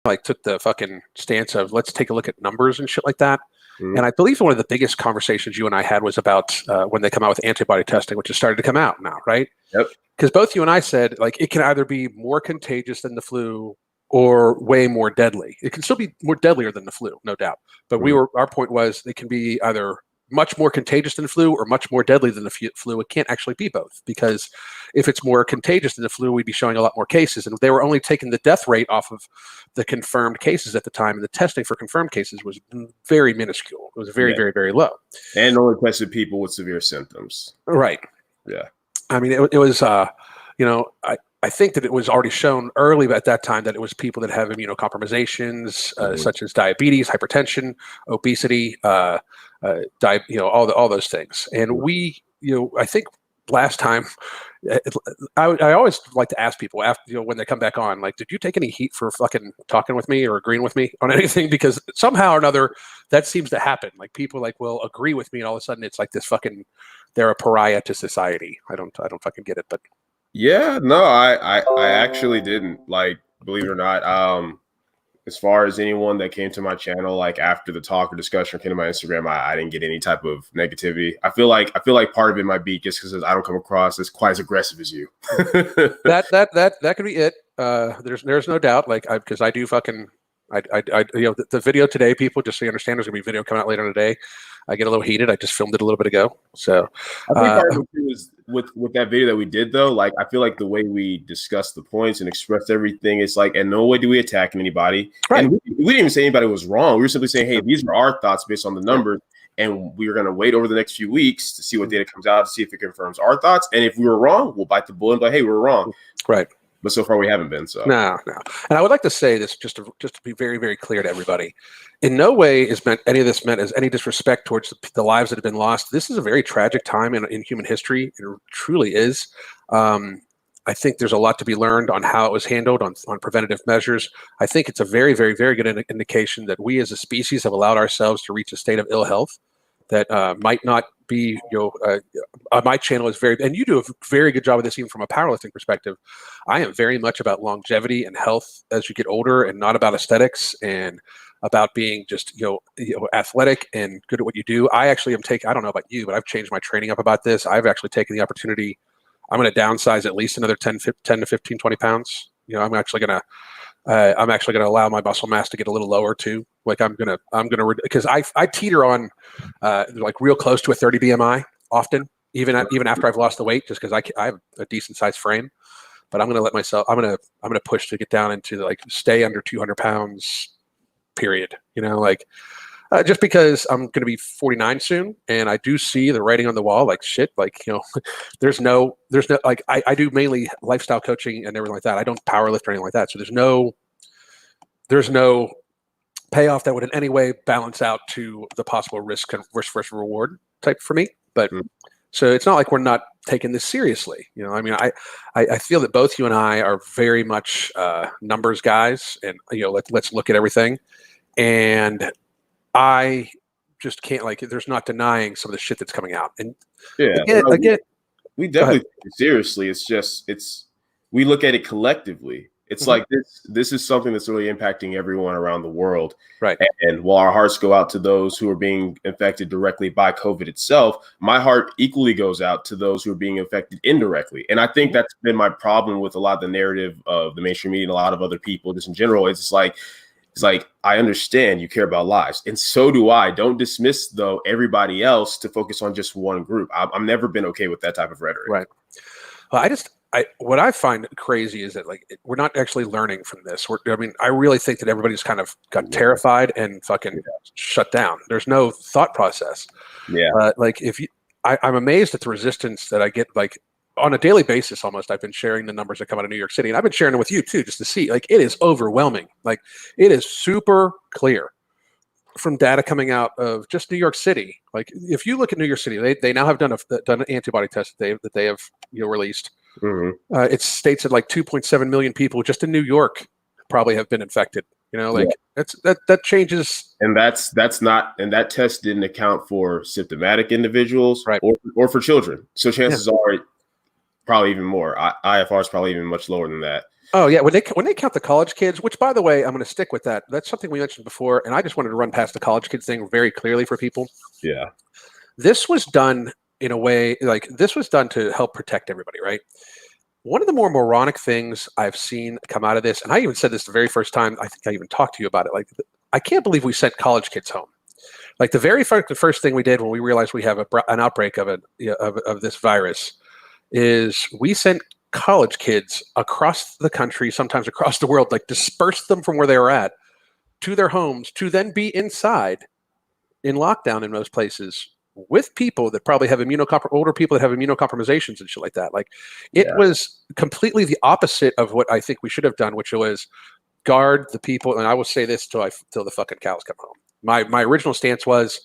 like took the fucking stance of let's take a look at numbers and shit like that. Mhm. And I believe one of the biggest conversations you and I had was about when they come out with antibody testing, which has started to come out now, right? Yep. Because both you and I said, like, it can either be more contagious than the flu or way more deadly. It can still be more deadlier than the flu, no doubt. But our point was it can be either much more contagious than the flu or much more deadly than the flu. It can't actually be both, because if it's more contagious than the flu, we'd be showing a lot more cases. And they were only taking the death rate off of the confirmed cases at the time. And the testing for confirmed cases was very minuscule. It was very, very, very low. And only tested people with severe symptoms. Right. Yeah. I mean, it was, I think that it was already shown early at that time that it was people that have immunocompromisations, such as diabetes, hypertension, obesity, all those things. And we, I think last time, I always like to ask people after, when they come back on, like, did you take any heat for fucking talking with me or agreeing with me on anything? Because somehow or another, that seems to happen. Like, people will agree with me, and all of a sudden it's like this fucking, they're a pariah to society. I don't fucking get it, but. Yeah, no, I actually didn't, like, believe it or not. As far as anyone that came to my channel, like after the talk or discussion or came to my Instagram, I didn't get any type of negativity. I feel like part of it might be just because I don't come across as quite as aggressive as you. that could be it. There's no doubt. Like, because I do fucking, the video today, people, just so you understand, there's gonna be video coming out later in the day. I get a little heated. I just filmed it a little bit ago. So I think part of it was with that video that we did, though. Like, I feel like the way we discussed the points and expressed everything, it's like, in no way do we attack anybody. Right. And we didn't even say anybody was wrong. We were simply saying, hey, these are our thoughts based on the numbers. And we are going to wait over the next few weeks to see what data comes out, to see if it confirms our thoughts. And if we were wrong, we'll bite the bullet and be like, hey, we were wrong. Right. But so far we haven't been. So no. And I would like to say this just to be very, very clear to everybody. In no way is any of this meant as any disrespect towards the lives that have been lost. This is a very tragic time in human history. It truly is. I think there's a lot to be learned on how it was handled on preventative measures. I think it's a very, very, very good indication that we as a species have allowed ourselves to reach a state of ill health that might not be, my channel is very, and you do a very good job of this even from a powerlifting perspective. I am very much about longevity and health as you get older, and not about aesthetics and about being just, athletic and good at what you do. I actually am I don't know about you, but I've changed my training up about this. I've actually taken the opportunity. I'm going to downsize at least another 10 to 15, 20 pounds. I'm actually going to allow my muscle mass to get a little lower too. Like, I'm gonna because I teeter on like real close to a 30 BMI often, even after I've lost the weight, just because I have a decent sized frame. But I'm gonna let myself. I'm gonna push to get down into like stay under 200 pounds. Period. Just because I'm going to be 49 soon, and I do see the writing on the wall, like shit, like, there's no, like, I do mainly lifestyle coaching and everything like that. I don't power lift or anything like that. So there's no payoff that would in any way balance out to the possible risk versus reward type for me. But so it's not like we're not taking this seriously. I mean, I feel that both you and I are very much numbers guys, and, let's look at everything. And I just can't, like, there's not denying some of the shit that's coming out. And again, we definitely take it seriously. It's just, we look at it collectively. It's like this is something that's really impacting everyone around the world. Right. And while our hearts go out to those who are being infected directly by COVID itself, my heart equally goes out to those who are being infected indirectly. And I think that's been my problem with a lot of the narrative of the mainstream media and a lot of other people just in general. It's like, I understand you care about lives, and so do I. Don't dismiss, though, everybody else to focus on just one group. I've never been okay with that type of rhetoric. Right. Well, what I find crazy is that, like, we're not actually learning from this. I really think that everybody's kind of got terrified and fucking shut down. There's no thought process. Yeah. Like, I'm amazed at the resistance that I get, like, on a daily basis. Almost, I've been sharing the numbers that come out of New York City, and I've been sharing them with you too, just to see. Like, it is overwhelming. Like, it is super clear from data coming out of just New York City. Like, if you look at New York City, they now have done an antibody test that they have released. It states that like 2.7 million people just in New York probably have been infected. That changes. And that test didn't account for symptomatic individuals, right, or for children. So chances are probably even more. IFR is probably even much lower than that. Oh yeah, when they count the college kids, which by the way, I'm going to stick with that. That's something we mentioned before, and I just wanted to run past the college kids thing very clearly for people. Yeah. This was done in a way like this was done to help protect everybody, right? One of the more moronic things I've seen come out of this, and I even said this the very first time I think I even talked to you about it. Like, I can't believe we sent college kids home. Like the first thing we did when we realized we have an outbreak of this virus is we sent college kids across the country, sometimes across the world, like dispersed them from where they were at to their homes to then be inside in lockdown in most places with people that probably have older people that have immunocompromisations and shit like that. Like, it Yeah. was completely the opposite of what I think we should have done, which was guard the people. And I will say this till the fucking cows come home. My original stance was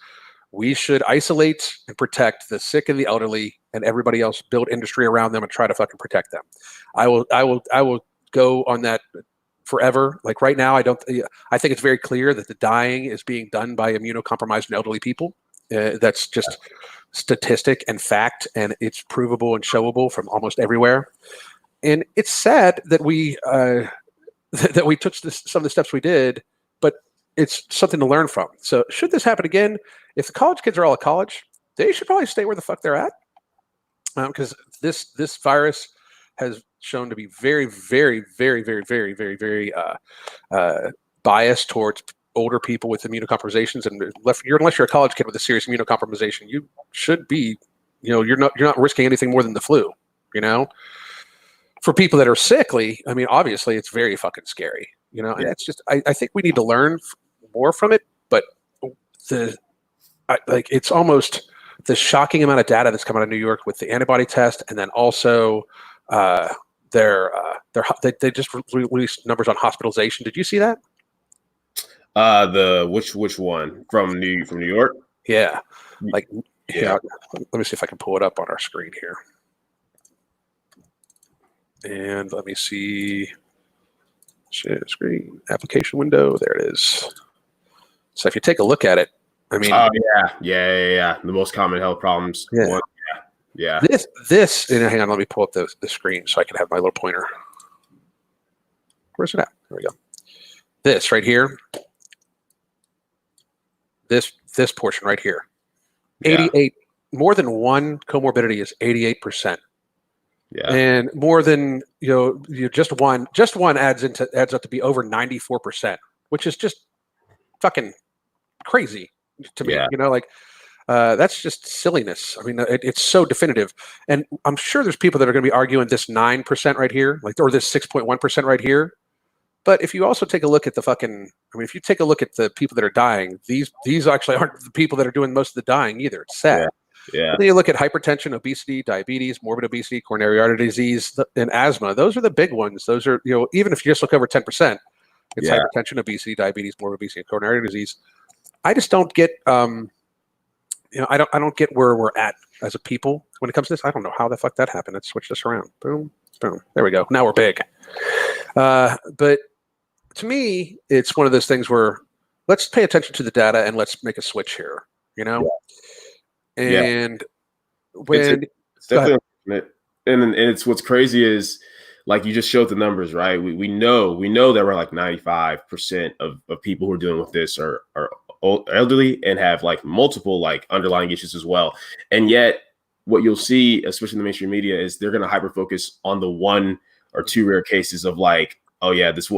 we should isolate and protect the sick and the elderly, and everybody else build industry around them and try to fucking protect them. I will go on that forever. Like right now, I think it's very clear that the dying is being done by immunocompromised and elderly people. That's just statistic and fact, and it's provable and showable from almost everywhere. And it's sad that we that we took some of the steps we did, but it's something to learn from. So should this happen again, if the college kids are all at college, they should probably stay where the fuck they're at, because this virus has shown to be very, very, very, very, very, very, very biased towards older people with immunocompromisations. And unless you're a college kid with a serious immunocompromisation, you should be, you're not risking anything more than the flu. For people that are sickly, I mean, obviously, it's very fucking scary. And it's just I think we need to learn more from it. But it's almost the shocking amount of data that's come out of New York with the antibody test, and then also they just released numbers on hospitalization. Did you see that? Which one from New York? Yeah, like yeah. Let me see if I can pull it up on our screen here. And let me see. Share screen application window. There it is. So if you take a look at it, I mean, oh yeah. The most common health problems. Yeah. Yeah. This. And hang on, let me pull up the screen so I can have my little pointer. Where's it at? There we go. This right here. This portion right here. 88. More than one comorbidity is 88%. Yeah. And more than just one adds up to be over 94%, which is just fucking crazy to me. That's just silliness. I mean, it's so definitive, and I'm sure there's people that are going to be arguing this 9% right here, or this 6.1% right here. But if you also take a look at if you take a look at the people that are dying, these actually aren't the people that are doing most of the dying either. It's sad. Yeah. And then you look at hypertension, obesity, diabetes, morbid obesity, coronary artery disease, and asthma. Those are the big ones. Those are, even if you just look over 10%, it's hypertension, obesity, diabetes, morbid obesity, and coronary artery disease. I just don't get, I don't get where we're at as a people when it comes to this. I don't know how the fuck that happened. Let's switch this around. Boom, boom. There we go. Now we're big. But to me, it's one of those things where let's pay attention to the data and let's make a switch here. And when it's definitely, and it's what's crazy is, like, you just showed the numbers, right? We know that we're like 95% of people who are dealing with this are elderly and have like multiple like underlying issues as well. And yet what you'll see, especially in the mainstream media, is they're going to hyper focus on the one or two rare cases of like, oh yeah, this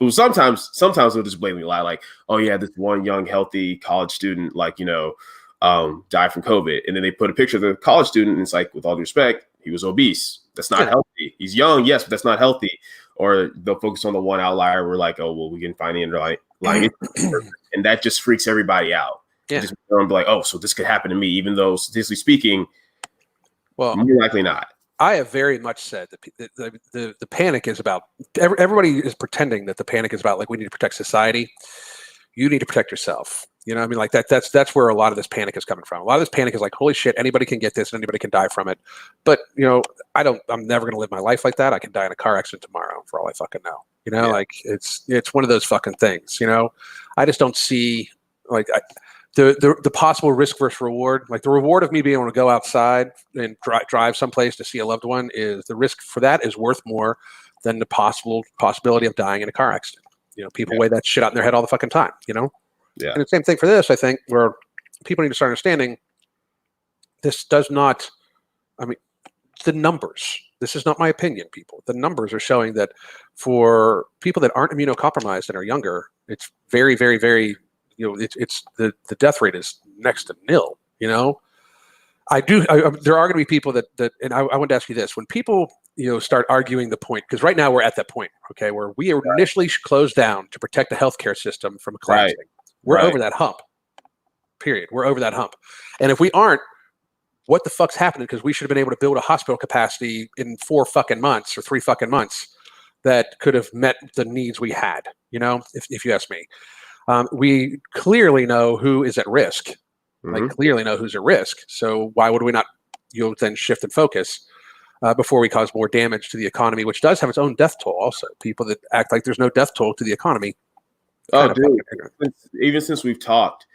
sometimes they'll just blatantly lie, like, oh yeah, this one young healthy college student, like, died from COVID. And then they put a picture of the college student and it's like, with all due respect, he was obese. That's not healthy. He's young, yes, but that's not healthy. Or they'll focus on the one outlier. We're like, oh, well, we can find the underlying and that just freaks everybody out. Yeah. Just be like, oh, so this could happen to me, even though statistically speaking, well, more likely not. I have very much said that the panic is about, everybody is pretending that the panic is about, like, we need to protect society. You need to protect yourself. I mean, like that's where a lot of this panic is coming from. A lot of this panic is like, holy shit, anybody can get this and anybody can die from it. But, I'm never going to live my life like that. I can die in a car accident tomorrow for all I fucking know. Like it's one of those fucking things, I just don't see like the possible risk versus reward. Like, the reward of me being able to go outside and drive someplace to see a loved one, is the risk for that is worth more than the possibility of dying in a car accident. People weigh that shit out in their head all the fucking time. And the same thing for this, I think, where people need to start understanding this does not. I mean, the numbers. This is not my opinion, people. The numbers are showing that for people that aren't immunocompromised and are younger, it's very, very, very. It's the death rate is next to nil. There are going to be people that and I want to ask you this: when people start arguing the point, because right now we're at that point, okay, where we are initially closed down to protect the healthcare system from collapsing. We're over that hump. Period. We're over that hump, and if we aren't, what the fuck's happening? Because we should have been able to build a hospital capacity in 4 fucking months or 3 fucking months that could have met the needs we had. If you ask me, we clearly know who is at risk. Clearly know who's at risk. So why would we not, then shift and focus before we cause more damage to the economy, which does have its own death toll. Also, people that act like there's no death toll to the economy. Oh, dude! Even since we've talked,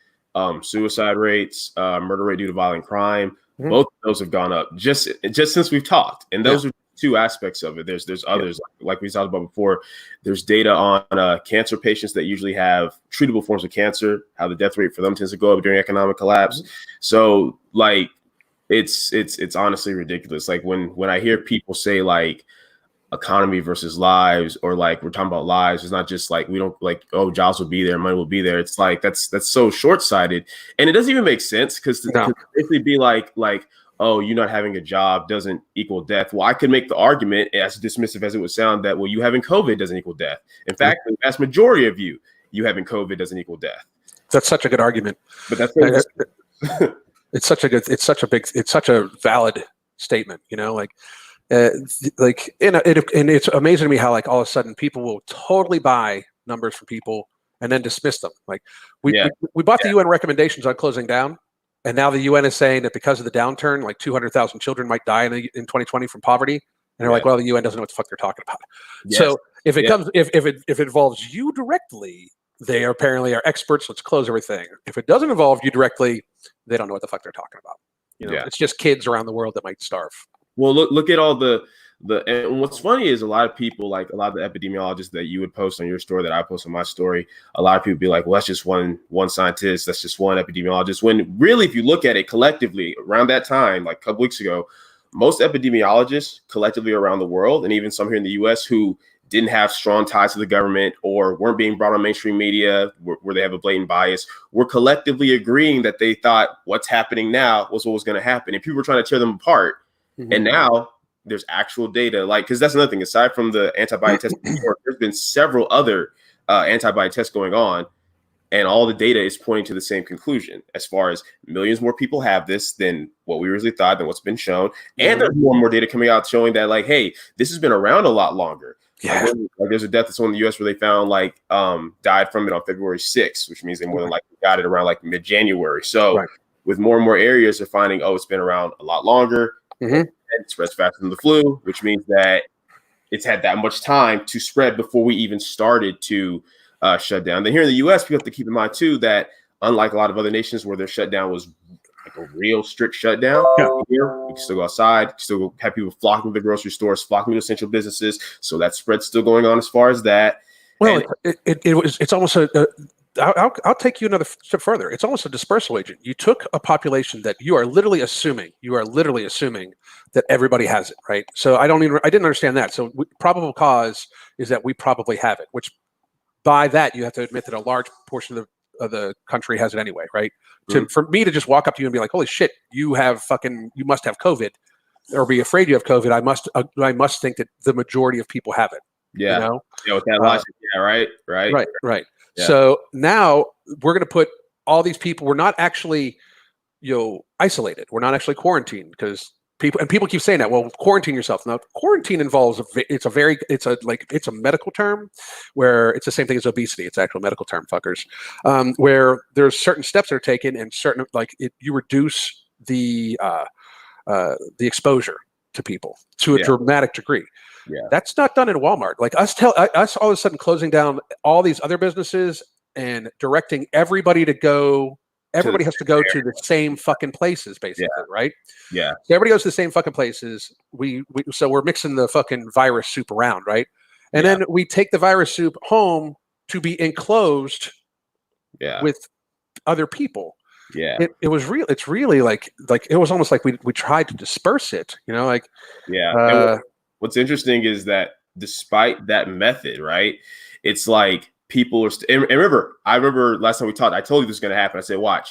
suicide rates, murder rate due to violent crime, both of those have gone up just since we've talked. And those are 2 aspects of it. There's others like we talked about before. There's data on cancer patients that usually have treatable forms of cancer, how the death rate for them tends to go up during economic collapse. So like it's honestly ridiculous. Like when I hear people say like economy versus lives, or like we're talking about lives, it's not just like we don't like, oh, jobs will be there, money will be there. It's like that's so short-sighted, and it doesn't even make sense because to basically be like oh, you not having a job doesn't equal death. Well, I could make the argument, as dismissive as it would sound, that well, you having COVID doesn't equal deach. In fact, the vast majority of you having COVID doesn't equal death. That's such a good argument. But that's it's such a valid statement. And it's amazing to me how like all of a sudden people will totally buy numbers from people and then dismiss them. Like we bought the UN recommendations on closing down, and now the UN is saying that because of the downturn, like 200,000 children might die in 2020 from poverty. And they're like, well, the UN doesn't know what the fuck they're talking about. Yes. So if it comes, if it involves you directly, they apparently are experts. Let's close everything. If it doesn't involve you directly, they don't know what the fuck they're talking about. It's just kids around the world that might starve. Well, look at all the and what's funny is a lot of people, like a lot of the epidemiologists that you would post on your story, that I post on my story, a lot of people be like, well, that's just one scientist, that's just one epidemiologist. When really, if you look at it collectively, around that time, like a couple weeks ago, most epidemiologists collectively around the world, and even some here in the US who didn't have strong ties to the government or weren't being brought on mainstream media where they have a blatant bias, were collectively agreeing that they thought what's happening now was what was going to happen. And people were trying to tear them apart. Mm-hmm. And now there's actual data, like, because that's another thing. Aside from the antibody test, there's been several other antibody tests going on, and all the data is pointing to the same conclusion as far as millions more people have this than what we originally thought, than what's been shown. Mm-hmm. And there's more and more data coming out showing that, like, hey, this has been around a lot longer. Yeah. Like there's a death that's on the US where they found died from it on February 6th, which means they more than likely got it around like mid-January. So with more and more areas, they're finding, oh, it's been around a lot longer. Mm-hmm. And it spreads faster than the flu, which means that it's had that much time to spread before we even started to shut down. Then here in the US, people have to keep in mind too that unlike a lot of other nations where their shutdown was like a real strict shutdown, here we can still go outside, still have people flocking to the grocery stores, flocking to essential businesses. So that spread's still going on as far as that. Well, it's almost I'll take you another step further. It's almost a dispersal agent. You took a population that you are literally assuming that everybody has it, right? So I didn't understand that. So probable cause is that we probably have it, which by that you have to admit that a large portion of the country has it anyway, right? Mm-hmm. For me to just walk up to you and be like, holy shit, you must have COVID, or be afraid you have COVID, I must think that the majority of people have it. Yeah. Yeah, with that logic. Yeah, right. Yeah. So now we're going to put all these people. We're not actually, isolated. We're not actually quarantined because people keep saying that. Well, quarantine yourself. Now, quarantine involves it's a medical term where it's the same thing as obesity. It's an actual medical term, fuckers. Where there's certain steps that are taken and certain you reduce the exposure to people to a dramatic degree. Yeah. That's not done in Walmart. Like us all of a sudden closing down all these other businesses and directing everybody to go everybody has to go to the same fucking places, Yeah. basically, right? Yeah. So everybody goes to the same fucking places. So we're mixing the fucking virus soup around, right? And Yeah. then we take the virus soup home to be enclosed Yeah. with other people. Yeah. It was real. It's really like it was almost like we tried to disperse it, you know, like Yeah. And what's interesting is that despite that method, right? It's like people are. And remember, I remember last time we talked, I told you this was going to happen. I said, watch.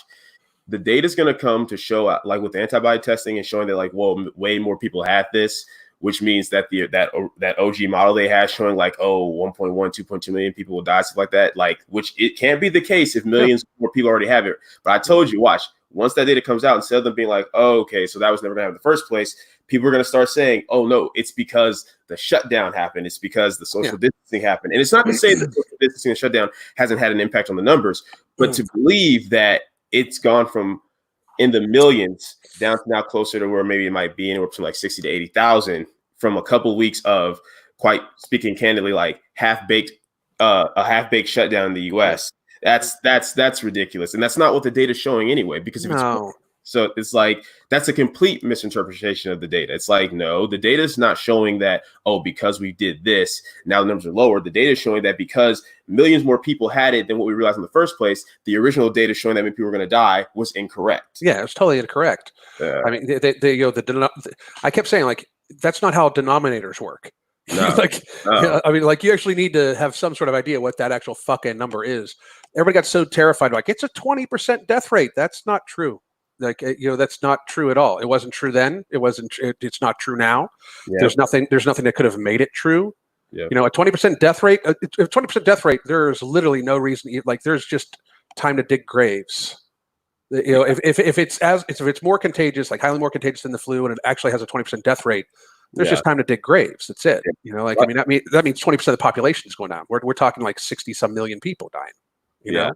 The data is going to come to show, like with antibody testing and showing that, like, well, way more people had this, which means that that OG model they had showing like, oh, 1.1, 2.2 million people will die, stuff like that, like, which it can't be the case if millions more people already have it. But I told you, watch, once that data comes out, instead of them being like, oh, okay, so that was never going to happen in the first place, people are going to start saying, oh, no, it's because the shutdown happened. It's because the social distancing happened. And it's not to say that social distancing and shutdown hasn't had an impact on the numbers, but to believe that it's gone from in the millions down to now closer to where maybe it might be anywhere between like 60 to 80,000 from a couple of weeks of, quite speaking candidly, like a half-baked shutdown in the US. That's ridiculous. And that's not what the data is showing anyway, because if so it's like, that's a complete misinterpretation of the data. It's like, no, the data is not showing that, oh, because we did this, now the numbers are lower. The data is showing that because millions more people had it than what we realized in the first place, the original data showing that many people were going to die was incorrect. Yeah, it's totally incorrect. I mean, I kept saying, like, that's not how denominators work. No, I mean, like, you actually need to have some sort of idea what that actual fucking number is. Everybody got so terrified, like, it's a 20% death rate. That's not true. Like, that's not true at all. It wasn't true then. It wasn't. It's not true now. Yeah. There's nothing that could have made it true. Yeah. A 20% death rate. A 20% death rate. There's literally no reason. Like, there's just time to dig graves. If it's more contagious, like highly more contagious than the flu, and it actually has a 20% death rate, there's just time to dig graves. That's it. Like, I mean, that means 20% of the population is going down. We're talking like 60-some million people dying. You know.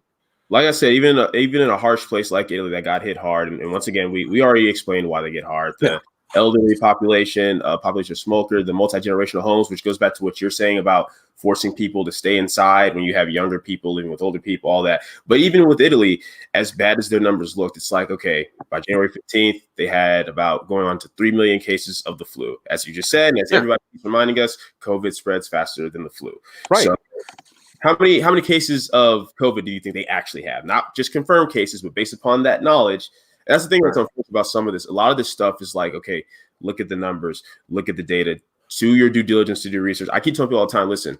Like I said, even in a harsh place like Italy that got hit hard, and once again, we already explained why they get hard. The elderly population, population of smoker, the multi-generational homes, which goes back to what you're saying about forcing people to stay inside when you have younger people living with older people, all that. But even with Italy, as bad as their numbers looked, it's like, okay, by January 15th, they had about going on to 3 million cases of the flu. As you just said, and as everybody keeps reminding us, COVID spreads faster than the flu. Right. So, how many cases of COVID do you think they actually have? Not just confirmed cases, but based upon that knowledge. And that's the thing that's unfortunate about some of this. A lot of this stuff is like, okay, look at the numbers, look at the data, do your due diligence, to do research. I keep telling people all the time, listen,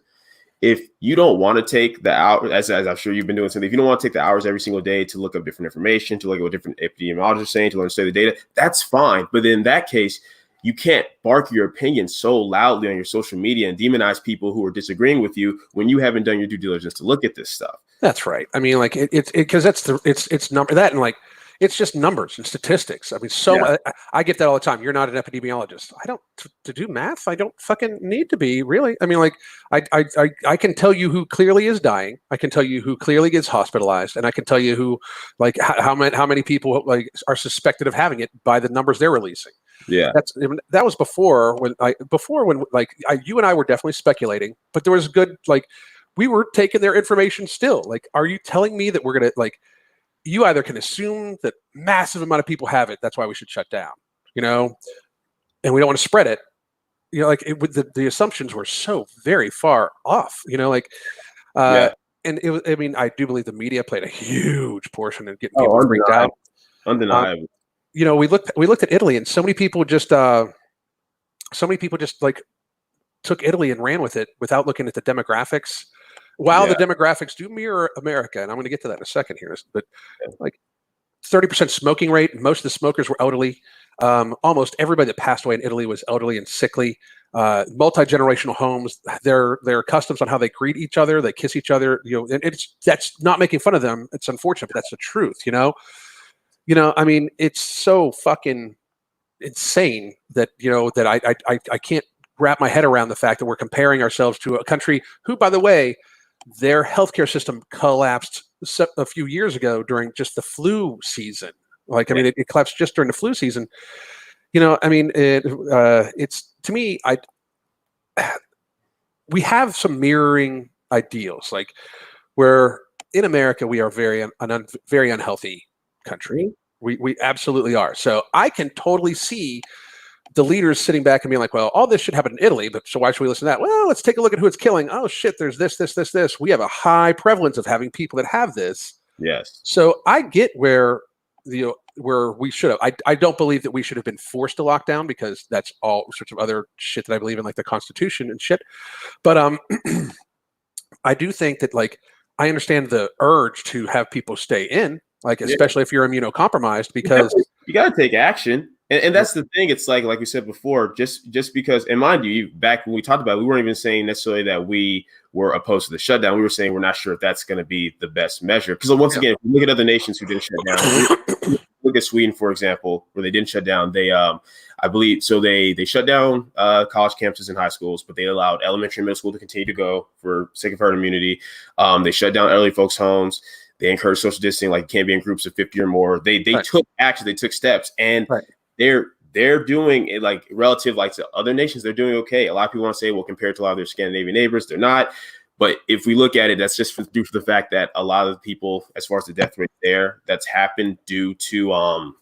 if you don't want to take the hours, as I'm sure you've been doing something, if you don't want to take the hours every single day to look up different information, to look at what different epidemiologists are saying, to learn to study the data, that's fine. But in that case, you can't bark your opinion so loudly on your social media and demonize people who are disagreeing with you when you haven't done your due diligence to look at this stuff. That's right. I mean, like, it's because it's number that, and like, it's just numbers and statistics. I mean, I get that all the time. You're not an epidemiologist. I don't to do math. I don't fucking need to be, really. I mean, like, I can tell you who clearly is dying. I can tell you who clearly gets hospitalized, and I can tell you who, like, how many people like are suspected of having it by the numbers they're releasing. Yeah, that was before when you and I were definitely speculating, but there was good, like, we were taking their information still. Like, are you telling me that we're gonna, like, you either can assume that massive amount of people have it, that's why we should shut down, and we don't want to spread it, like, the assumptions were so very far off, and it was, I mean, I do believe the media played a huge portion in getting people freaked out. Undeniable. We looked at Italy, and so many people just like took Italy and ran with it without looking at the demographics. While the demographics do mirror America, and I'm going to get to that in a second here, but like 30% smoking rate, most of the smokers were elderly. Almost everybody that passed away in Italy was elderly and sickly. Multi-generational homes, their customs on how they greet each other, they kiss each other, and that's not making fun of them. It's unfortunate, but that's the truth, I mean, it's so fucking insane that, that I can't wrap my head around the fact that we're comparing ourselves to a country who, by the way, their healthcare system collapsed a few years ago during just the flu season. Like, I mean, it collapsed just during the flu season. I mean, it's, to me, we have some mirroring ideals, like, where in America we are very unhealthy country. We absolutely are. So I can totally see the leaders sitting back and being like, well, all this should happen in Italy, but so why should we listen to that? Well, let's take a look at who it's killing. Oh shit, there's this. We have a high prevalence of having people that have this. Yes. So I get where we should have. I don't believe that we should have been forced to lock down, because that's all sorts of other shit that I believe in, like the Constitution and shit. But I do think that, like, I understand the urge to have people stay in, like, especially if you're immunocompromised, because you got to take action. And that's the thing. It's like we said before, just because, and mind you, back when we talked about it, we weren't even saying necessarily that we were opposed to the shutdown. We were saying we're not sure if that's going to be the best measure. Because once again, if you look at other nations who didn't shut down, look at Sweden, for example, where they didn't shut down. They, I believe, so they shut down college campuses and high schools, but they allowed elementary and middle school to continue to go for sake of herd immunity. They shut down elderly folks' homes. They encourage social distancing, like can't be in groups of 50 or more. They took action. They took steps, and they're doing it, like, relative, like, to other nations. They're doing okay. A lot of people want to say, well, compared to a lot of their Scandinavian neighbors, they're not. But if we look at it, that's just due to the fact that a lot of the people, as far as the death rate there, that's happened due to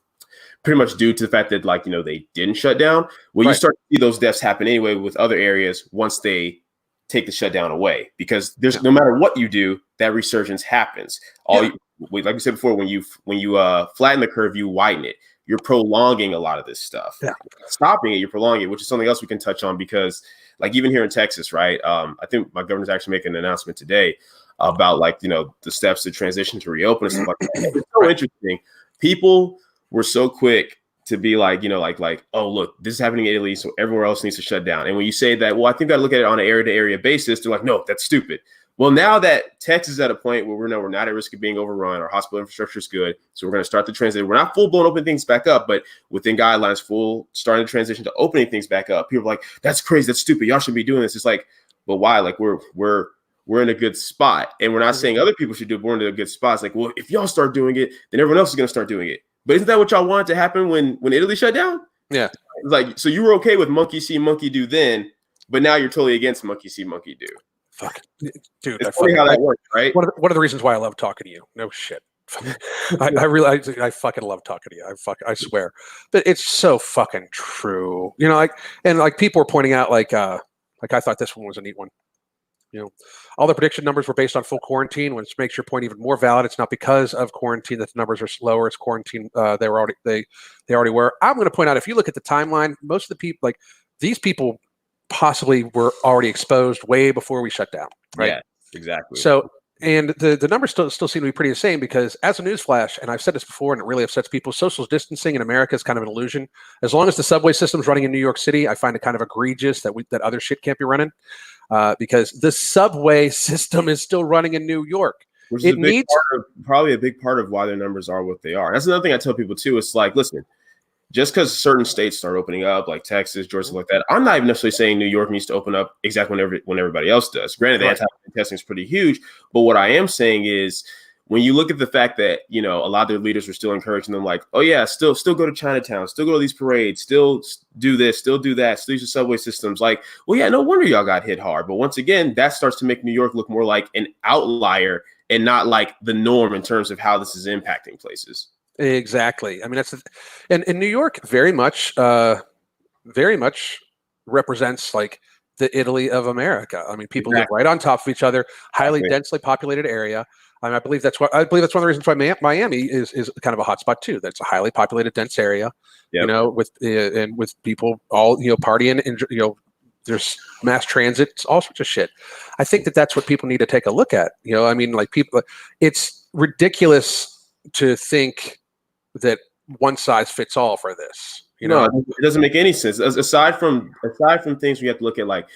pretty much due to the fact that, like, they didn't shut down. Well, you start to see those deaths happen anyway with other areas once they take the shutdown away, because there's no matter what you do, that resurgence happens. Like we said before, when you flatten the curve, you widen it. You're prolonging a lot of this stuff. Yeah. Stopping it, you're prolonging it, which is something else we can touch on, because, like, even here in Texas, right? I think my governor's actually making an announcement today about, like, the steps to transition to reopen and stuff like that. It's so interesting. People were so quick to be like, oh, look, this is happening in Italy, so everywhere else needs to shut down. And when you say that, well, I think I look at it on an area-to-area basis, they're like, no, that's stupid. Well, now that Texas is at a point where we're not at risk of being overrun, our hospital infrastructure is good, so we're going to start the transition. We're not full-blown opening things back up, but within guidelines, starting the transition to opening things back up. People are like, that's crazy, that's stupid, y'all shouldn't be doing this. It's like, but why? Like, we're in a good spot, and we're not saying other people should do it, but we're in a good spot. It's like, well, if y'all start doing it, then everyone else is going to start doing it. But isn't that what y'all wanted to happen when Italy shut down? Yeah. It's like, so you were okay with monkey see, monkey do then, but now you're totally against monkey see, monkey do. Fuck, dude. It's funny how that works, right? One of the reasons why I love talking to you. No shit. I fucking love talking to you. I swear. But it's so fucking true. Like people were pointing out, like I thought this one was a neat one. All the prediction numbers were based on full quarantine, which makes your point even more valid. It's not because of quarantine that the numbers are slower. It's quarantine. They already were. I'm going to point out, if you look at the timeline, most of the people, like these people, possibly were already exposed way before we shut down. Right. Yeah, exactly. So, and the numbers still seem to be pretty the same, because, as a newsflash, and I've said this before, and it really upsets people, social distancing in America is kind of an illusion. As long as the subway system's running in New York City, I find it kind of egregious that other shit can't be running. Because the subway system is still running in New York. Which is probably a big part of why their numbers are what they are. That's another thing I tell people too. It's like, listen, just because certain states start opening up, like Texas, Georgia, like that, I'm not even necessarily saying New York needs to open up exactly when everybody else does. Granted, the anti-vaccine testing is pretty huge, but what I am saying is, when you look at the fact that, a lot of their leaders were still encouraging them, like, oh yeah, still go to Chinatown, still go to these parades, still do this, still do that, still use the subway systems. Like, well, yeah, no wonder y'all got hit hard. But once again, that starts to make New York look more like an outlier and not like the norm in terms of how this is impacting places. Exactly. I mean, and New York very much represents, like, the Italy of America. I mean, people live right on top of each other, highly densely populated area. I believe that's one of the reasons why Miami is kind of a hotspot too. That's a highly populated, dense area. Yep. With people all partying, and there's mass transit, all sorts of shit. I think that's what people need to take a look at. I mean, like, people, it's ridiculous to think that one size fits all for this. No, it doesn't make any sense. Aside from things we have to look at, like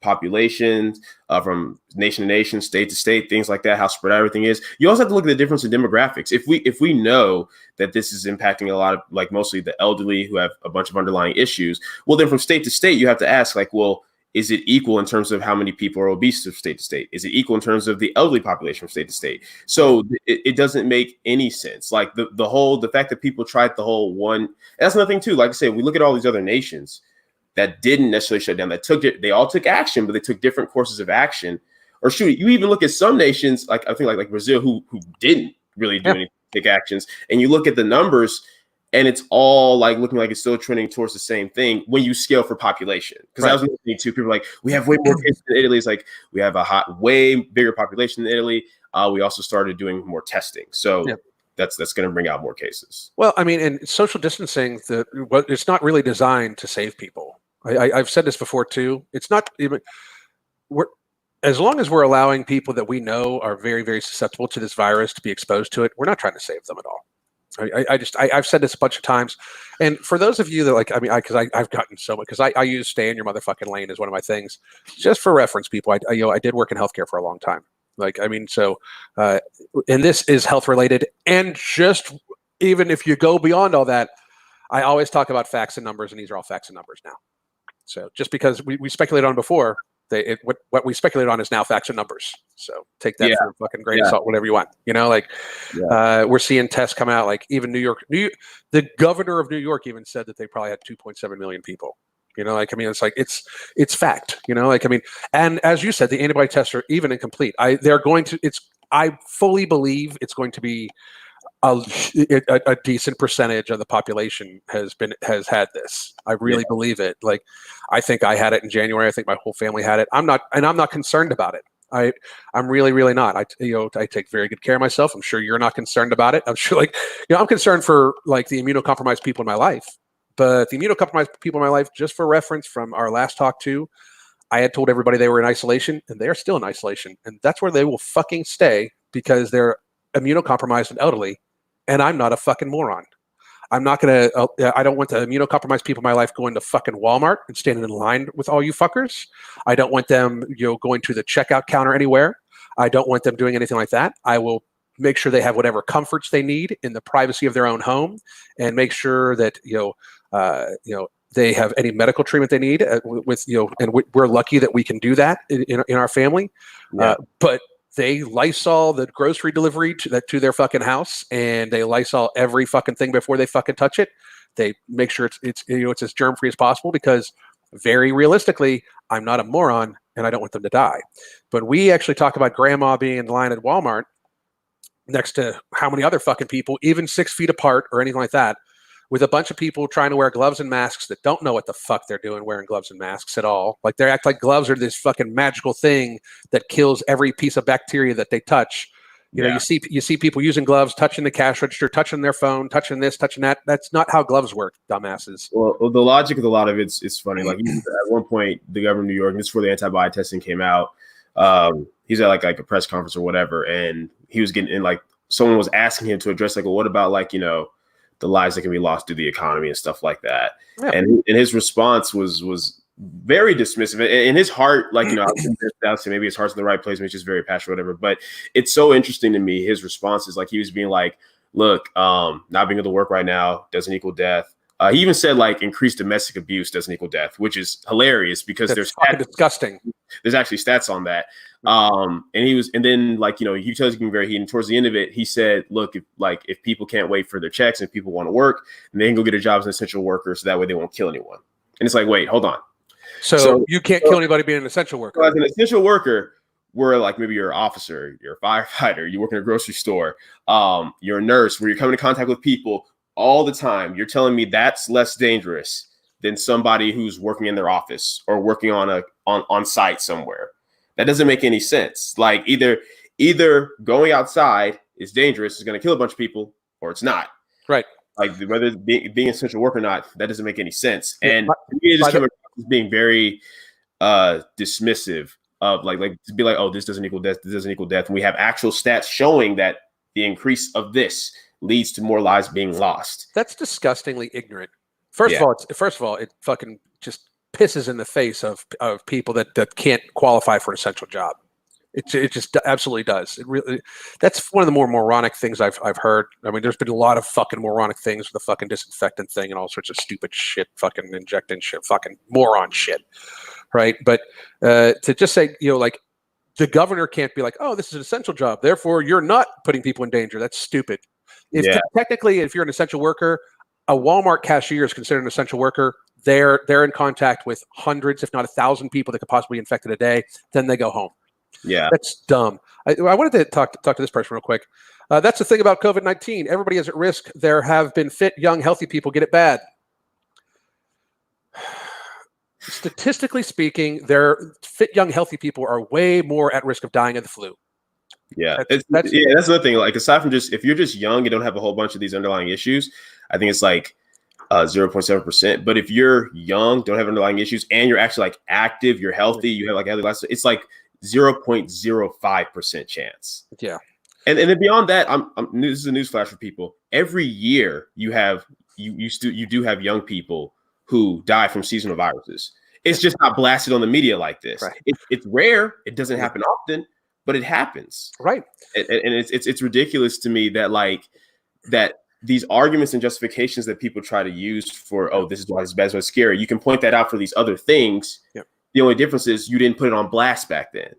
populations, from nation to nation, state to state, things like that, how spread out everything is. You also have to look at the difference in demographics. If we know that this is impacting a lot of, like, mostly the elderly who have a bunch of underlying issues, well, then from state to state, you have to ask, like, well, is it equal in terms of how many people are obese from state to state? Is it equal in terms of the elderly population from state to state? So it doesn't make any sense. Like, the fact that people tried the whole one, and that's another thing too. Like I said, we look at all these other nations that didn't necessarily shut down, they all took action, but they took different courses of action. Or shoot, you even look at some nations, like I think like Brazil, who didn't really do anything take actions. And you look at the numbers, and it's all like looking like it's still trending towards the same thing when you scale for population. Because I was listening to people like, we have way more cases in Italy. It's like we have a way bigger population in Italy. We also started doing more testing. So that's going to bring out more cases. Well, I mean, and social distancing, it's not really designed to save people. I've said this before too. It's not even as long as we're allowing people that we know are very, very susceptible to this virus to be exposed to it, we're not trying to save them at all. I've said this a bunch of times, and for those of you that like, I mean, because I've gotten so much, because I use stay in your motherfucking lane as one of my things. Just for reference, people, I did work in healthcare for a long time. Like, I mean, so, and this is health related, and just even if you go beyond all that, I always talk about facts and numbers, and these are all facts and numbers now. So just because we speculated on before, what we speculated on is now facts and numbers. So take that for a fucking grain of salt, whatever you want. You know, like we're seeing tests come out. Like even New York, the governor of New York even said that they probably had 2.7 million people. You know, like I mean, it's like it's fact. You know, like I mean, and as you said, the antibody tests are even incomplete. I fully believe it's going to be a decent percentage of the population has had this. I really believe it. Like, I think I had it in January. I think my whole family had it. I'm not concerned about it. I'm really, really not. I take very good care of myself. I'm sure you're not concerned about it. I'm sure, like, I'm concerned for like the immunocompromised people in my life. But the immunocompromised people in my life, just for reference from our last talk too, I had told everybody they were in isolation, and they're still in isolation, and that's where they will fucking stay because they're immunocompromised and elderly. And I'm not a fucking moron. I'm not going to, I don't want the immunocompromised people in my life going to fucking Walmart and standing in line with all you fuckers. I don't want them, going to the checkout counter anywhere. I don't want them doing anything like that. I will make sure they have whatever comforts they need in the privacy of their own home, and make sure that, they have any medical treatment they need and we're lucky that we can do that in our family. But they Lysol the grocery delivery to their fucking house, and they Lysol every fucking thing before they fucking touch it. They make sure it's as germ free as possible, because very realistically, I'm not a moron and I don't want them to die. But we actually talk about grandma being in line at Walmart next to how many other fucking people, even 6 feet apart or anything like that, with a bunch of people trying to wear gloves and masks that don't know what the fuck they're doing wearing gloves and masks at all. Like, they act like gloves are this fucking magical thing that kills every piece of bacteria that they touch. You see people using gloves, touching the cash register, touching their phone, touching this, touching that. That's not how gloves work, dumbasses. Well, the logic of a lot of it's funny. Like, at one point, the governor of New York, and this is before the antibody testing came out, he's at like a press conference or whatever, and he was getting in, like, someone was asking him to address, like, well, what about, like, the lives that can be lost through the economy and stuff like that. Yeah. And his response was very dismissive. In his heart, like, I would say maybe his heart's in the right place, maybe he's just very passionate, whatever. But it's so interesting to me, his response is like, he was being like, look, not being able to work right now doesn't equal death. He even said, like, increased domestic abuse doesn't equal death, which is hilarious because there's disgusting. There's actually stats on that. And then like, he tells you very heated. And towards the end of it, he said, look, if people can't wait for their checks and people want to work, then they can go get a job as an essential worker, so that way they won't kill anyone. And it's like, wait, hold on. So you can't kill anybody being an essential worker. So as an essential worker, where like maybe you're an officer, you're a firefighter, you work in a grocery store, you're a nurse, where you're coming in contact with people all the time. You're telling me that's less dangerous than somebody who's working in their office or working on site somewhere. That doesn't make any sense. Like, either going outside is dangerous, is going to kill a bunch of people, or it's not. Right. Like, whether being an essential work or not, that doesn't make any sense. And it just comes across as being very dismissive of like to be like, oh, this doesn't equal death. This doesn't equal death. And we have actual stats showing that the increase of this leads to more lives being lost. That's disgustingly ignorant. First of all, it fucking just pisses in the face of people that can't qualify for an essential job. It just absolutely does. It really, that's one of the more moronic things I've heard. I mean, there's been a lot of fucking moronic things with the fucking disinfectant thing and all sorts of stupid shit, fucking injecting shit, fucking moron shit, right? But to just say, like, the governor can't be like, oh, this is an essential job, therefore you're not putting people in danger. That's stupid. Technically, if you're an essential worker, a Walmart cashier is considered an essential worker. They're in contact with hundreds, if not 1,000 people that could possibly be infected a day. Then they go home. Yeah, that's dumb. I wanted to talk to this person real quick. That's the thing about COVID-19. Everybody is at risk. There have been fit, young, healthy people get it bad. Statistically speaking, fit, young, healthy people are way more at risk of dying of the flu. Yeah, that's another thing. Like, aside from just if you're just young and don't have a whole bunch of these underlying issues, I think it's like 0.7%. But if you're young, don't have underlying issues, and you're actually like active, you're healthy, you have like healthy lifestyle, it's like 0.05% chance. Yeah. And then beyond that, this is a newsflash for people. Every year you do have young people who die from seasonal viruses. It's just not blasted on the media like this. Right. It's rare. It doesn't happen often, but it happens. Right. And it's ridiculous to me that these arguments and justifications that people try to use for, oh, this is why it's bad, so it's scary. You can point that out for these other things. Yep. The only difference is you didn't put it on blast back then.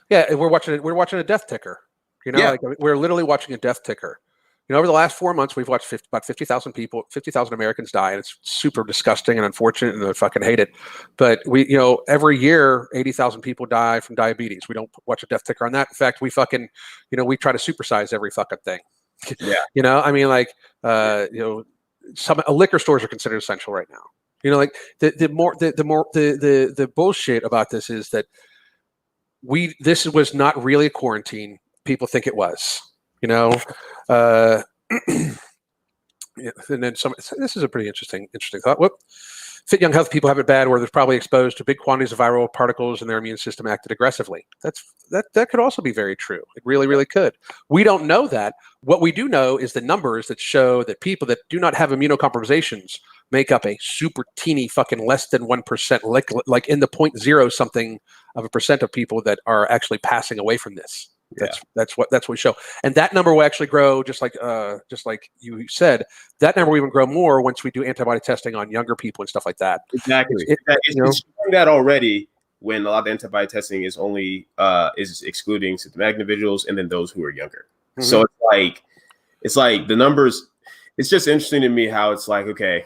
Yeah, we're watching a death ticker. Like we're literally watching a death ticker. Over the last 4 months, we've watched about 50,000 people, 50,000 Americans die, and it's super disgusting and unfortunate, and I fucking hate it. But every year, 80,000 people die from diabetes. We don't watch a death ticker on that. In fact, we fucking, we try to supersize every fucking thing. Yeah. I mean, like, some liquor stores are considered essential right now. Like the bullshit about this is that this was not really a quarantine. People think it was. And then this is a pretty interesting thought. Fit, young, healthy people have it bad where they're probably exposed to big quantities of viral particles and their immune system acted aggressively. That could also be very true. It really, really could. We don't know that. What we do know is the numbers that show that people that do not have immunocompromisations make up a super teeny fucking less than 1%, like in the 0.0 something of a percent of people that are actually passing away from this. That's what we show, and that number will actually grow, just like you said. That number will even grow more once we do antibody testing on younger people and stuff like that. Exactly, it's showing that already. When a lot of antibody testing is only is excluding symptomatic individuals and then those who are younger. Mm-hmm. So it's like the numbers. It's just interesting to me how it's like, okay,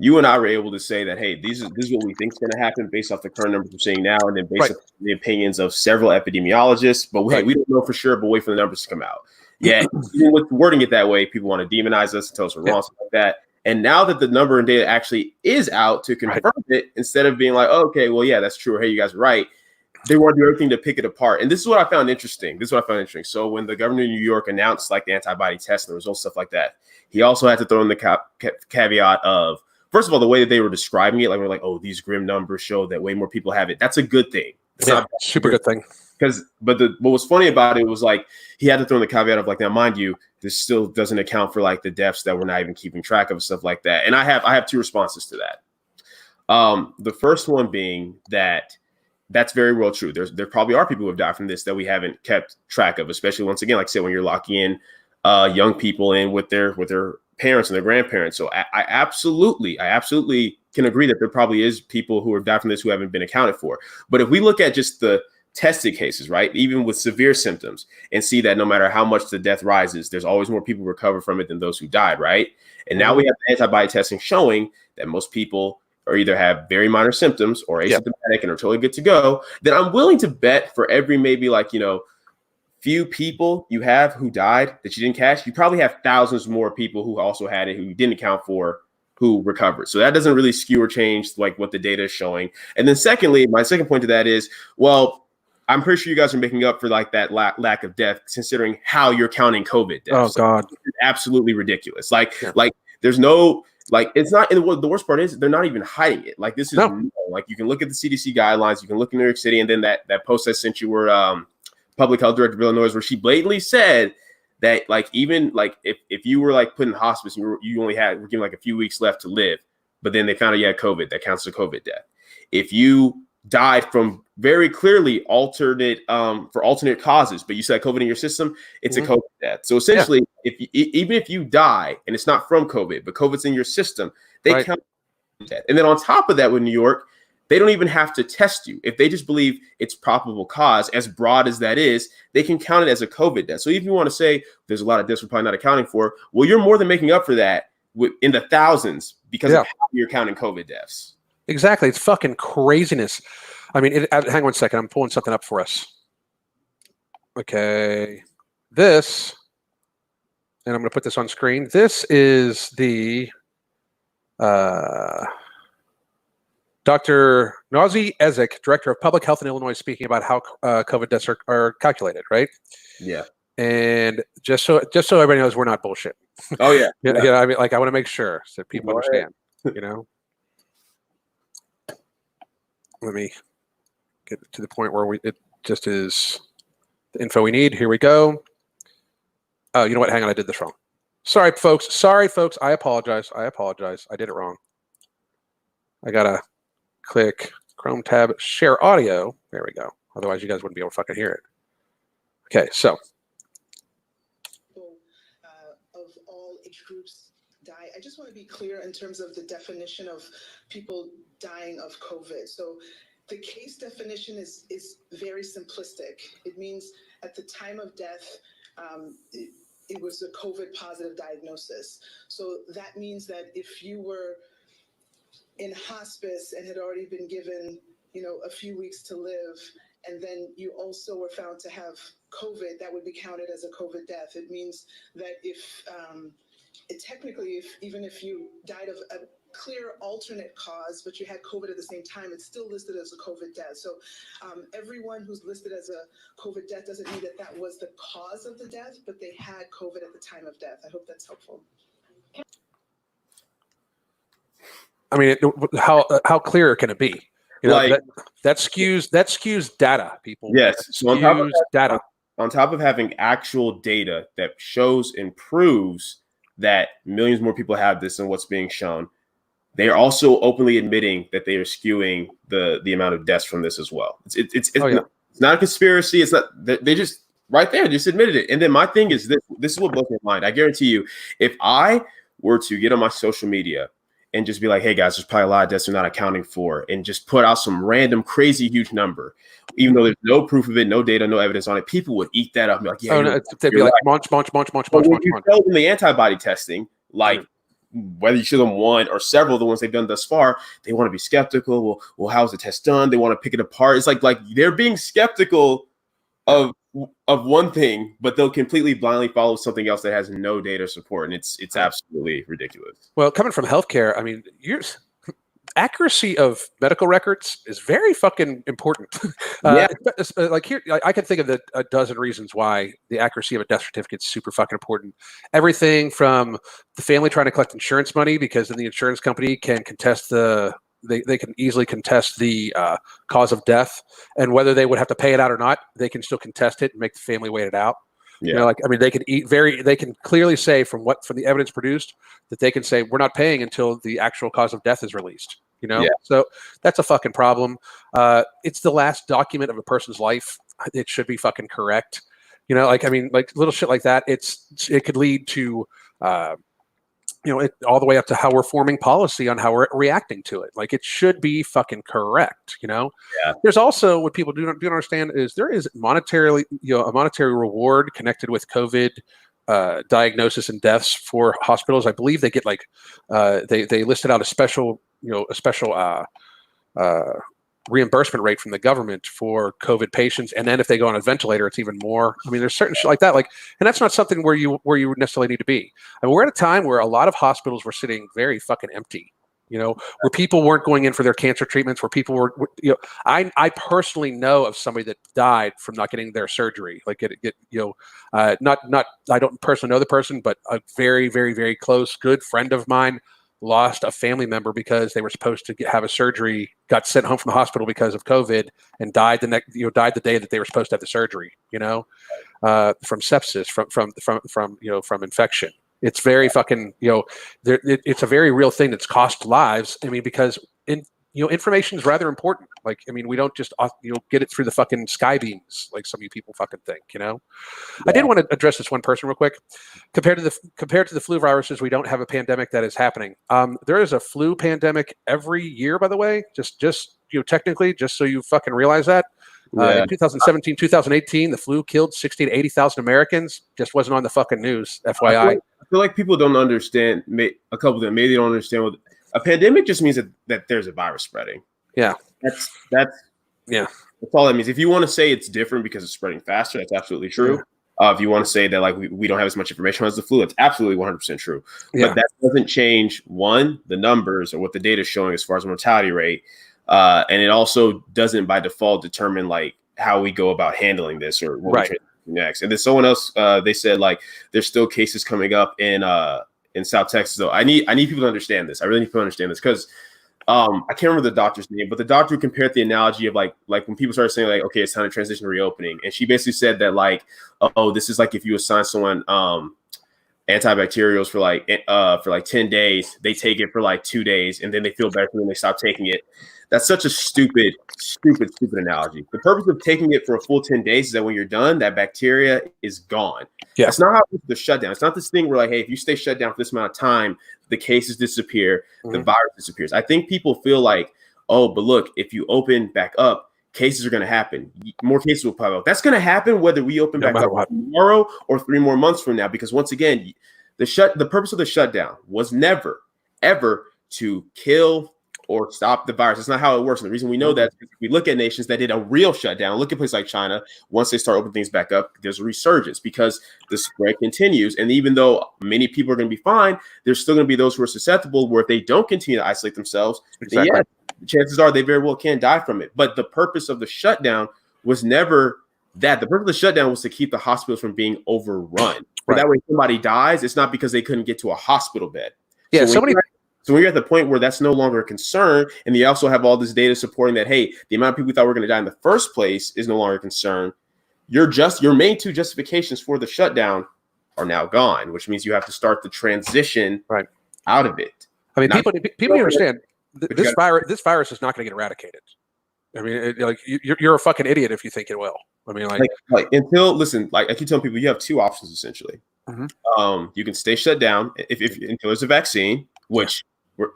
you and I were able to say that, hey, this is what we think is going to happen based off the current numbers we're seeing now, and then based off the opinions of several epidemiologists. But we don't know for sure, but wait for the numbers to come out. Yeah, even with wording it that way, people want to demonize us and tell us we're wrong, stuff like that. And now that the number and data actually is out to confirm it, instead of being like, oh, okay, well, yeah, that's true, or hey, you guys are right, they want to do everything to pick it apart. And this is what I found interesting. So when the governor of New York announced like the antibody test and the results, stuff like that, he also had to throw in the caveat of, first of all, the way that they were describing it, like we're like, oh, these grim numbers show that way more people have it. That's a good thing. It's not super good thing. But what was funny about it was like he had to throw in the caveat of like, now mind you, this still doesn't account for like the deaths that we're not even keeping track of, stuff like that. And I have two responses to that. The first one being that's very well true. There probably are people who have died from this that we haven't kept track of, especially once again, like I said, when you're locking in young people in with their parents and their grandparents. So I absolutely can agree that there probably is people who have died from this who haven't been accounted for. But if we look at just the tested cases, right, even with severe symptoms, and see that no matter how much the death rises, there's always more people recover from it than those who died, right? And now we have antibody testing showing that most people or either have very minor symptoms or asymptomatic and are totally good to go. Then I'm willing to bet for every maybe like, few people you have who died that you didn't catch, you probably have thousands more people who also had it who you didn't account for who recovered. So that doesn't really skew or change like what the data is showing. And then secondly, my second point to that is, well, I'm pretty sure you guys are making up for like that lack of death, considering how you're counting COVID deaths. Oh God, it's absolutely ridiculous. Like there's no, like, it's not, and the worst part is they're not even hiding it. Like this is like, you can look at the CDC guidelines, you can look in New York City, and then that post I sent you where Public Health Director of Illinois, where she blatantly said that like even like if you were like put in hospice and you only were given like a few weeks left to live, but then they found out you had COVID, that counts as a COVID death. If you died from very clearly alternate causes, but you still had COVID in your system, it's a COVID death. So essentially, even if you die and it's not from COVID, but COVID's in your system, they count that. And then on top of that, with New York, they don't even have to test you. If they just believe it's probable cause, as broad as that is, they can count it as a COVID death. So if you want to say there's a lot of deaths we're probably not accounting for, well, you're more than making up for that in the thousands because of how you're counting COVID deaths. Exactly. It's fucking craziness. I mean, hang on a second. I'm pulling something up for us. Okay, this, and I'm going to put this on screen. This is the Dr. Nazi Ezek, Director of Public Health in Illinois, speaking about how COVID deaths are calculated, right? Yeah. And just so everybody knows, we're not bullshit. Oh yeah. Yeah. I mean, like, I want to make sure that people understand. You know, let me get to the point where it just is the info we need. Here we go. Oh, you know what? Hang on, I did this wrong. Sorry, folks. I apologize. I did it wrong. I gotta click Chrome tab, share audio. There we go. Otherwise, you guys wouldn't be able to fucking hear it. Okay, so. Of all age groups die. I just want to be clear in terms of the definition of people dying of COVID. So the case definition is very simplistic. It means at the time of death, it was a COVID positive diagnosis. So that means that if you were in hospice and had already been given, a few weeks to live, and then you also were found to have COVID, that would be counted as a COVID death. It means that even if you died of a clear alternate cause, but you had COVID at the same time, it's still listed as a COVID death. So everyone who's listed as a COVID death doesn't mean that was the cause of the death, but they had COVID at the time of death. I hope that's helpful. I mean, how clear can it be? That skews data, people. Yes. So on top of having actual data that shows and proves that millions more people have this than what's being shown, they are also openly admitting that they are skewing the amount of deaths from this as well. It's not a conspiracy. It's not. They just right there just admitted it. And then my thing is this is what blows my mind. I guarantee you, if I were to get on my social media and just be like, hey guys, there's probably a lot of deaths we're not accounting for, and just put out some random crazy huge number, even though there's no proof of it, no data, no evidence on it, people would eat that up and be like, yeah, they'd be like, munch. You tell them the antibody testing, like whether you show them one or several of the ones they've done thus far, they want to be skeptical. Well, how's the test done? They want to pick it apart. It's like they're being skeptical of one thing, but they'll completely blindly follow something else that has no data support, and it's absolutely ridiculous. Well, coming from healthcare, I mean, accuracy of medical records is very fucking important. Like here, I can think of a dozen reasons why the accuracy of a death certificate is super fucking important. Everything from the family trying to collect insurance money, because then the insurance company can contest they can easily contest the cause of death, and whether they would have to pay it out or not, they can still contest it and make the family wait it out. Yeah. They can clearly say from the evidence produced that they can say we're not paying until the actual cause of death is released. So that's a fucking problem. It's the last document of a person's life. It should be fucking correct. Little shit like that. It could lead to all the way up to how we're forming policy on how we're reacting to it. Like, it should be fucking correct. Yeah. There's also, what people do not understand is there is a monetary reward connected with COVID diagnosis and deaths for hospitals. I believe they get they listed out a special reimbursement rate from the government for COVID patients, and then if they go on a ventilator, it's even more. I mean, there's certain shit like that, and that's not something where you necessarily need to be. I mean, we're at a time where a lot of hospitals were sitting very fucking empty. Where people weren't going in for their cancer treatments, where people were I personally know of somebody that died from not getting their surgery. I don't personally know the person, but a very, very, very close, good friend of mine lost a family member because they were supposed to have a surgery, got sent home from the hospital because of COVID, and died the day that they were supposed to have the surgery, from sepsis, from infection. It's very fucking, it's a very real thing that's cost lives. I mean, because information is rather important. We don't just, get it through the fucking sky beams like some of you people fucking think, Yeah. I did want to address this one person real quick. Compared to the flu viruses, we don't have a pandemic that is happening. There is a flu pandemic every year, by the way, just technically, just so you fucking realize that. In 2017, 2018, the flu killed 60 to 80,000 Americans. Just wasn't on the fucking news, FYI. I feel like people don't understand, a couple of them, maybe they don't understand a pandemic just means that there's a virus spreading. Yeah. That's yeah. That's all that means. If you want to say it's different because it's spreading faster, that's absolutely true. Yeah. If you want to say that like we don't have as much information as the flu, it's absolutely 100% true. Yeah. But that doesn't change one, the numbers or what the data is showing as far as mortality rate, and it also doesn't by default determine like how we go about handling this or what we next. And then someone else they said like there's still cases coming up in South Texas. So I need people to understand this. I really need people to understand this because I can't remember the doctor's name, but the doctor compared the analogy of like when people started saying like, okay, it's time to transition to reopening. And she basically said that like, oh, this is like if you assign someone antibacterials for like 10 days, they take it for like 2 days and then they feel better when they stop taking it. That's such a stupid analogy. The purpose of taking it for a full 10 days is that when you're done, that bacteria is gone. Yeah. That's not how the shutdown. It's not this thing where like, hey, if you stay shut down for this amount of time, the cases disappear, the virus disappears. I think people feel like, oh, but look, if you open back up, cases are going to happen. More cases will pop up. That's going to happen whether we open back up tomorrow or 3 more months from now. Because once again, the purpose of the shutdown was never, ever to kill or stop the virus. That's not how it works. And the reason we know that is because we look at nations that did a real shutdown. Look at places like China. Once they start opening things back up, there's a resurgence because the spread continues. And even though many people are going to be fine, there's still going to be those who are susceptible where if they don't continue to isolate themselves, then yeah, chances are they very well can die from it. But the purpose of the shutdown was never that. The purpose of the shutdown was to keep the hospitals from being overrun. Right. That way, if somebody dies, it's not because they couldn't get to a hospital bed. Yeah, So when you're at the point where that's no longer a concern, and you also have all this data supporting that, hey, the amount of people we thought were going to die in the first place is no longer a concern, your main 2 justifications for the shutdown are now gone, which means you have to start the transition out of it. I mean, people understand this virus is not going to get eradicated. I mean, you're a fucking idiot if you think it will. I mean, like I keep telling people you have 2 options essentially. You can stay shut down until there's a vaccine, which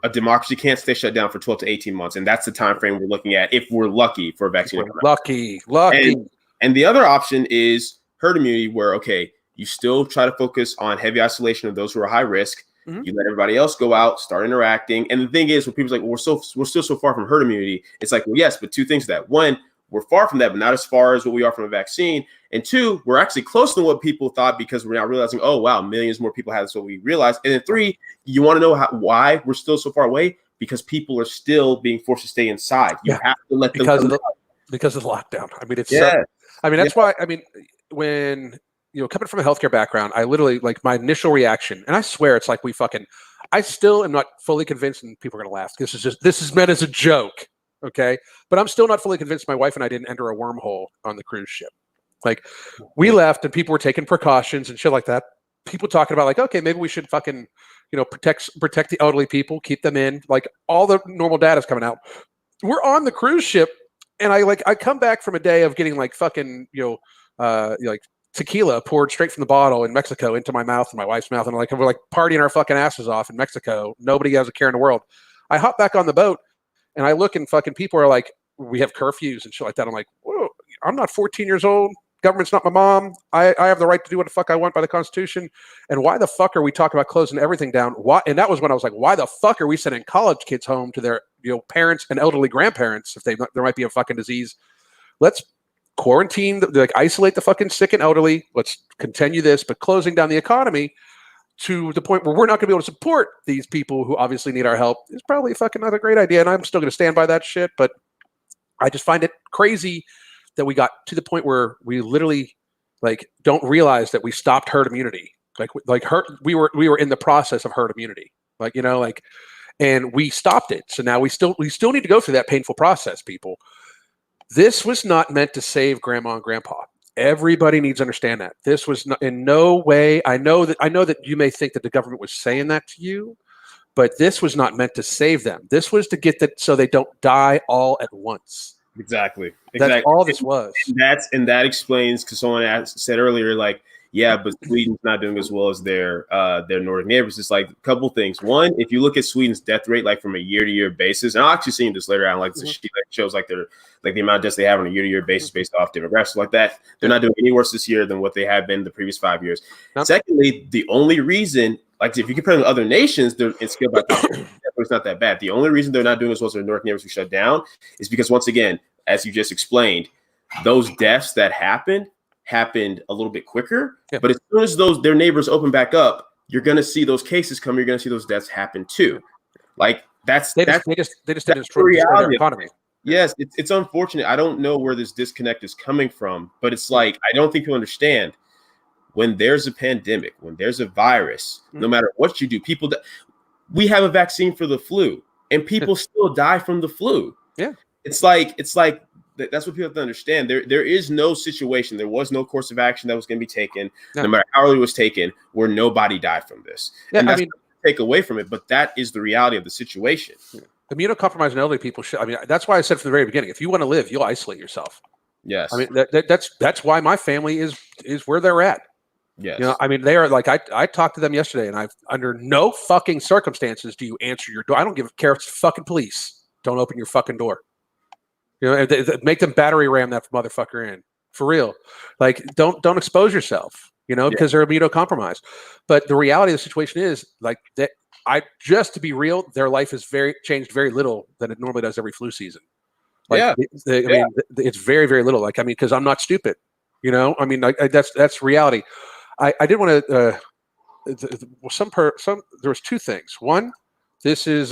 a democracy can't stay shut down for 12 to 18 months. And that's the time frame we're looking at if we're lucky for a vaccine. Lucky. And the other option is herd immunity where, okay, you still try to focus on heavy isolation of those who are high risk. You let everybody else go out, start interacting. And the thing is, when people's like, well, we're still so far from herd immunity. It's like, well, yes, but 2 things to that. 1, we're far from that, but not as far as what we are from a vaccine. And 2, we're actually closer than what people thought because we're now realizing, oh, wow, millions more people have this, what we realized. And then 3, you want to know why we're still so far away? Because people are still being forced to stay inside. You have to let them because of the lockdown. I mean, that's why, I mean, when, coming from a healthcare background, I literally, like, my initial reaction, and I swear it's like I still am not fully convinced, and people are going to laugh. This is meant as a joke. Okay. But I'm still not fully convinced my wife and I didn't enter a wormhole on the cruise ship. Like, we left and people were taking precautions and shit like that. People talking about like, okay, maybe we should fucking, protect the elderly people, keep them in, like all the normal data is coming out. We're on the cruise ship. And I come back from a day of getting like fucking, like tequila poured straight from the bottle in Mexico into my mouth and my wife's mouth. And we're like partying our fucking asses off in Mexico. Nobody has a care in the world. I hop back on the boat. And I look and fucking people are like, we have curfews and shit like that. I'm like, whoa, I'm not 14 years old. Government's not my mom. I have the right to do what the fuck I want by the Constitution. And why the fuck are we talking about closing everything down? Why? And that was when I was like, why the fuck are we sending college kids home to their parents and elderly grandparents if there might be a fucking disease? Let's quarantine, isolate the fucking sick and elderly. Let's continue this, but closing down the economy to the point where we're not going to be able to support these people who obviously need our help is probably fucking not a great idea. And I'm still going to stand by that shit. But I just find it crazy that we got to the point where we literally don't realize that we stopped herd immunity. We were in the process of herd immunity, and we stopped it. So now we still need to go through that painful process, people. This was not meant to save grandma and grandpa. Everybody needs to understand that. This was not, in no way. I know that you may think that the government was saying that to you, but this was not meant to save them. This was to get that so they don't die all at once. Exactly. That's all this was. And that explains, because someone said earlier, like, yeah, but Sweden's not doing as well as their Nordic neighbors. It's like a couple things. One, if you look at Sweden's death rate, like from a year-to-year basis, and I'll actually see this later on, like the sheet that shows like the amount of deaths they have on a year-to-year basis based off demographics like that. They're not doing any worse this year than what they have been the previous 5 years. Nope. Secondly, the only reason, like if you compare them to other nations, it's skilled by it's not that bad. The only reason they're not doing as well as their Nordic neighbors who shut down is because, once again, as you just explained, those deaths that happened a little bit quicker. Yeah. But as soon as their neighbors open back up, you're going to see those cases come. You're going to see those deaths happen too. Like they just didn't destroy their economy. Yes, it's unfortunate. I don't know where this disconnect is coming from, but it's like I don't think people understand when there's a pandemic, when there's a virus, no matter what you do, we have a vaccine for the flu, and people still die from the flu. Yeah, it's like that's what people have to understand. There is no situation. There was no course of action that was going to be taken, no matter how early it was taken, where nobody died from this. Yeah, and that's take away from it, but that is the reality of the situation. Yeah. Immunocompromised and elderly people should. I mean, that's why I said from the very beginning, if you want to live, you'll isolate yourself. Yes. I mean, that's why my family is where they're at. Yes. You know, I mean, they are like, I talked to them yesterday, and under no fucking circumstances do you answer your door. I don't care if it's fucking police. Don't open your fucking door. You know, make them battery ram that motherfucker in for real. Like, don't expose yourself. You know, because they're immunocompromised. But the reality of the situation is like that. Just to be real, their life has changed very little than it normally does every flu season. Like, I mean, it's very, very little. Like, I mean, because I'm not stupid. You know, I mean, that's reality. I did want to. There was two things. One, this is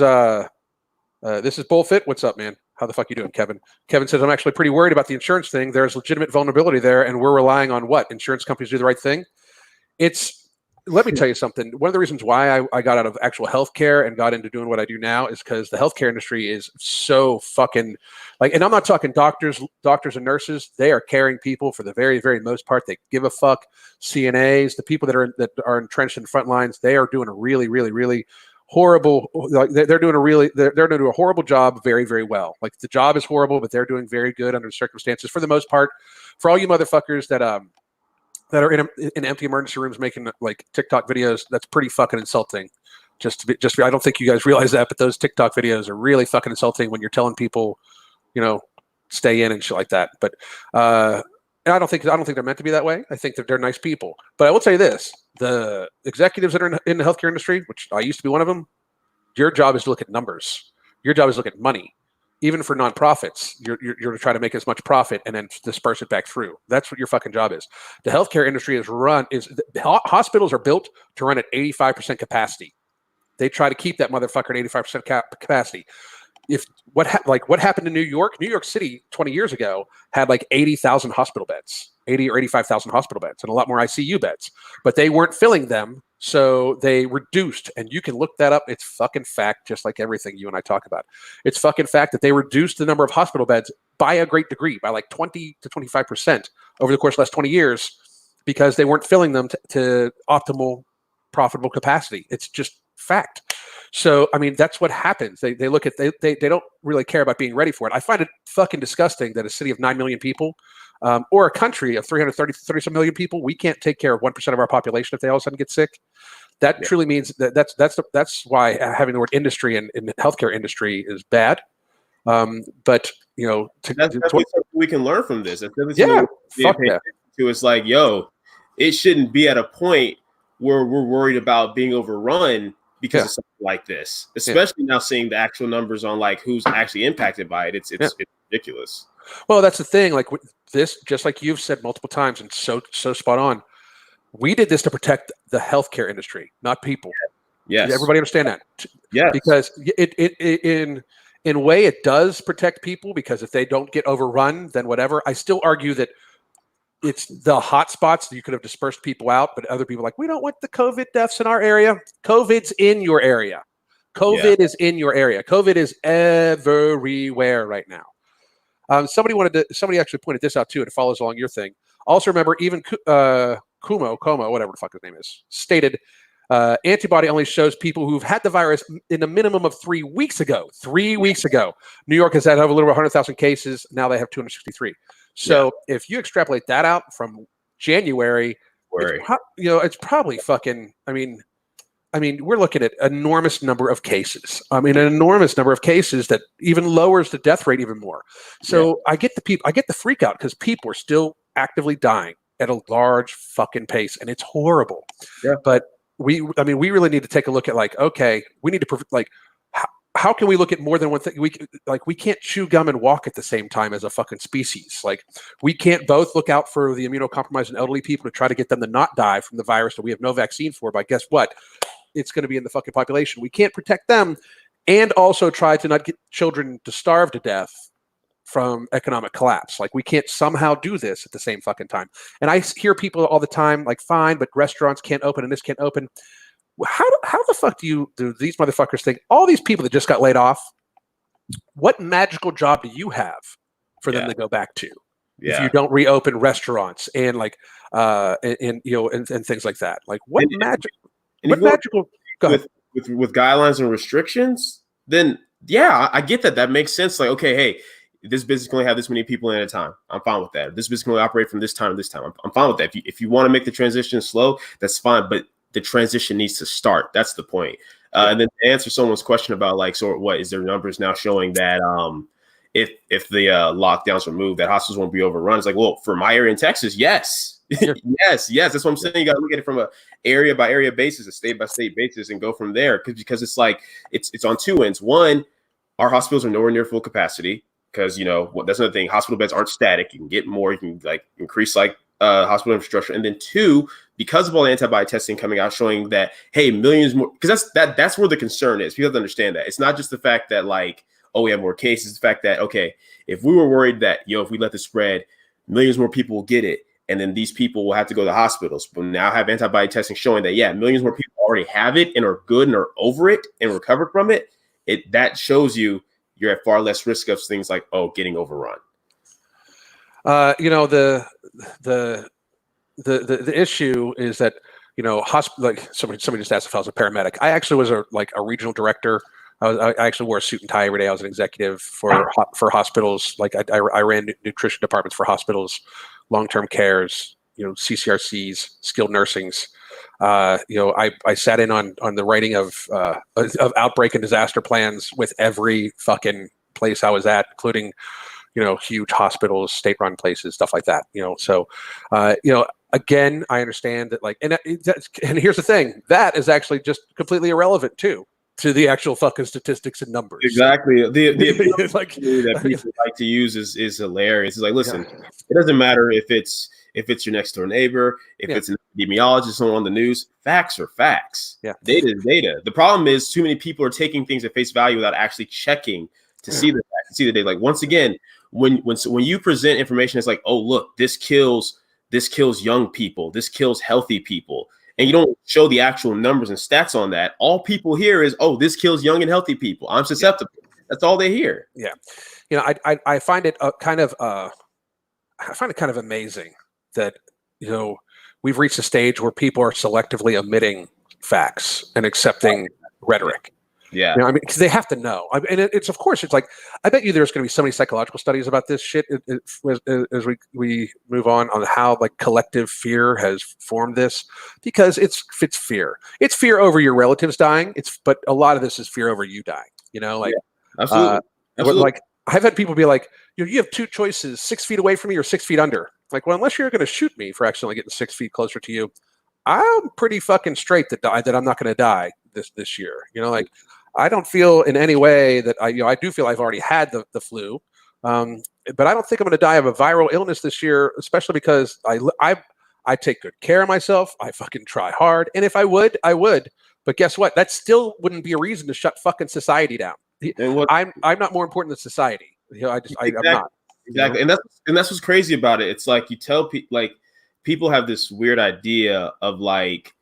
Bullfit. What's up, man? How the fuck you doing, Kevin? Kevin says, I'm actually pretty worried about the insurance thing. There's legitimate vulnerability there, and we're relying on what? Insurance companies do the right thing? Let me tell you something. One of the reasons why I got out of actual healthcare and got into doing what I do now is because the healthcare industry is so fucking like, and I'm not talking doctors and nurses. They are caring people for the very, very most part. They give a fuck. CNAs, the people that are entrenched in the front lines, they are doing a really, really, really horrible. Like they're doing a horrible job very, very well. Like the job is horrible, but they're doing very good under the circumstances for the most part. For all you motherfuckers that are in empty emergency rooms making like TikTok videos, that's pretty fucking insulting. I don't think you guys realize that, but those TikTok videos are really fucking insulting when you're telling people, you know, stay in and shit like that. But and I don't think they're meant to be that way. I think that they're nice people. But I will tell you this: the executives that are in the healthcare industry, which I used to be one of them, your job is to look at numbers. Your job is to look at money. Even for nonprofits, you're to try to make as much profit and then disperse it back through. That's what your fucking job is. The healthcare industry hospitals are built to run at 85% capacity. They try to keep that motherfucker at 85% capacity. What happened in New York? New York City 20 years ago had like 80,000 hospital beds, 80 or 85,000 hospital beds, and a lot more ICU beds. But they weren't filling them, so they reduced. And you can look that up. It's fucking fact, just like everything you and I talk about. It's fucking fact that they reduced the number of hospital beds by a great degree, by like 20 to 25% over the course of the last 20 years, because they weren't filling them to optimal, profitable capacity. It's just fact. So, I mean, that's what happens. They look at, they don't really care about being ready for it. I find it fucking disgusting that a city of 9 million people or a country of 30 some million people, we can't take care of 1% of our population if they all of a sudden get sick. That truly means that's why having the word industry in the healthcare industry is bad. But, you know, that's something we can learn from this. Fuck that. It's like, yo, it shouldn't be at a point where we're worried about being overrun because of something like this, especially now seeing the actual numbers on like who's actually impacted by it. It's ridiculous. Well, that's the thing. Like this, just like you've said multiple times, and so spot on. We did this to protect the healthcare industry, not people. Yes, everybody understand that. Yeah, because in a way it does protect people, because if they don't get overrun, then whatever. I still argue that it's the hot spots that you could have dispersed people out, but other people are like, we don't want the COVID deaths in our area. COVID's in your area. COVID is in your area. COVID is everywhere right now. Somebody actually pointed this out too, and it follows along your thing. Also remember, even Como, whatever the fuck his name is, stated antibody only shows people who've had the virus in a minimum of 3 weeks ago. 3 weeks ago. New York has had over a little over 100,000 cases. Now they have 263. So if you extrapolate that out from January, it's probably fucking. I mean, we're looking at an enormous number of cases. An enormous number of cases that even lowers the death rate even more. So I get the freak out because people are still actively dying at a large fucking pace, and it's horrible. Yeah. But we really need to take a look at like, okay, we need to how can we look at more than one thing? We can't chew gum and walk at the same time as a fucking species. Like, we can't both look out for the immunocompromised and elderly people to try to get them to not die from the virus that we have no vaccine for. But guess what? It's going to be in the fucking population. We can't protect them and also try to not get children to starve to death from economic collapse. Like, we can't somehow do this at the same fucking time. And I hear people all the time like, fine, but restaurants can't open and this can't open. How the fuck do these motherfuckers think all these people that just got laid off, what magical job do you have for them to go back to if you don't reopen restaurants and like and things like that? Like, what magical with guidelines and restrictions, then I get that makes sense. Like, okay, hey, this business can only have this many people in at a time. I'm fine with that. This business can only operate from this time to this time. I'm fine with that. If you want to make the transition slow, that's fine. But the transition needs to start. That's the point. And then to answer someone's question about like, so what is there numbers now showing that if the lockdowns are moved, that hospitals won't be overrun? It's like, well, for my area in Texas, yes. yes. That's what I'm saying. You got to look at it from a area by area basis, a state by state basis, and go from there. Because it's like it's on two ends. One, our hospitals are nowhere near full capacity because that's another thing. Hospital beds aren't static. You can get more. You can like increase like hospital infrastructure. And then two, because of all the antibody testing coming out showing that, hey, millions more, because that's where the concern is. People have to understand that. It's not just the fact that like, oh, we have more cases. It's the fact that, okay, if we were worried that, if we let this spread, millions more people will get it. And then these people will have to go to hospitals. But now have antibody testing showing that, millions more people already have it and are good and are over it and recovered from it. That shows you're at far less risk of things like, getting overrun. The issue is that like somebody just asked if I was a paramedic. I actually was a regional director. I actually wore a suit and tie every day. I was an executive for hospitals. Like I ran nutrition departments for hospitals, long-term cares, CCRCs, skilled nursings. I sat in on the writing of outbreak and disaster plans with every fucking place I was at, including huge hospitals, state-run places, stuff like that. So again, I understand that, like, and here's the thing, that is actually just completely irrelevant too to the actual fucking statistics and numbers. Exactly. The like that people like to use is hilarious. It's like, listen, it doesn't matter if it's your next door neighbor, if it's an epidemiologist on the news. Facts are facts. Data is data. The problem is too many people are taking things at face value without actually checking to see the facts, see the data. Like, once again, when you present information, it's like, oh, look, this kills young people, this kills healthy people, and you don't show the actual numbers and stats on that. All people hear is, oh, this kills young and healthy people. I'm susceptible. That's all they hear. I find it kind of amazing that we've reached a stage where people are selectively omitting facts and accepting rhetoric. Because they have to know. And it's of course, it's like, I bet you there's going to be so many psychological studies about this shit as we move on how like collective fear has formed this, because it's fear. It's fear over your relatives dying. But a lot of this is fear over you dying. Absolutely. Like, I've had people be like, you have two choices: 6 feet away from me or 6 feet under. Like, well, unless you're going to shoot me for accidentally getting 6 feet closer to you, I'm pretty fucking straight that I'm not going to die this year. Like, I don't feel in any way that I do feel I've already had the flu, but I don't think I'm going to die of a viral illness this year, especially because I take good care of myself. I fucking try hard, and if I would, I would. But guess what? That still wouldn't be a reason to shut fucking society down. I'm not more important than society. I'm not. Exactly, and that's what's crazy about it. It's like you tell people, like, people have this weird idea of like,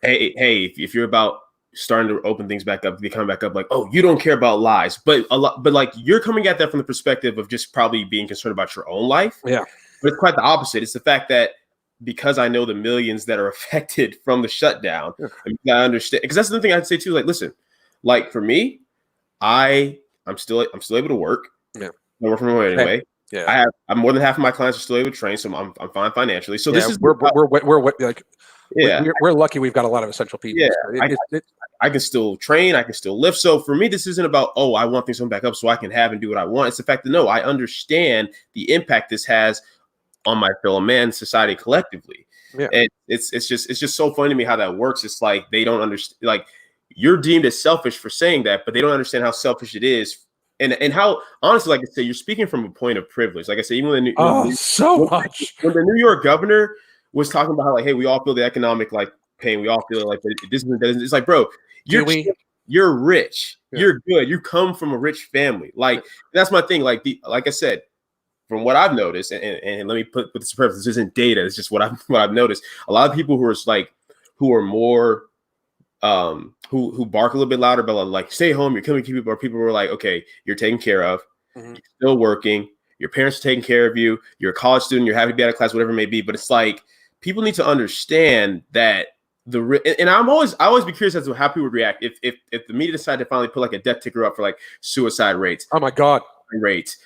hey, if you're about starting to open things back up, be coming back up, like, oh, you don't care about lies, but like you're coming at that from the perspective of just probably being concerned about your own life. But it's quite the opposite. It's the fact that because I know the millions that are affected from the shutdown, and I understand, because that's the thing I'd say too. Like, listen, like for me, I'm still able to work. I work from home anyway. I'm more than half of my clients are still able to train, so I'm fine financially. So this is we're like. We're lucky we've got a lot of essential people. I can still train, I can still lift. So for me, this isn't about, oh, I want things to come back up so I can have and do what I want. It's the fact that, no, I understand the impact this has on my fellow man, society collectively. And it's just so funny to me how that works. It's like they don't understand. Like, you're deemed as selfish for saying that, but they don't understand how selfish it is. And how, honestly, like I said, you're speaking from a point of privilege. Like I said, even so much. When the New York governor was talking about how, like, hey, we all feel the economic like pain, we all feel like this isn't, it's like, bro, you're rich, you're good, you come from a rich family. Like, that's my thing. Like I said, from what I've noticed, and let me put this in purpose, this isn't data, it's just what I've noticed. A lot of people who are more who bark a little bit louder, but like, stay home, you're coming to keep people, or people were like, okay, you're taken care of, you're still working, your parents are taking care of you, you're a college student, you're happy to be out of class, whatever it may be. But it's like, people need to understand that and I always be curious as to how people would react if the media decided to finally put like a death ticker up for like suicide rates. Oh my God. Rates,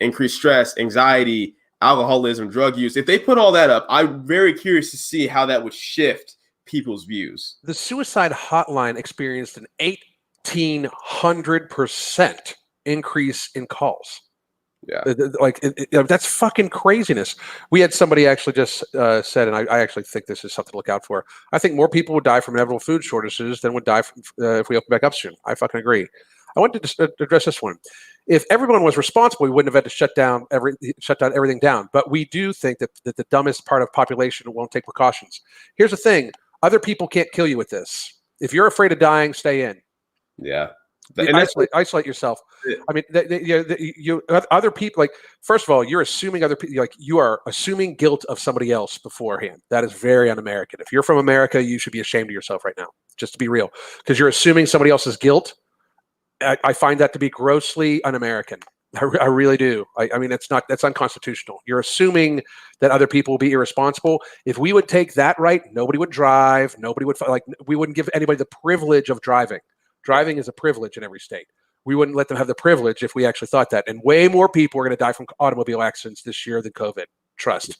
increased stress, anxiety, alcoholism, drug use. If they put all that up, I'm very curious to see how that would shift people's views. The suicide hotline experienced an 1,800% increase in calls. Yeah, like that's fucking craziness. We had somebody actually just said, and I actually think this is something to look out for. I think more people would die from inevitable food shortages than would die from, if we open back up soon. I fucking agree. I want to address this one. If everyone was responsible, we wouldn't have had to shut down everything down. But we do think that the dumbest part of population won't take precautions. Here's the thing. Other people can't kill you with this. If you're afraid of dying, stay in. Yeah. Isolate yourself. I mean, other people, like, first of all, you're assuming other people, like, you are assuming guilt of somebody else beforehand. That is very un-American. If you're from America, you should be ashamed of yourself right now, just to be real, because you're assuming somebody else's guilt. I find that to be grossly un-American. I really do. I mean, that's unconstitutional. You're assuming that other people will be irresponsible. If we would take that right, nobody would drive. Nobody would, like, we wouldn't give anybody the privilege of driving. Driving is a privilege in every state. We wouldn't let them have the privilege if we actually thought that. And way more people are going to die from automobile accidents this year than COVID. Trust.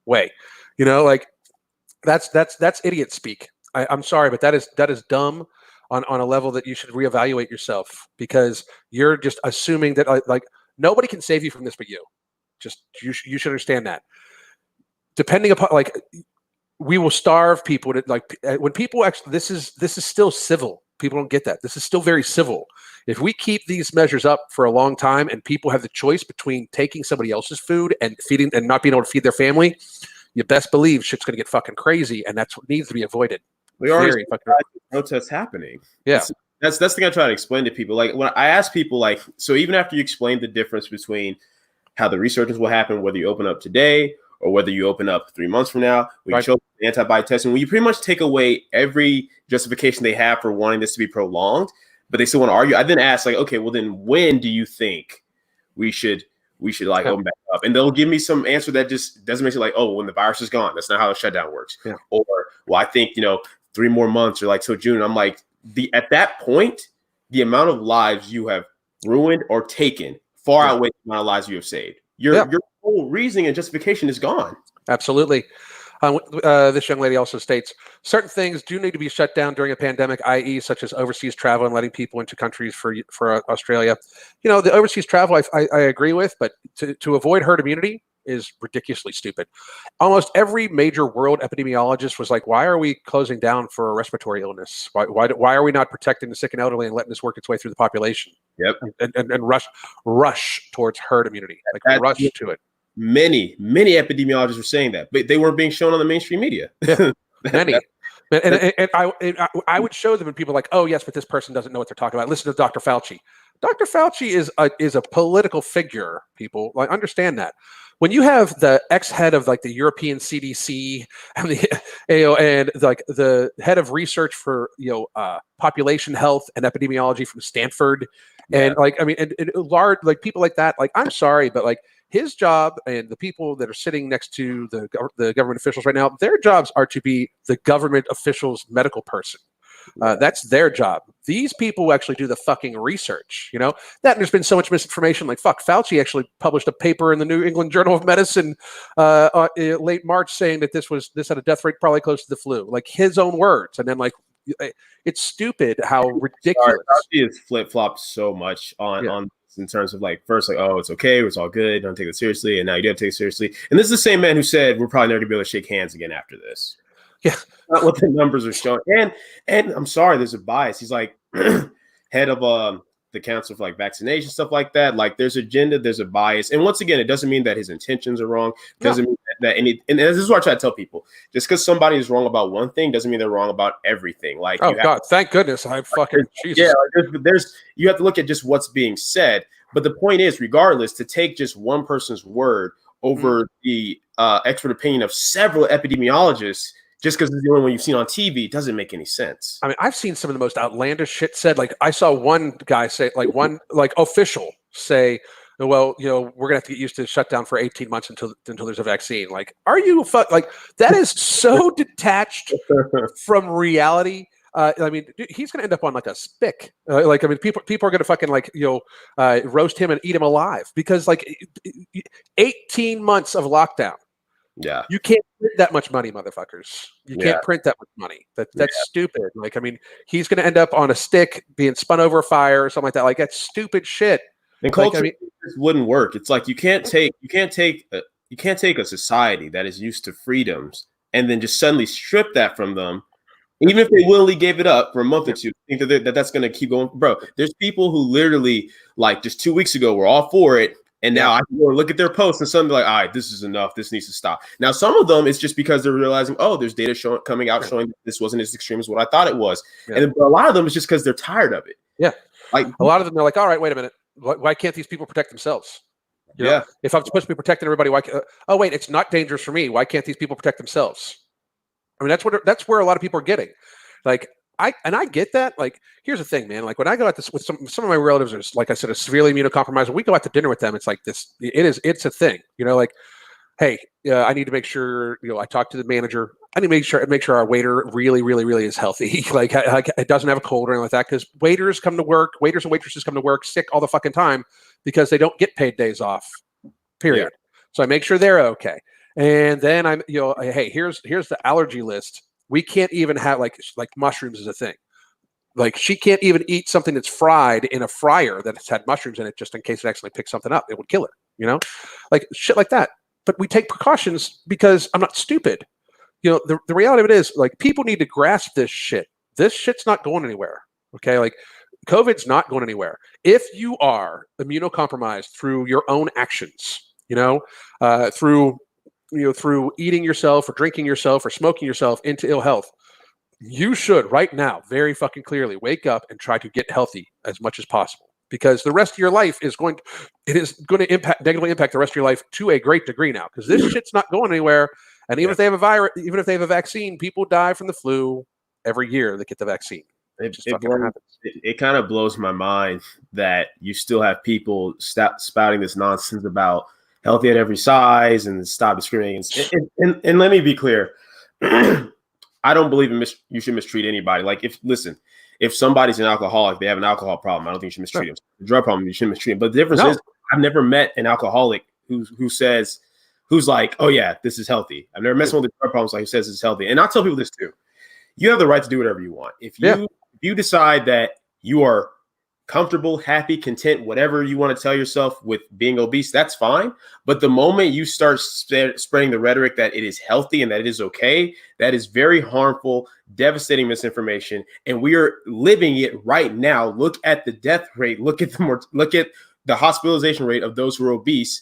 Way. You know, like, that's idiot speak. I'm sorry, but that is dumb on a level that you should reevaluate yourself, because you're just assuming that like nobody can save you from this but you. Just you should understand that. Depending upon, like, we will starve people to, like, when people actually, this is still civil. People don't get that. This is still very civil. If we keep these measures up for a long time and people have the choice between taking somebody else's food and feeding and not being able to feed their family, you best believe shit's going to get fucking crazy, and that's what needs to be avoided. We already protests happening. Yeah. That's the thing I try to explain to people. Like, when I ask people, like, so even after you explain the difference between how the resurgence will happen, whether you open up today or whether you open up 3 months from now, when you show the antibody testing, when you pretty much take away every justification they have for wanting this to be prolonged, but they still want to argue. I then ask, like, okay, well, then when do you think we should like open back up? And they'll give me some answer that just doesn't make it like, oh, when the virus is gone. That's not how the shutdown works. Yeah. Or, well, I think, 3 more months or like till June. I'm like, at that point, the amount of lives you have ruined or taken far outweighs the amount of lives you have saved. Your whole reasoning and justification is gone. Absolutely. This young lady also states, certain things do need to be shut down during a pandemic, i.e. such as overseas travel and letting people into countries for Australia. The overseas travel I agree with, but to avoid herd immunity is ridiculously stupid. Almost every major world epidemiologist was like, why are we closing down for a respiratory illness? Why are we not protecting the sick and elderly and letting this work its way through the population? Yep. And rush towards herd immunity, rush to it. Many epidemiologists were saying that, but they weren't being shown on the mainstream media. Yeah. Many. And I would show them, and people are like, oh yes, but this person doesn't know what they're talking about. Listen to Dr. Fauci. Dr. Fauci is a political figure. People, like, understand that. When you have the ex-head of, like, the European CDC and the head of research for population health and epidemiology from Stanford, and large, like, people like that, like, I'm sorry, but, like, his job and the people that are sitting next to the government officials right now, their jobs are to be the government official's medical person. That's their job. These people actually do the fucking research, that, and there's been so much misinformation. Like, fuck, Fauci actually published a paper in the New England Journal of Medicine late March saying that this had a death rate probably close to the flu, like his own words. And then, like, it's stupid how ridiculous. Fauci has flip-flopped so much on in terms of, like, first, like, oh, it's okay, it's all good, don't take it seriously, and now you do have to take it seriously. And this is the same man who said we're probably never gonna be able to shake hands again after this. Yeah. Not what the numbers are showing. And I'm sorry, there's a bias. He's like head of the council for like vaccination, stuff like that. Like there's agenda, there's a bias. And once again, it doesn't mean that his intentions are wrong. Doesn't mean that and this is what I try to tell people. Just because somebody is wrong about one thing doesn't mean they're wrong about everything. Like God, thank goodness. I fucking Jesus. Yeah, there's you have to look at just what's being said. But the point is, regardless, to take just one person's word over the expert opinion of several epidemiologists just because it's the only one you've seen on TV doesn't make any sense. I mean, I've seen some of the most outlandish shit said. Like, I saw one guy say, like, one like official say, "Well, you know, we're gonna have to get used to shut down for 18 months until there's a vaccine." Like, are you like that is so detached from reality. I mean, dude, he's going to end up on like a spick. Like, I mean, people are going to fucking like, roast him and eat him alive because like 18 months of lockdown. Yeah. You can't print that much money, motherfuckers. You can't print that much money. That's stupid. Like, I mean, he's going to end up on a stick being spun over a fire or something like that. Like, that's stupid shit. And culture just wouldn't work. It's like you can't take a society that is used to freedoms and then just suddenly strip that from them. Even if they willingly gave it up for a month or two, think that's going to keep going. Bro, there's people who literally, like, just 2 weeks ago were all for it. And now I can go and look at their posts and suddenly like, all right, this is enough. This needs to stop. Now, some of them, it's just because they're realizing, oh, there's data coming out showing that this wasn't as extreme as what I thought it was. Yeah. And a lot of them is just because they're tired of it. Yeah. Like a lot of them, they're like, all right, wait a minute. Why can't these people protect themselves? You know, if I'm supposed to be protecting everybody, why? Oh, wait, it's not dangerous for me. Why can't these people protect themselves? I mean, that's where a lot of people are getting. Like, I get that. Like, here's the thing, man. Like, when I go out this with some of my relatives are, like I said, are severely immunocompromised. When we go out to dinner with them, it's like this. It's a thing. You know, like, hey, I need to make sure. I talk to the manager. I need to make sure our waiter really, really, really is healthy. like, it doesn't have a cold or anything like that. Because waiters and waitresses come to work sick all the fucking time because they don't get paid days off. Period. Yeah. So I make sure they're okay. And then I'm, hey, here's the allergy list. We can't even have like mushrooms is a thing. Like, she can't even eat something that's fried in a fryer that's had mushrooms in it just in case it accidentally picks something up. It would kill her, like shit like that. But we take precautions because I'm not stupid. The reality of it is, like, people need to grasp this shit. This shit's not going anywhere. Okay. Like, COVID's not going anywhere. If you are immunocompromised through your own actions, through eating yourself or drinking yourself or smoking yourself into ill health, you should right now very fucking clearly wake up and try to get healthy as much as possible, because the rest of your life is going to negatively impact the rest of your life to a great degree now, because this shit's not going anywhere. And even if they have a virus, even if they have a vaccine, people die from the flu every year that get the vaccine. It kind of blows my mind that you still have people spouting this nonsense about healthy at every size and stop discriminating. And let me be clear. I don't believe you should mistreat anybody. Like, if somebody's an alcoholic, they have an alcohol problem, I don't think you should mistreat them. The drug problem, you shouldn't mistreat them. But the difference is, I've never met an alcoholic who's like, oh yeah, this is healthy. I've never met someone with drug problems who says it's healthy. And I'll tell people this too. You have the right to do whatever you want. If you decide that you are comfortable, happy, content, whatever you want to tell yourself with being obese, that's fine. But the moment you start spreading the rhetoric that it is healthy and that it is okay, that is very harmful, devastating misinformation. And we are living it right now. Look at the death rate. Look at the hospitalization rate of those who are obese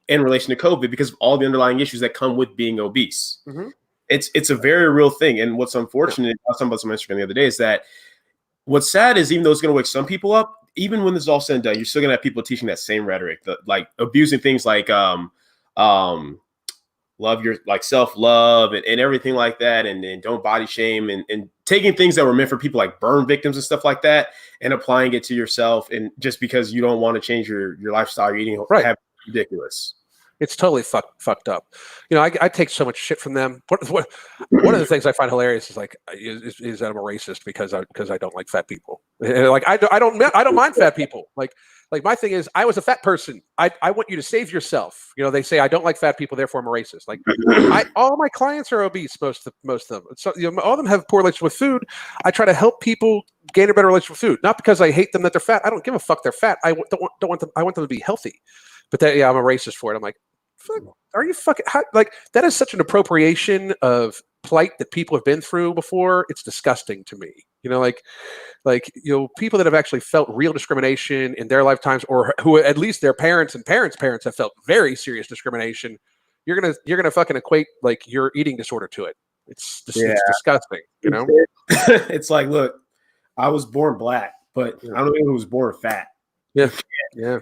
in relation to COVID, because of all the underlying issues that come with being obese. Mm-hmm. It's a very real thing. And what's unfortunate, I was talking about some Instagram the other day, is that what's sad is, even though it's going to wake some people up, even when this is all said and done, you're still going to have people teaching that same rhetoric, like abusing things like love your, like, self-love and everything like that, and don't body shame, and taking things that were meant for people like burn victims and stuff like that and applying it to yourself, and just because you don't want to change your lifestyle, you're eating ridiculous. It's totally fucked up. I take so much shit from them. One of the things I find hilarious is like is that I'm a racist because I don't like fat people. Like, I don't mind fat people. Like my thing is, I was a fat person. I want you to save yourself. They say I don't like fat people, therefore I'm a racist. Like, all my clients are obese. Most of them. So all of them have poor relationship with food. I try to help people gain a better relationship with food, not because I hate them that they're fat. I don't give a fuck they're fat. I don't want them. I want them to be healthy. But I'm a racist for it. I'm like, are you fucking like, that is such an appropriation of plight that people have been through before, it's disgusting to me. People that have actually felt real discrimination in their lifetimes, or who at least their parents and parents' parents have felt very serious discrimination. You're gonna fucking equate like your eating disorder to it. It's disgusting. It's like, look, I was born black, but I don't know who was born fat. Yeah. Yeah.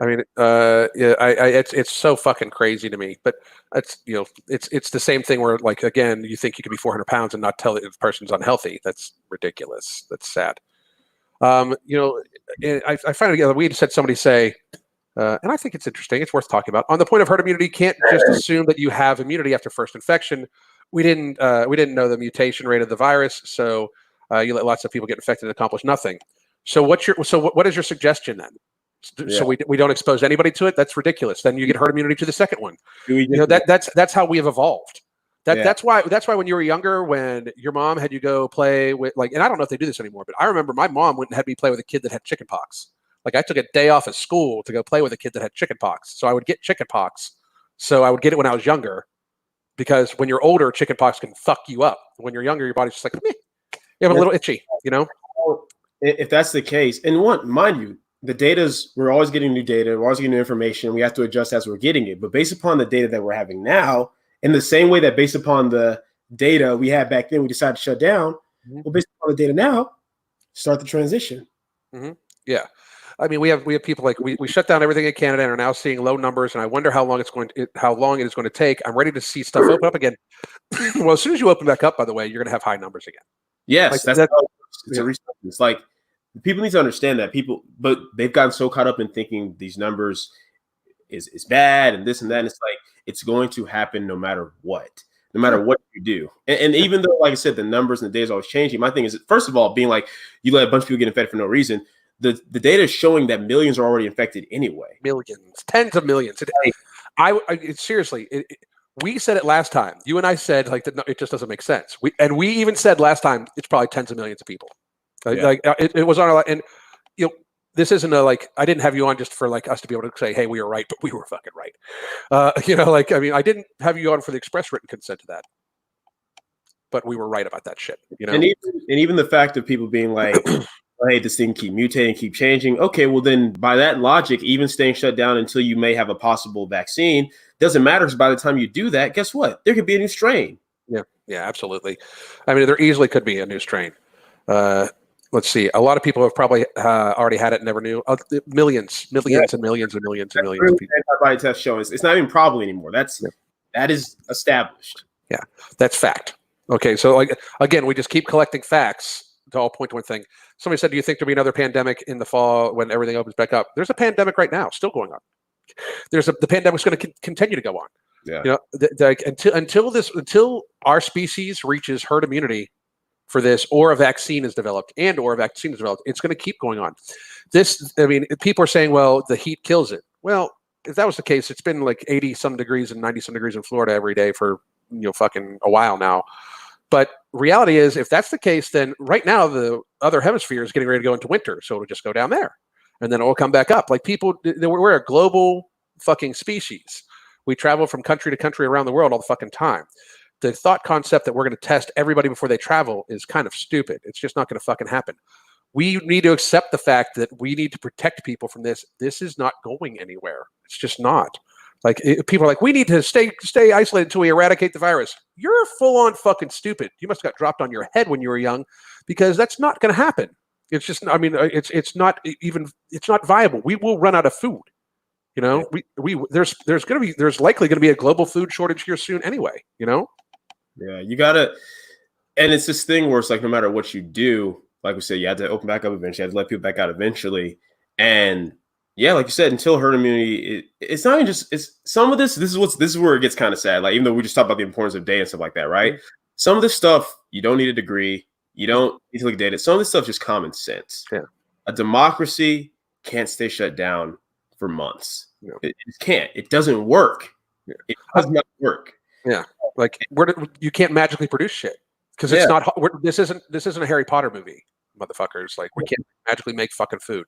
I mean, it's so fucking crazy to me, but it's the same thing where, like, again, you think you could be 400 pounds and not tell that the person's unhealthy. That's ridiculous. That's sad. And I find it, we just had somebody say, and I think it's interesting. It's worth talking about. On the point of herd immunity, you can't just assume that you have immunity after first infection. We didn't know the mutation rate of the virus, so you let lots of people get infected and accomplish nothing. So what is your suggestion then? So we don't expose anybody to it? That's ridiculous. Then you get herd immunity to the second one. That's how we have evolved. That's why when you were younger, when your mom had you go play with, like, and I don't know if they do this anymore, but I remember my mom went and had me play with a kid that had chickenpox. Like, I took a day off of school to go play with a kid that had chickenpox. So I would get chickenpox. So I would get it when I was younger, because when you're older, chickenpox can fuck you up. When you're younger, your body's just like, meh. You have a little itchy, If that's the case, and mind you, the we're always getting new data, we're always getting new information. We have to adjust as we're getting it. But based upon the data that we're having now, in the same way that based upon the data we had back then, we decided to shut down. Well, based upon the data now, start the transition. Yeah. I mean, we have people like we shut down everything in Canada and are now seeing low numbers, and I wonder how long it is going to take. I'm ready to see stuff open up again. Well, as soon as you open back up, by the way, you're going to have high numbers again. Yes, that's how it's a research. It's like, people need to understand that but they've gotten so caught up in thinking these numbers is bad and this and that. And it's like, it's going to happen no matter what you do. And even though, like I said, the numbers and the data is always changing. My thing is, first of all, being like, you let a bunch of people get infected for no reason. The data is showing that millions are already infected anyway. Millions, tens of millions. Seriously, we said it last time. You and I said, like, that it just doesn't make sense. We even said last time it's probably tens of millions of people. It was on our, and this isn't I didn't have you on just for like us to be able to say, hey, we were right, but we were fucking right. I didn't have you on for the express written consent to that, but we were right about that shit. And even the fact of people being like, hey, this thing keep mutating, keep changing. Okay, well then by that logic, even staying shut down until you may have a possible vaccine doesn't matter, because by the time you do that, guess what? There could be a new strain. Yeah, absolutely. I mean, there easily could be a new strain. Let's see. A lot of people have probably already had it and never knew. Millions and millions and millions and millions of people. Antibody test showing it's not even probably anymore. That is established. Yeah, that's fact. Okay, so again, we just keep collecting facts to all point to one thing. Somebody said, do you think there'll be another pandemic in the fall when everything opens back up? There's a pandemic right now still going on. The pandemic's going to continue to go on. Yeah. Until our species reaches herd immunity for this, or a vaccine is developed, it's going to keep going on. People are saying, well, the heat kills it. Well, if that was the case, it's been like 80 some degrees and 90 some degrees in Florida every day for fucking a while now. But reality is, if that's the case, then right now the other hemisphere is getting ready to go into winter, so it'll just go down there, and then it will come back up. Like, we're a global fucking species. We travel from country to country around the world all the fucking time. The thought concept that we're going to test everybody before they travel is kind of stupid. It's just not going to fucking happen. We need to accept the fact that we need to protect people from this. This is not going anywhere. It's just not. People are like, we need to stay isolated until we eradicate the virus. You're full on fucking stupid. You must have got dropped on your head when you were young, because that's not going to happen. It's just, it's not viable. We will run out of food. There's likely going to be a global food shortage here soon anyway. Yeah, you gotta, and it's this thing where it's like, no matter what you do, like we said, you have to open back up eventually, you have to let people back out eventually, and yeah, like you said, until herd immunity, it's not even just, it's some of this is where it gets kind of sad. Like, even though we just talked about the importance of data and stuff like that, right? Some of this stuff, you don't need a degree, you don't need to look at data. Some of this stuff is just common sense. Yeah. A democracy can't stay shut down for months. It can't. It doesn't work. Yeah. It does not work. Yeah. Like, you can't magically produce shit, because it's not. This isn't a Harry Potter movie, motherfuckers. Like, we can't magically make fucking food.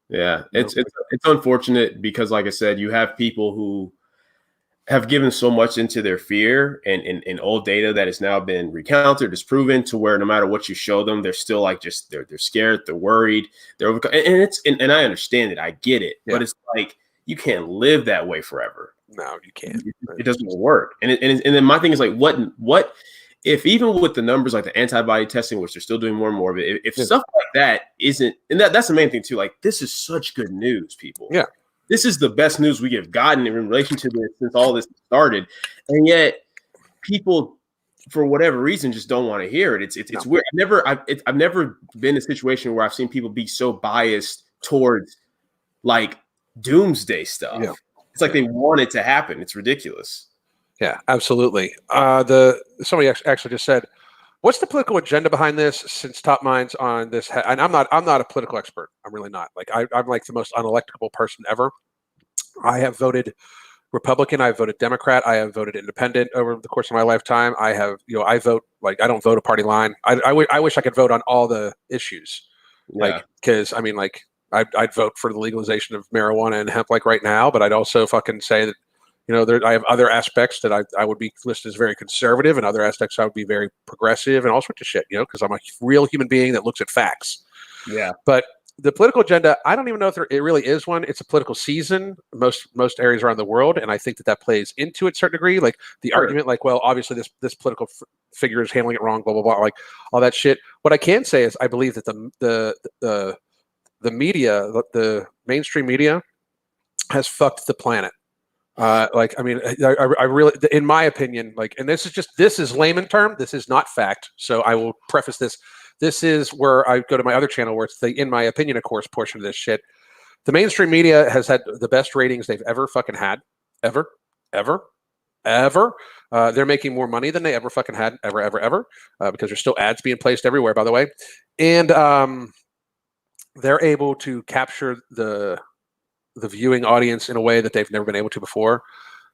Yeah, it's unfortunate, because, like I said, you have people who, have given so much into their fear and old data that has now been recounted, disproven, to where no matter what you show them, they're still like just they're scared, they're worried, they're and it's and I understand it, I get it, Yeah. but it's like you can't live that way forever. No, you can't. It doesn't work. And then my thing is like, what if even with the numbers like the antibody testing, which they're still doing more and more of it, if stuff like that isn't, and that's the main thing too. Like, this is such good news, people. Yeah. This is the best news we have gotten in relation to this since all this started, and yet people, for whatever reason, just don't want to hear it. It's weird. I've never been in a situation where I've seen people be so biased towards like doomsday stuff. Yeah. It's like they want it to happen. It's ridiculous. Yeah, absolutely. Somebody actually just said, "What's the political agenda behind this?" Since top minds on this, and I'm not a political expert. I'm really not. Like I'm like the most unelectable person ever. I have voted Republican. I have voted Democrat. I have voted Independent over the course of my lifetime. I have, I vote like I don't vote a party line. I wish I could vote on all the issues, like because I mean like I'd vote for the legalization of marijuana and hemp like right now, but I'd also fucking say that. I have other aspects that I would be listed as very conservative, and other aspects I would be very progressive, and all sorts of shit. Because I'm a real human being that looks at facts. Yeah. But the political agenda, I don't even know if it really is one. It's a political season, most areas around the world, and I think that plays into it to a certain degree. Like the argument, like, well, obviously this political figure is handling it wrong, blah blah blah, like all that shit. What I can say is I believe that the media, the mainstream media, has fucked the planet. I really, in my opinion, like, and this is layman term. This is not fact. So I will preface this. This is where I go to my other channel where it's the, in my opinion, of course, portion of this shit. The mainstream media has had the best ratings they've ever fucking had, ever. They're making more money than they ever fucking had, ever, because there's still ads being placed everywhere, by the way. And they're able to capture the viewing audience in a way that they've never been able to before.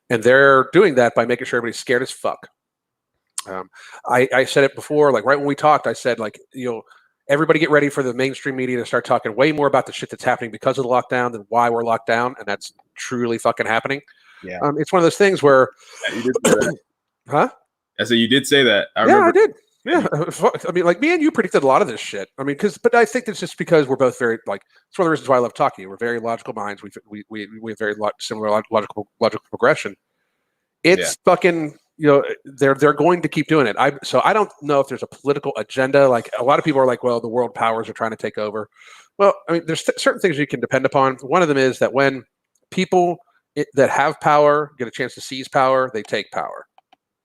And they're doing that by making sure everybody's scared as fuck. I said it before, like right when we talked, I said like, everybody get ready for the mainstream media to start talking way more about the shit that's happening because of the lockdown than why we're locked down. And that's truly fucking happening. Yeah. It's one of those things where, you did say that. huh? I said, you did say that. I did. Yeah, I mean, like me and you predicted a lot of this shit. I mean, but I think it's just because we're both very like. It's one of the reasons why I love talking. We're very logical minds. We have very similar logical progression. It's fucking. They're going to keep doing it. So I don't know if there's a political agenda. Like a lot of people are like, well, the world powers are trying to take over. Well, I mean, there's certain things you can depend upon. One of them is that when people that have power get a chance to seize power, they take power.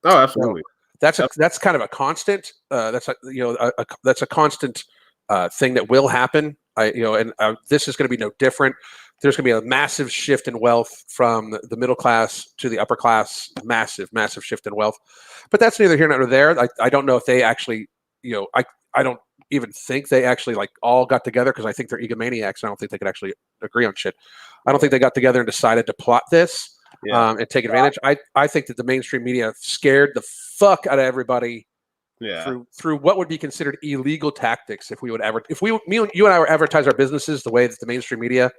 Oh, absolutely. That's kind of a constant. That's a constant thing that will happen. This is going to be no different. There's going to be a massive shift in wealth from the middle class to the upper class. Massive shift in wealth. But that's neither here nor there. I don't know if they actually, I don't even think they actually like all got together because I think they're egomaniacs. I don't think they could actually agree on shit. I don't think they got together and decided to plot this. And take advantage. I think that the mainstream media scared the fuck out of everybody through what would be considered illegal tactics. If you and I were advertise our businesses the way that the mainstream media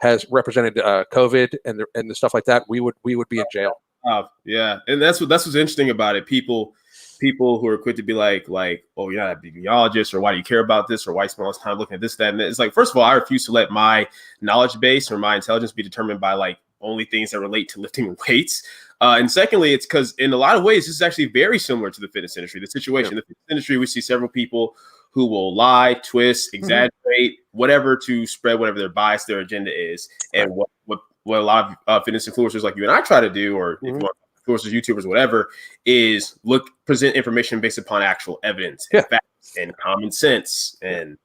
has represented COVID and the stuff like that, we would be in jail. Yeah, and that's what's interesting about it. People who are quick to be like, oh, you're not an epidemiologist, or why do you care about this, or why you spend all this time looking at this, that, and that. It's like, first of all, I refuse to let my knowledge base or my intelligence be determined by like only things that relate to lifting weights. And secondly, it's because in a lot of ways, this is actually very similar to the fitness industry. The situation in the fitness industry, we see several people who will lie, twist, exaggerate, whatever to spread whatever their bias, their agenda is. And what a lot of fitness influencers like you and I try to do, or if you want influencers, YouTubers, whatever, is present information based upon actual evidence, and facts, and common sense. And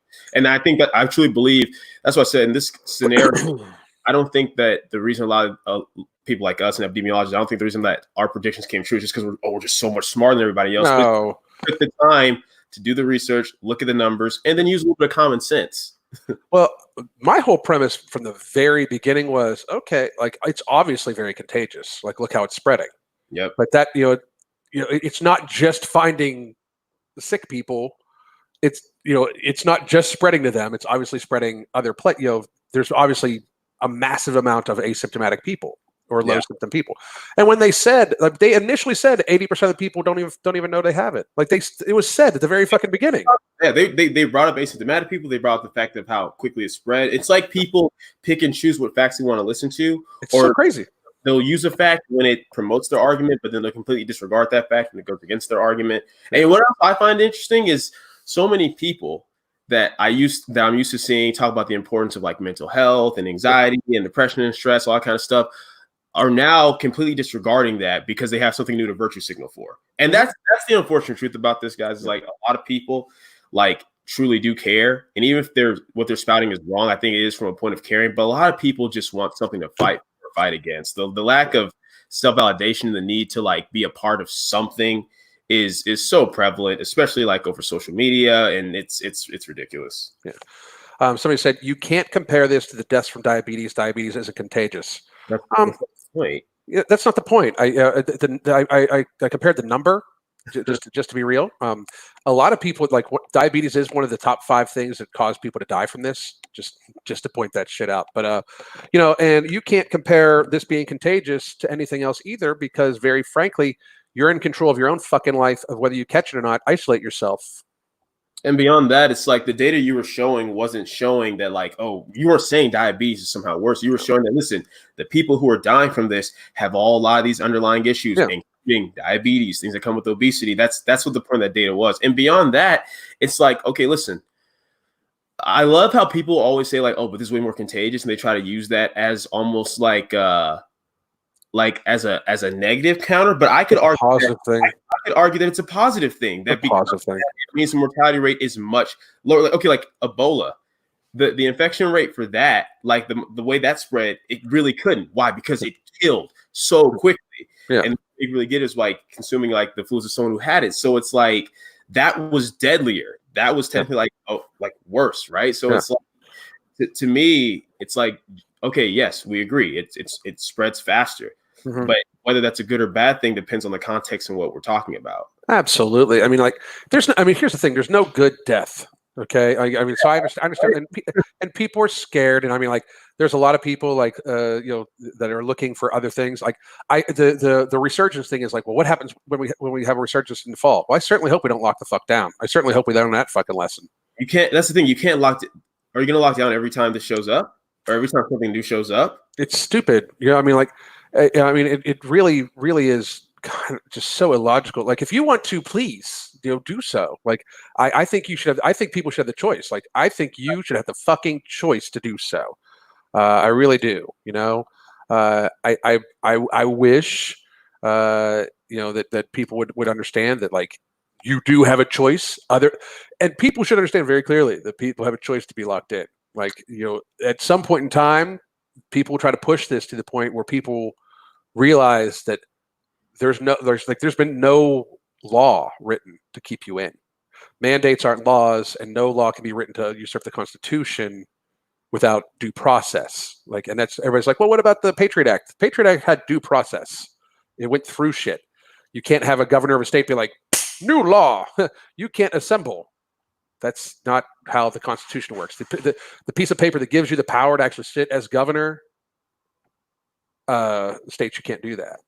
I think that I truly believe, that's what I said in this scenario. I don't think that the reason a lot of people like us and epidemiologists, I don't think the reason that our predictions came true is just because we're just so much smarter than everybody else. No. But the time to do the research, look at the numbers, and then use a little bit of common sense. Well, my whole premise from the very beginning was, okay, like it's obviously very contagious. Like, look how it's spreading. Yep. But that, it's not just finding the sick people. It's not just spreading to them. It's obviously spreading other there's obviously a massive amount of asymptomatic people, or low symptom people. And when they said, like, they initially said 80% of the people don't even know they have it. Like it was said at the very fucking beginning. Yeah, they brought up asymptomatic people. They brought up the fact of how quickly it spread. It's like people pick and choose what facts they want to listen to. It's so crazy. They'll use a fact when it promotes their argument, but then they'll completely disregard that fact when it goes against their argument. And what else I find interesting is so many people that I'm used to seeing talk about the importance of like mental health and anxiety and depression and stress, all that kind of stuff, are now completely disregarding that because they have something new to virtue signal for. And that's the unfortunate truth about this, guys, is like a lot of people like truly do care. And even if what they're spouting is wrong, I think it is from a point of caring, but a lot of people just want something to fight against. The lack of self-validation, the need to like be a part of something is so prevalent, especially like over social media, and it's ridiculous. Yeah. Somebody said you can't compare this to the deaths from diabetes. Diabetes isn't contagious. That's the point. Yeah, that's not the point. I compared the number just to be real. A lot of people diabetes is one of the top 5 things that cause people to die from this. Just to point that shit out. But and you can't compare this being contagious to anything else either, because very frankly, you're in control of your own fucking life of whether you catch it or not. Isolate yourself. And beyond that, it's like the data you were showing wasn't showing that like, oh, you were saying diabetes is somehow worse. You were showing that, listen, the people who are dying from this have a lot of these underlying issues, including diabetes, things that come with obesity. That's what the point of that data was. And beyond that, it's like, okay, listen, I love how people always say like, oh, but this is way more contagious. And they try to use that as almost like as a negative counter, but I could argue that it's a positive thing. That it means the mortality rate is much lower. Okay, like Ebola, the infection rate for that, like the way that spread, it really couldn't. Why? Because it killed so quickly. Yeah. And it really get is like consuming like the fluids of someone who had it. So it's like that was deadlier. That was technically like worse, right? So it's like to me, it's like, okay, yes, we agree. It spreads faster. Mm-hmm. But whether that's a good or bad thing depends on the context and what we're talking about. Absolutely. I mean, like, here's the thing. There's no good death. Okay. I mean, so I understand. And people are scared. And I mean, like, there's a lot of people like, that are looking for other things. Like the resurgence thing is like, well, what happens when we have a resurgence in the fall? Well, I certainly hope we don't lock the fuck down. I certainly hope we learn that fucking lesson. You can't, that's the thing. You can't lock it. Are you going to lock down every time this shows up or every time something new shows up? It's stupid. I mean, like, it really, really is kind of just so illogical. Like, if you want to, please, do so. Like, I think you should have. I think people should have the choice. Like, I think you should have the fucking choice to do so. I really do. I wish, that people would understand that, like, you do have a choice. And people should understand very clearly that people have a choice to be locked in. Like, at some point in time, people try to push this to the point where people realize that there's been no law written to keep you in. Mandates aren't laws, and no law can be written to usurp the Constitution without due process. Like, and that's, everybody's like, well, what about the Patriot Act? The Patriot Act had due process. It went through shit. You can't have a governor of a state be like, new law, you can't assemble. That's not how the Constitution works. The piece of paper that gives you the power to actually sit as governor, states you can't do that,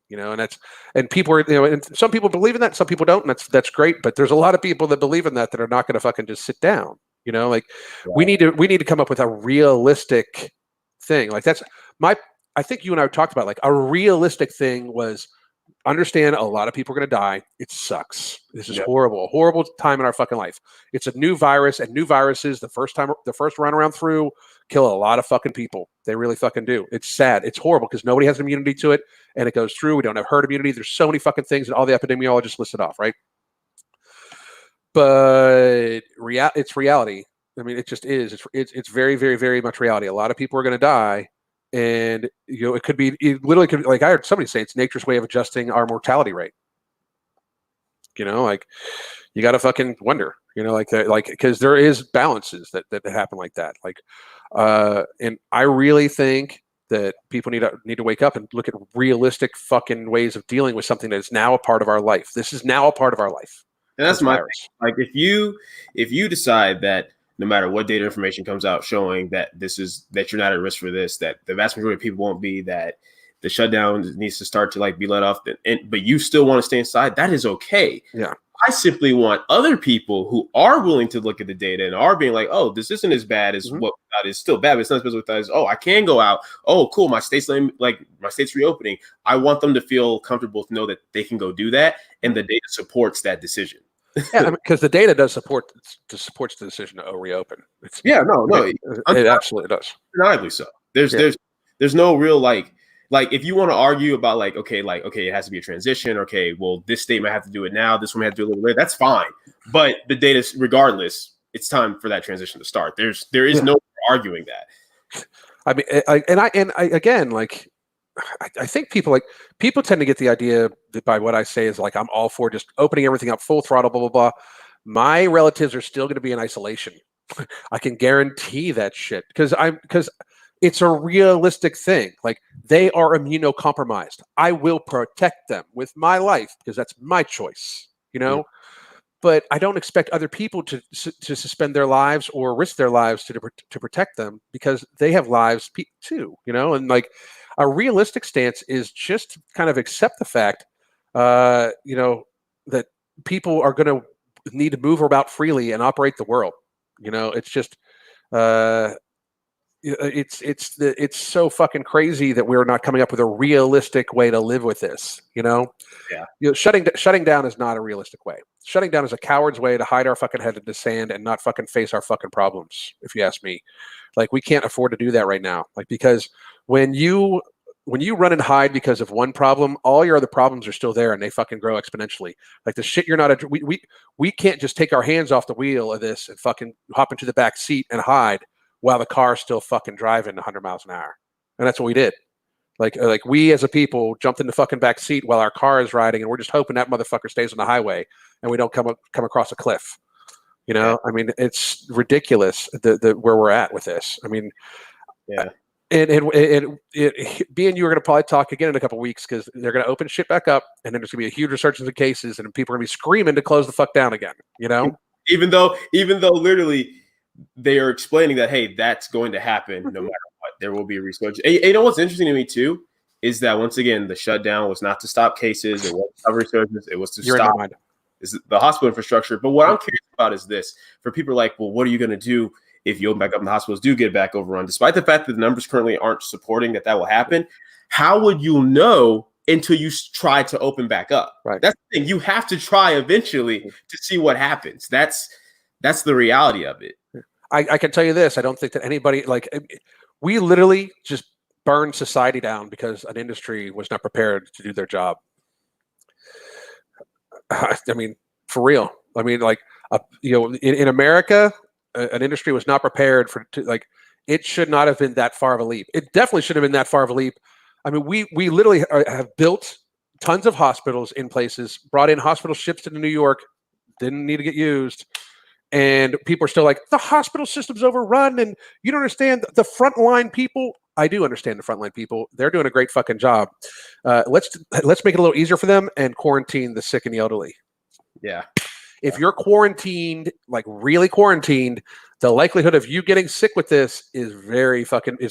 and people are, and some people believe in that, some people don't, and that's great. But there's a lot of people that believe in that are not going to fucking just sit down. Like, we need to come up with a realistic thing. Like, I think you and I talked about, like, a realistic thing was, understand a lot of people are going to die. It sucks. This is horrible, a horrible time in our fucking life. It's a new virus, and new viruses, the first run around through, kill a lot of fucking people. They really fucking do. It's sad. It's horrible because nobody has immunity to it, and it goes through. We don't have herd immunity. There's so many fucking things that all the epidemiologists listed off, right? But it's reality. I mean, it just is. It's very, very, very much reality. A lot of people are going to die. And it literally could be, like, I heard somebody say it's nature's way of adjusting our mortality rate. Like, you got to fucking wonder, because there is balances that happen like that. Like, and I really think that people need to wake up and look at realistic fucking ways of dealing with something that is now a part of our life. This is now a part of our life. And that's my thing. Like, if you decide that no matter what data information comes out showing that you're not at risk for this, that the vast majority of people won't be, that the shutdown needs to start to like be let off, but you still want to stay inside, that is okay. Yeah. I simply want other people who are willing to look at the data and are being like, oh, this isn't as bad as what we thought. It's still bad, but it's not as bad as we thought. Is, oh, I can go out. Oh, cool. My state's reopening. I want them to feel comfortable to know that they can go do that, and the data supports that decision. Yeah, because the data does supports the decision to reopen. It absolutely does. Undeniably so. There's no real like if you want to argue about okay, it has to be a transition. Okay, well, this state might have to do it now. This one may have to do it a little later. That's fine. But the data, regardless, it's time for that transition to start. There is no arguing that. I mean, I think people tend to get the idea that by what I say is like I'm all for just opening everything up full throttle, blah blah blah. My relatives are still going to be in isolation. I can guarantee that shit because it's a realistic thing. Like they are immunocompromised. I will protect them with my life because that's my choice, But I don't expect other people to suspend their lives or risk their lives to protect them because they have lives too, And like a realistic stance is just kind of accept the fact, that people are going to need to move about freely and operate the world. It's just. It's so fucking crazy that we're not coming up with a realistic way to live with this. Shutting down is not a realistic way. Shutting down is a coward's way to hide our fucking head in the sand and not fucking face our fucking problems. If you ask me, like we can't afford to do that right now. Like because when you run and hide because of one problem, all your other problems are still there and they fucking grow exponentially. Like the shit you're not. We can't just take our hands off the wheel of this and fucking hop into the back seat and hide while the car's still fucking driving 100 miles an hour. And that's what we did. Like we as a people jumped in the fucking back seat while our car is riding and we're just hoping that motherfucker stays on the highway and we don't come across a cliff. I mean, it's ridiculous the where we're at with this. I mean, yeah. And B and you are going to probably talk again in a couple of weeks because they're going to open shit back up and then there's going to be a huge resurgence of cases and people are going to be screaming to close the fuck down again, Even though literally they are explaining that, hey, that's going to happen no matter what. There will be a resurgence. And what's interesting to me too is that once again, the shutdown was not to stop cases. It wasn't to stop resurgence. It was to stop the hospital infrastructure. But what I'm curious about is this: for people like, well, what are you going to do if you open back up and the hospitals do get back overrun? Despite the fact that the numbers currently aren't supporting that will happen, how would you know until you try to open back up? Right. That's the thing. You have to try eventually to see what happens. That's the reality of it. I can tell you this. I don't think that anybody we literally just burned society down because an industry was not prepared to do their job. I mean, for real. I mean, in America, an industry was not prepared it should not have been that far of a leap. It definitely should have been that far of a leap. I mean, we literally have built tons of hospitals in places, brought in hospital ships to New York, didn't need to get used. And people are still like, the hospital system's overrun and you don't understand the frontline people. I do understand the frontline people. They're doing a great fucking job. Let's make it a little easier for them and quarantine the sick and the elderly. Yeah. If you're quarantined, like really quarantined, the likelihood of you getting sick with this is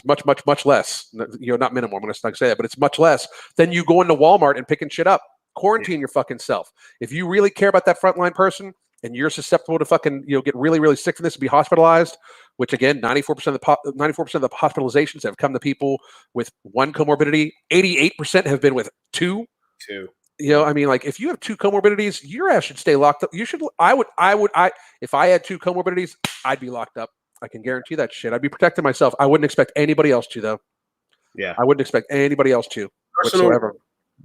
much, much, much less. Not minimal. I'm going to say that, but it's much less than you going to Walmart and picking shit up. Quarantine your fucking self. If you really care about that frontline person, and you're susceptible to fucking, get really, really sick from this and be hospitalized, which again, 94% of the hospitalizations have come to people with one comorbidity. 88% have been with two. I mean, like if you have two comorbidities, your ass should stay locked up. You should. If I had two comorbidities, I'd be locked up. I can guarantee that shit. I'd be protecting myself. I wouldn't expect anybody else to, though. Yeah, I wouldn't expect anybody else to whatsoever.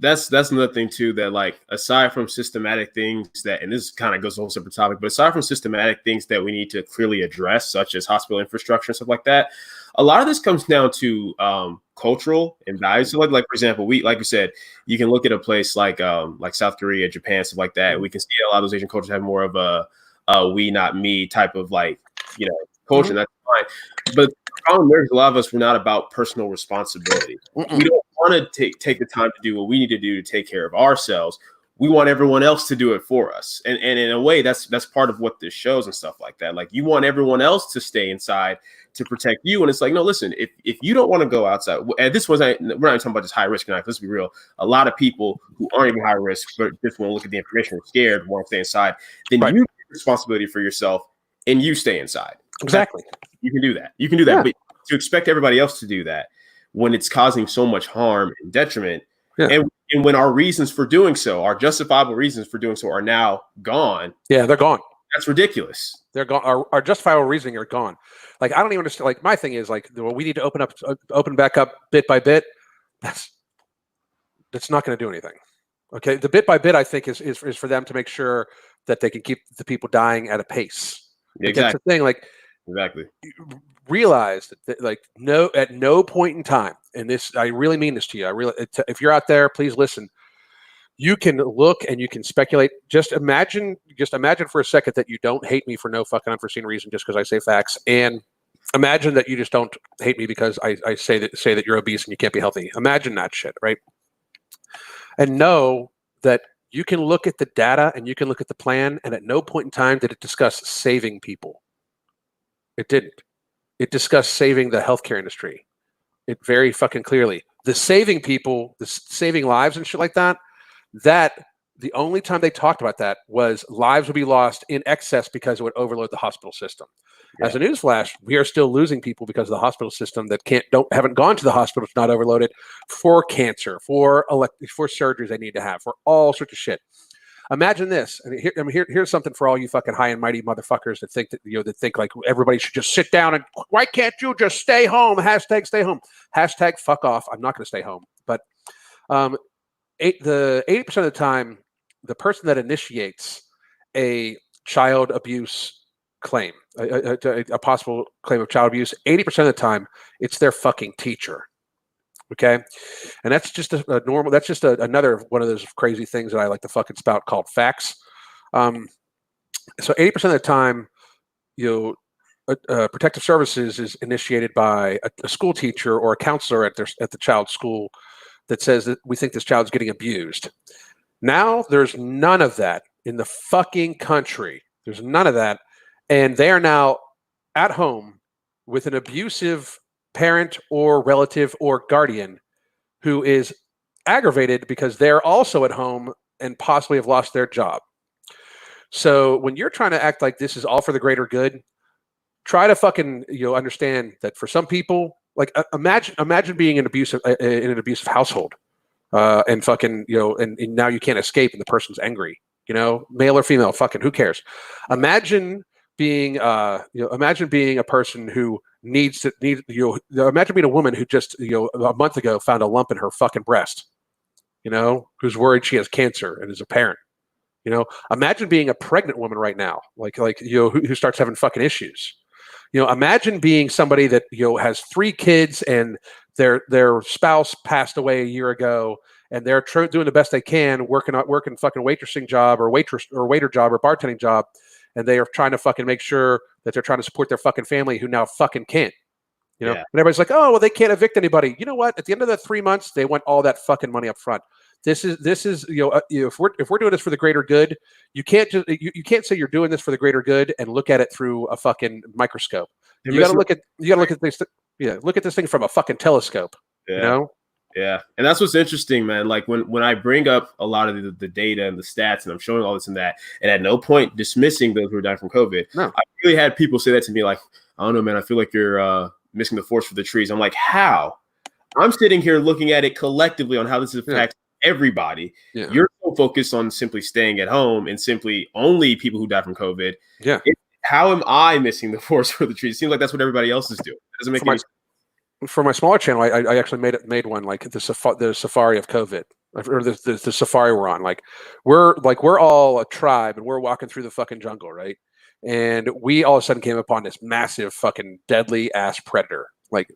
That's another thing too, that aside from systematic things and this kind of goes to a whole separate topic, but aside from systematic things that we need to clearly address, such as hospital infrastructure and stuff like that, a lot of this comes down to cultural and values. So for example, like we said, you can look at a place like South Korea, Japan, stuff like that. We can see a lot of those Asian cultures have more of a we not me type of culture. Mm-hmm. That's fine. But the problem is a lot of us, we're not about personal responsibility. Mm-mm. We don't want to take the time to do what we need to do to take care of ourselves. we want everyone else to do it for us. And in a way, that's part of what this shows and stuff like that. Like, you want everyone else to stay inside to protect you. And it's like, no, listen, if you don't want to go outside, and this was, we're not even talking about just high risk. Let's be real. A lot of people who aren't even high risk, but just want to look at the information and scared, want to stay inside, then you take responsibility for yourself and you stay inside. Exactly. You can do that. You can do that. Yeah. But to expect everybody else to do that when it's causing so much harm and detriment, and when our reasons for doing so, our justifiable reasons for doing so, are now gone. Yeah, they're gone. That's ridiculous. They're gone. Our justifiable reasoning are gone. Like, I don't even understand. Like, my thing is, like, well, we need to open back up bit by bit. That's not going to do anything. Okay, the bit by bit, I think, is for them to make sure that they can keep the people dying at a pace. Like, exactly. That's the thing. Like, exactly. Realize that, like, at no point in time, and this, I really mean this to you. If you're out there, please listen. You can look and you can speculate. Just imagine for a second that you don't hate me for no fucking unforeseen reason, just because I say facts, and imagine that you just don't hate me because I say that you're obese and you can't be healthy. Imagine that shit, right? And know that you can look at the data and you can look at the plan, and at no point in time did it discuss saving people. It didn't. It discussed saving the healthcare industry. It very fucking clearly. The saving people, the saving lives and shit like that, the only time they talked about that was lives would be lost in excess because it would overload the hospital system. Yeah. As a newsflash, we are still losing people because of the hospital system that haven't gone to the hospital, it's not overloaded, for cancer, for surgeries they need to have, for all sorts of shit. Imagine this, and here's something for all you fucking high and mighty motherfuckers that think like everybody should just sit down and why can't you just stay home? Hashtag stay home. Hashtag fuck off. I'm not going to stay home. But the 80% of the time, the person that initiates a child abuse claim, a possible claim of child abuse, 80% of the time, it's their fucking teacher. Okay, and that's just a normal. That's just another one of those crazy things that I like to fucking spout called facts. So 80% of the time, protective services is initiated by a school teacher or a counselor at the child's school that says that we think this child's getting abused. Now there's none of that in the fucking country. There's none of that, and they are now at home with an abusive parent or relative or guardian who is aggravated because they're also at home and possibly have lost their job. So when you're trying to act like this is all for the greater good, try to fucking understand that for some people, like imagine being in an abusive household, and fucking and now you can't escape and the person's angry, male or female, fucking who cares? Imagine being a person who imagine being a woman who just a month ago found a lump in her fucking breast, who's worried she has cancer and is a parent. Imagine being a pregnant woman right now, who starts having fucking issues. Imagine being somebody that has 3 kids and their spouse passed away a year ago and they're doing the best they can, working fucking waitressing job or waiter job or bartending job. And they are trying to fucking make sure that they're trying to support their fucking family who now fucking can't, And everybody's like, oh, well, they can't evict anybody. You know what? At the end of the 3 months, they want all that fucking money up front. This is if we're doing this for the greater good, you can't say you're doing this for the greater good and look at it through a fucking microscope. You got to look at this. Yeah, look at this thing from a fucking telescope. Yeah. Yeah, and that's what's interesting, man. Like when I bring up a lot of the data and the stats, and I'm showing all this and that, and at no point dismissing those who are dying from COVID. No. I really had people say that to me, like, I don't know, man, I feel like you're missing the forest for the trees. I'm like, how? I'm sitting here looking at it collectively on how this affects everybody. Yeah. You're so focused on simply staying at home and simply only people who die from COVID. Yeah. How am I missing the forest for the trees? It seems like that's what everybody else is doing. It doesn't make any sense. For my smaller channel, I actually made one like the safari of COVID, or the safari we're on. Like we're all a tribe and we're walking through the fucking jungle, right? And we all of a sudden came upon this massive fucking deadly ass predator, like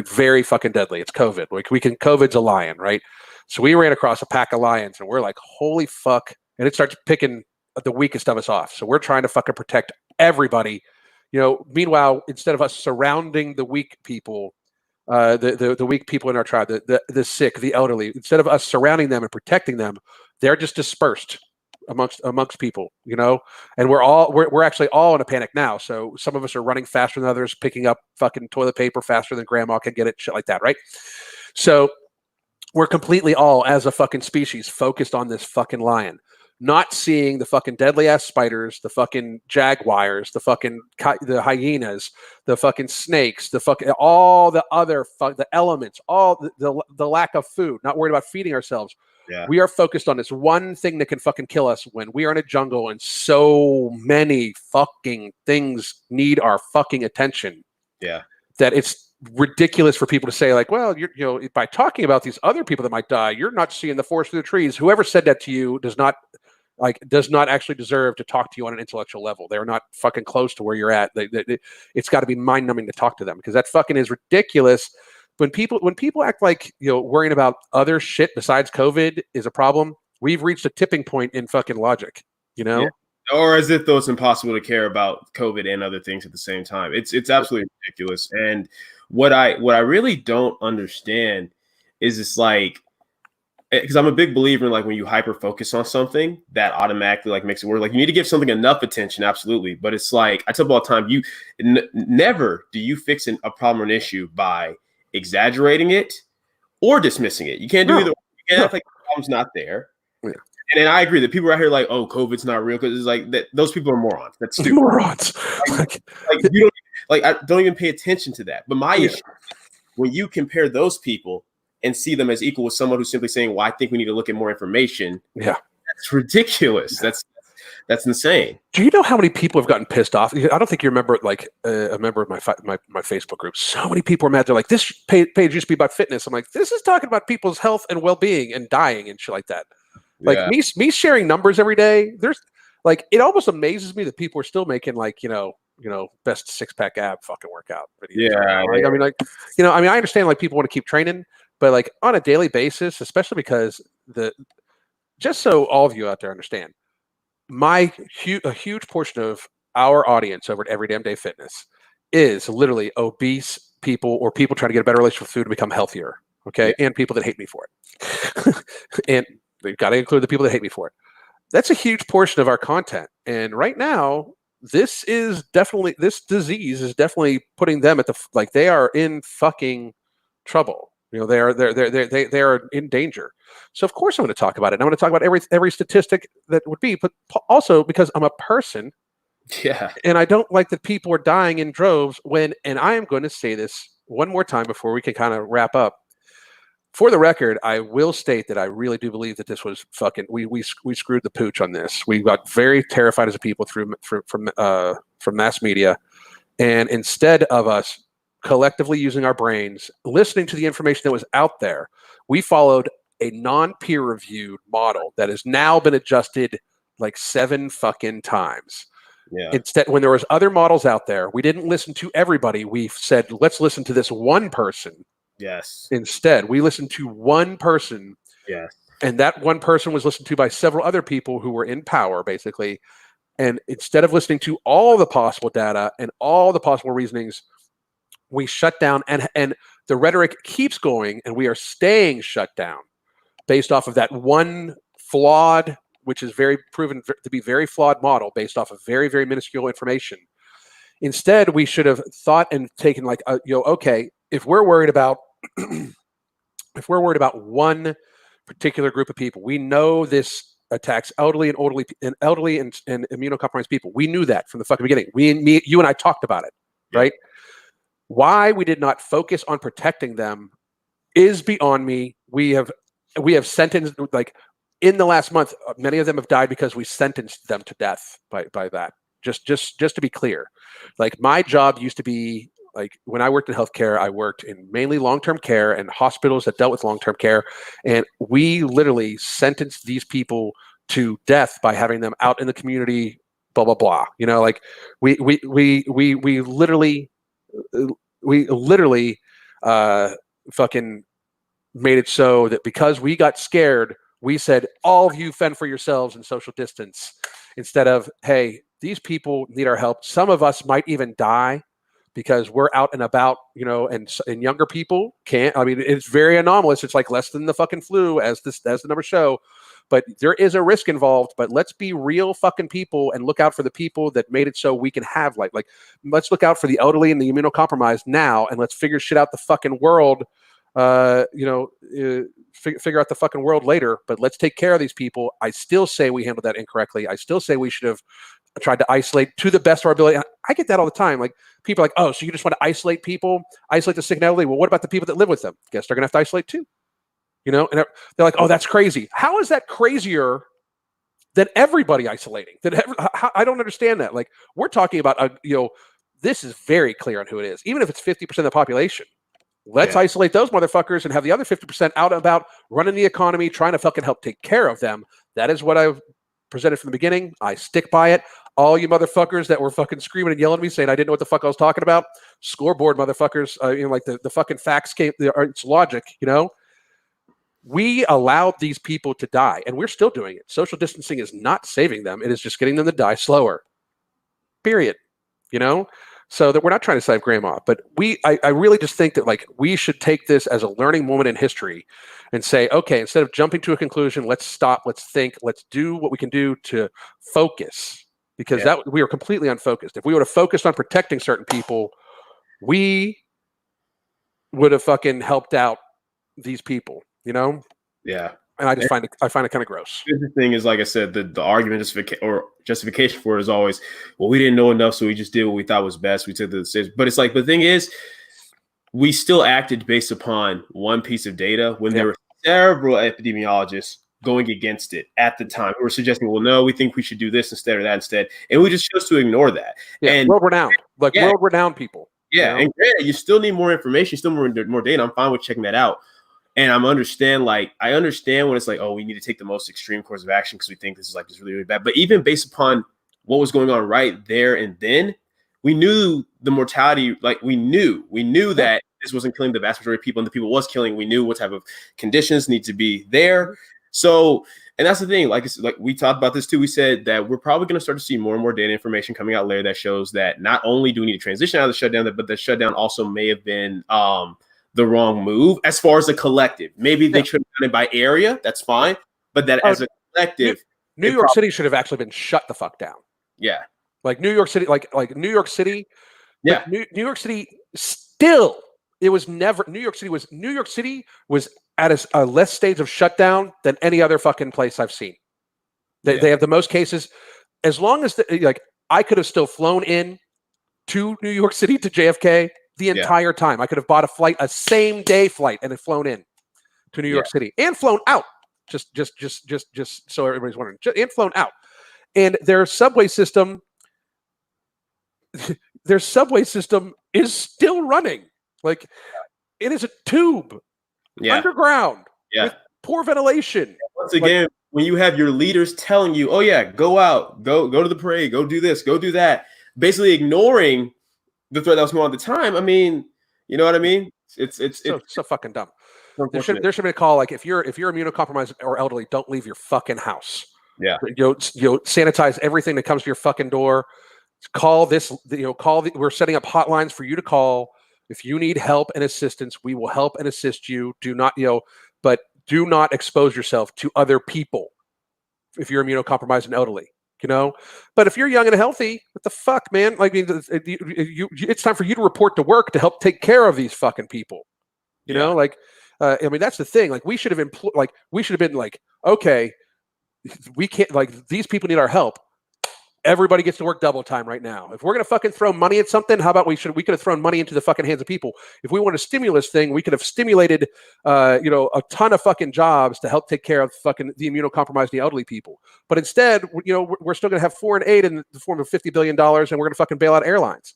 very fucking deadly. It's COVID. COVID's a lion, right? So we ran across a pack of lions and we're like, holy fuck! And it starts picking the weakest of us off. So we're trying to fucking protect everybody. Meanwhile, instead of us surrounding the weak people, the weak people in our tribe, the sick, the elderly. Instead of us surrounding them and protecting them, they're just dispersed amongst people, and we're actually all in a panic now. So some of us are running faster than others, picking up fucking toilet paper faster than grandma can get it, shit like that, right? So we're completely all, as a fucking species, focused on this fucking lion, not seeing the fucking deadly ass spiders, the fucking jaguars, the hyenas, the fucking snakes, all the other the elements, all the lack of food, not worried about feeding ourselves. Yeah. We are focused on this one thing that can fucking kill us when we are in a jungle and so many fucking things need our fucking attention. Yeah. That it's ridiculous for people to say, like, well, by talking about these other people that might die, you're not seeing the forest through the trees. Whoever said that to you does not actually deserve to talk to you on an intellectual level. They're not fucking close to where you're at. It's got to be mind numbing to talk to them, because that fucking is ridiculous. When people act like, worrying about other shit besides COVID is a problem, we've reached a tipping point in fucking logic, Yeah. Or as if though it's impossible to care about COVID and other things at the same time. It's absolutely ridiculous. And what I really don't understand is it's like, because I'm a big believer in, like, when you hyper focus on something, that automatically like makes it work. Like, you need to give something enough attention, absolutely. But it's like, I tell people all the time, you never do you fix a problem or an issue by exaggerating it or dismissing it. You can't do either. You can't act like the problem's not there. Yeah. And I agree that people are out here like, oh, COVID's not real, because it's like that. Those people are morons. That's stupid. Morons. You don't I don't even pay attention to that. But my issue, when you compare those people and see them as equal with someone who's simply saying, well, I think we need to look at more information. Yeah, that's ridiculous. That's insane. Do you know how many people have gotten pissed off? I don't think you remember, like, a member of my Facebook group. So many people are mad. They're like, this page used to be about fitness. I'm like, this is talking about people's health and well-being and dying and shit like that. Like, me sharing numbers every day. There's, like, it almost amazes me that people are still making, like, best six-pack ab fucking workout videos. Yeah. I understand, like, people want to keep training, but, like, on a daily basis, especially because just so all of you out there understand, a huge portion of our audience over at Every Damn Day Fitness is literally obese people, or people trying to get a better relationship with food and become healthier. Okay. Yeah. And people that hate me for it. And they've got to include the people that hate me for it. That's a huge portion of our content. And right now, this disease is definitely putting them at they are in fucking trouble. They are in danger. So of course I'm going to talk about it. And I'm going to talk about every statistic that would be, but also because I'm a person. Yeah. And I don't like that people are dying in droves and I am going to say this one more time before we can kind of wrap up. For the record, I will state that I really do believe that this was fucking, we screwed the pooch on this. We got very terrified as a people from mass media. And instead of us collectively using our brains, listening to the information that was out there, we followed a non-peer reviewed model that has now been adjusted like 7 fucking times. Yeah. Instead, when there was other models out there, we didn't listen to everybody. We said, let's listen to this one person. Yes. Instead, we listened to one person. Yes. And that one person was listened to by several other people who were in power, basically. And instead of listening to all the possible data and all the possible reasonings, we shut down, and the rhetoric keeps going, and we are staying shut down based off of that one flawed, which is very proven to be very flawed model based off of very, very minuscule information. Instead, we should have thought and taken okay, if we're worried about one particular group of people, we know this attacks elderly and immunocompromised people. We knew that from the fucking beginning. You and I talked about it, right? Why we did not focus on protecting them is beyond me. We have sentenced, like, in the last month, many of them have died because we sentenced them to death by that. Just to be clear, like, my job used to be, like, when I worked in healthcare, I worked in mainly long-term care and hospitals that dealt with long-term care, and we literally sentenced these people to death by having them out in the community, blah blah blah. Like, we literally fucking made it so that because we got scared, we said, all of you fend for yourselves and social distance, instead of, hey, these people need our help. Some of us might even die, because we're out and about, and younger people can't. I mean, it's very anomalous. It's like less than the fucking flu, as the numbers show. But there is a risk involved. But let's be real fucking people and look out for the people that made it so we can have life. Like, let's look out for the elderly and the immunocompromised now, and let's figure shit out the fucking world. Figure out the fucking world later. But let's take care of these people. I still say we handled that incorrectly. I still say we should have tried to isolate to the best of our ability. I get that all the time. Like, people are like, oh, so you just want to isolate people, isolate the sick and elderly? Well, what about the people that live with them? Guess they're going to have to isolate too. And they're like, oh, that's crazy. How is that crazier than everybody isolating? I don't understand that. Like, we're talking about, this is very clear on who it is. Even if it's 50% of the population, let's isolate those motherfuckers and have the other 50% out and about running the economy, trying to fucking help take care of them. That is what I've presented from the beginning. I stick by it. All you motherfuckers that were fucking screaming and yelling at me saying I didn't know what the fuck I was talking about, scoreboard motherfuckers, like the fucking facts came, it's logic, We allowed these people to die, and we're still doing it. Social distancing is not saving them. It is just getting them to die slower. Period. So that we're not trying to save grandma, but I really just think that, like, we should take this as a learning moment in history and say, okay, instead of jumping to a conclusion, let's stop, let's think, let's do what we can do to focus, because that we are completely unfocused. If we would have focused on protecting certain people, we would have fucking helped out these people, Yeah. And I just find it kind of gross. The thing is, like I said, the argument justification for it is always, well, we didn't know enough, so we just did what we thought was best. We took the decision. But it's like, the thing is, we still acted based upon one piece of data when there were several epidemiologists going against it at the time. We were suggesting, well, no, we think we should do this instead or that instead. And we just chose to ignore that. Yeah, and world-renowned, world-renowned people. Yeah, and granted, you still need more information, still more data. I'm fine with checking that out. And I understand when it's like, oh, we need to take the most extreme course of action because we think this is like just really, really bad. But even based upon what was going on right there and then, we knew the mortality, like we knew that this wasn't killing the vast majority of people, and the people it was killing, we knew what type of conditions need to be there. So, and that's the thing, like we talked about this too. We said that we're probably going to start to see more and more data information coming out later that shows that not only do we need to transition out of the shutdown, but the shutdown also may have been the wrong move as far as the collective. Maybe they should have done it by area. That's fine. But that as a collective, New York City should have actually been shut the fuck down. Yeah. Like New York City, like New York City. Yeah. New York City still, it was never, New York City was at a less stage of shutdown than any other fucking place I've seen. They have the most cases. As long as I could have still flown in to New York City to JFK the entire time. I could have bought a same day flight and have flown in to New York City and flown out. Just so everybody's wondering, and flown out. And their subway system is still running. Like, it is a tube underground with poor ventilation. Once again, when you have your leaders telling you, oh yeah, go out, go to the parade, go do this, go do that, basically ignoring the threat that was going on at the time. I mean, you know what I mean? It's so fucking dumb. There should be a call, like, if you're immunocompromised or elderly, don't leave your fucking house. Yeah. Sanitize everything that comes to your fucking door. Call this. We're setting up hotlines for you to call if you need help and assistance. We will help and assist you. Do not but do not expose yourself to other people if you're immunocompromised and elderly. But if you're young and healthy, what the fuck, man? Like, it's time for you to report to work to help take care of these fucking people. You know, like, I mean, that's the thing. Like, we should have been like, okay, we can't, like, these people need our help. Everybody gets to work double time right now. If we're gonna fucking throw money at something, how about we could have thrown money into the fucking hands of people. If we want a stimulus thing, we could have stimulated, a ton of fucking jobs to help take care of fucking the immunocompromised and the elderly people. But instead, we're still gonna have foreign aid in the form of $50 billion, and we're gonna fucking bail out airlines.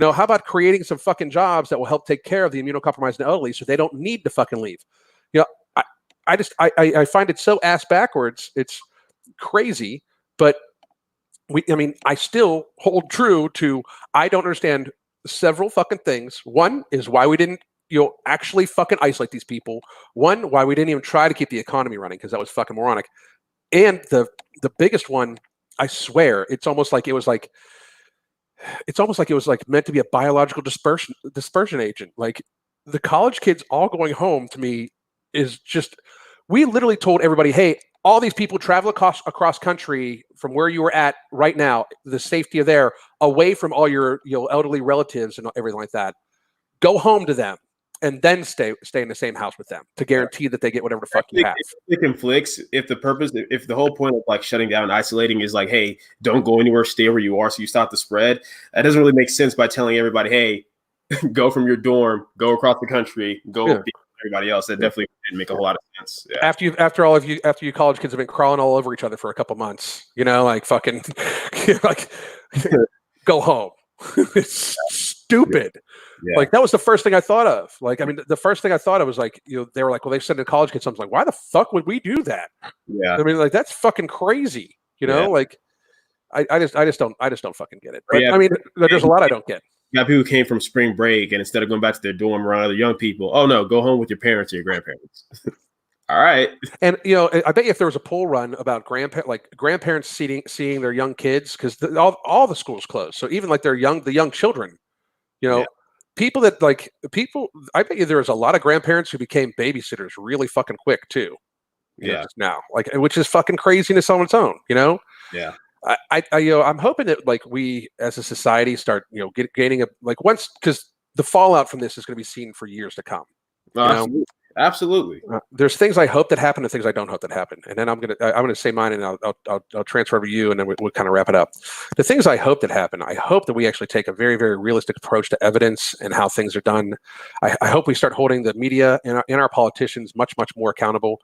How about creating some fucking jobs that will help take care of the immunocompromised and elderly so they don't need to fucking leave? I find it so ass backwards. It's crazy, but I still hold true to, I don't understand several fucking things. One is why we didn't, actually fucking isolate these people. One, why we didn't even try to keep the economy running, because that was fucking moronic. And the biggest one, I swear, it's almost like it was like, it's almost like it was like meant to be a biological dispersion agent. Like the college kids all going home to me is just, we literally told everybody, hey, all these people travel across country from where you were at right now, the safety of there, away from all your elderly relatives and everything like that. Go home to them and then stay in the same house with them to guarantee that they get whatever the fuck you have. It conflicts if the whole point of like shutting down and isolating is like, hey, don't go anywhere, stay where you are so you stop the spread. That doesn't really make sense by telling everybody, hey, go from your dorm, go across the country, go be everybody else. That definitely didn't make a whole lot of sense. Yeah. After you college kids have been crawling all over each other for a couple months, like fucking like go home. It's stupid. Yeah. Like that was the first thing I thought of. Like, I mean, the first thing I thought of was like, they were like, well, they sent in college kids. I was like, why the fuck would we do that? Yeah. I mean, like that's fucking crazy. Like I just don't fucking get it. But I mean, there's a lot I don't get. You got people who came from spring break and instead of going back to their dorm around other young people, oh no, go home with your parents or your grandparents. All right. And I bet you if there was a poll run about grandparents seeing their young kids, because all the schools closed, so even like the young children, people, I bet you there was a lot of grandparents who became babysitters really fucking quick too. Now, like, which is fucking craziness on its own. Yeah. I'm hoping that like we as a society start gaining because the fallout from this is going to be seen for years to come. Absolutely. There's things I hope that happen and things I don't hope that happen. And then I'm gonna say mine, and I'll transfer over to you, and then we'll kind of wrap it up. The things I hope that happen, I hope that we actually take a very, very realistic approach to evidence and how things are done. I hope we start holding the media and our politicians much, much more accountable.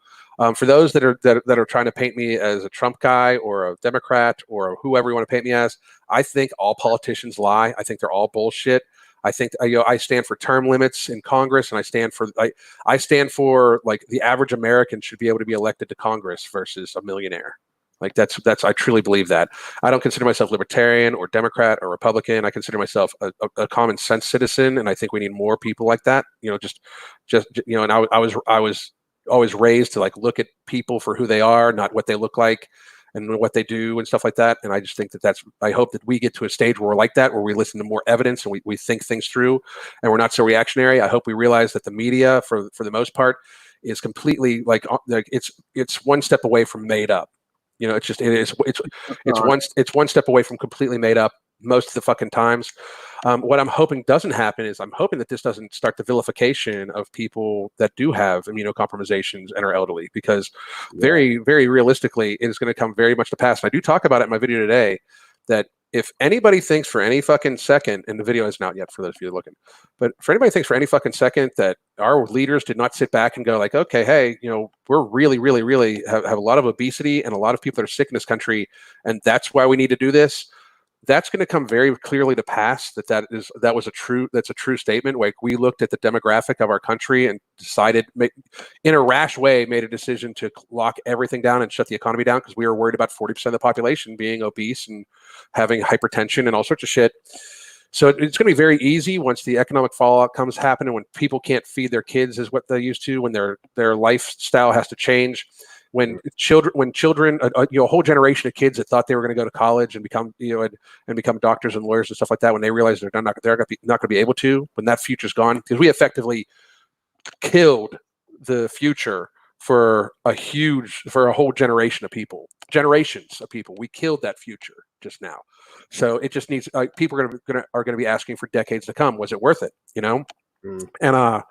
For those that are trying to paint me as a Trump guy or a Democrat or whoever you want to paint me as, I think all politicians lie. I think they're all bullshit. I think I stand for term limits in Congress, and I stand for like the average American should be able to be elected to Congress versus a millionaire. Like that's I truly believe that. I don't consider myself libertarian or Democrat or Republican. I consider myself a common sense citizen, and I think we need more people like that. And I was always raised to like look at people for who they are, not what they look like and what they do and stuff like that. And I just think I hope that we get to a stage where we're like that, where we listen to more evidence and we think things through and we're not so reactionary. I hope we realize that the media for the most part is completely like it's one step away from made up. It's one step away from completely made up most of the fucking times. What I'm hoping doesn't happen is I'm hoping that this doesn't start the vilification of people that do have immunocompromisations and are elderly, because very, very realistically, it is going to come very much to pass. And I do talk about it in my video today that if anybody thinks for any fucking second, and the video isn't out yet for those of you looking, but for anybody thinks for any fucking second that our leaders did not sit back and go like, okay, hey, we're really, really, really have a lot of obesity and a lot of people that are sick in this country, and that's why we need to do this. That's going to come very clearly to pass. That's a true statement. Like we looked at the demographic of our country and decided, in a rash way, made a decision to lock everything down and shut the economy down because we were worried about 40% of the population being obese and having hypertension and all sorts of shit. So it's going to be very easy once the economic fallout comes happening, when people can't feed their kids as what they used to, when their lifestyle has to change. When children, a whole generation of kids that thought they were going to go to college and become, and become doctors and lawyers and stuff like that, when they realize they're not going to be able to, when that future's gone, because we effectively killed the future for a whole generations of people. We killed that future just now. So it just needs, people are going to be asking for decades to come. Was it worth it? And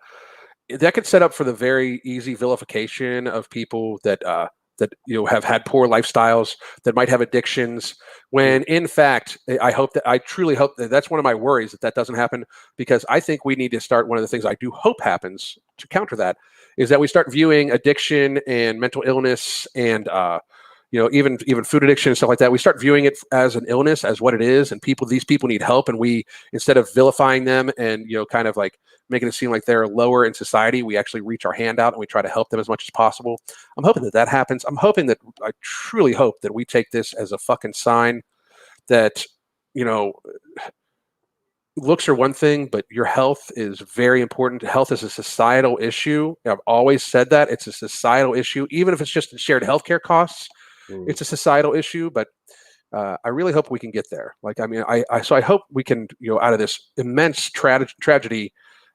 that could set up for the very easy vilification of people that have had poor lifestyles, that might have addictions, when in fact I truly hope that that's one of my worries, that doesn't happen, because I think we need to start, one of the things I do hope happens to counter that is that we start viewing addiction and mental illness and even food addiction and stuff like that, we start viewing it as an illness, as what it is, and these people need help, and we, instead of vilifying them and kind of like making it seem like they're lower in society, we actually reach our hand out and we try to help them as much as possible. I'm hoping that happens. I truly hope that we take this as a fucking sign that looks are one thing, but your health is very important. Health is a societal issue. I've always said that it's a societal issue, even if it's just shared healthcare costs. It's a societal issue, but I really hope we can get there. Like, I mean, so I hope we can, out of this immense tragedy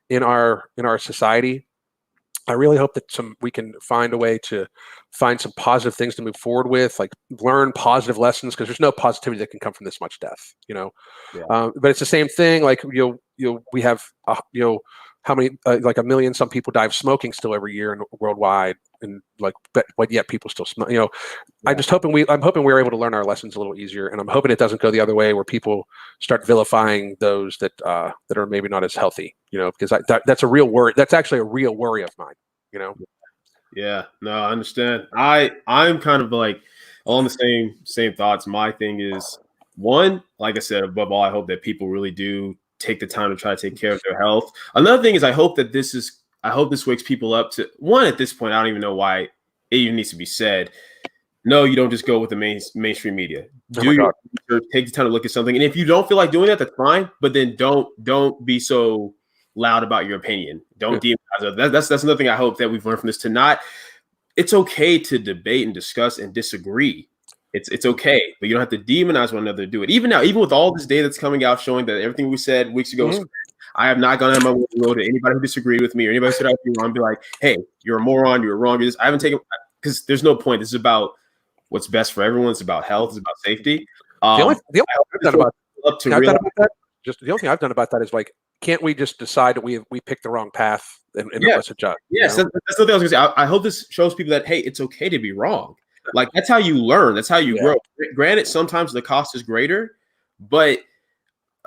in our society, I really hope that we can find a way to find some positive things to move forward with, like learn positive lessons, because there's no positivity that can come from this much death, Yeah. But it's the same thing. Like, we have, how many, like 1 million some people die of smoking still every year and worldwide, and like, but yet people still smoke. Yeah. I'm hoping we're able to learn our lessons a little easier, and I'm hoping it doesn't go the other way where people start vilifying those that are maybe not as healthy, because that's a real worry. That's actually a real worry of mine, Yeah, no, I understand. I'm kind of like along the same thoughts. My thing is, one, like I said, above all, I hope that people really do take the time to try to take care of their health. Another thing is, I hope this wakes people up to, one, at this point, I don't even know why it even needs to be said. No, you don't just go with the mainstream media. Do your research, take the time to look at something. And if you don't feel like doing that, that's fine. But then don't be so loud about your opinion. Don't demonize it. That's another thing I hope that we've learned from this. It's okay to debate and discuss and disagree. It's okay, but you don't have to demonize one another to do it. Even now, even with all this data that's coming out showing that everything we said weeks ago, I have not gone out of my way to go to anybody who disagreed with me or anybody who said I was wrong and be like, hey, you're a moron, you're wrong. I haven't taken, because there's no point. This is about what's best for everyone. It's about health. It's about safety. The only thing I've done about that is, like, can't we just decide that we picked the wrong path and let's adjust? Yes, that's the thing I was gonna say. I hope this shows people that, hey, it's okay to be wrong. Like, that's how you learn. That's how you grow. Granted, sometimes the cost is greater, but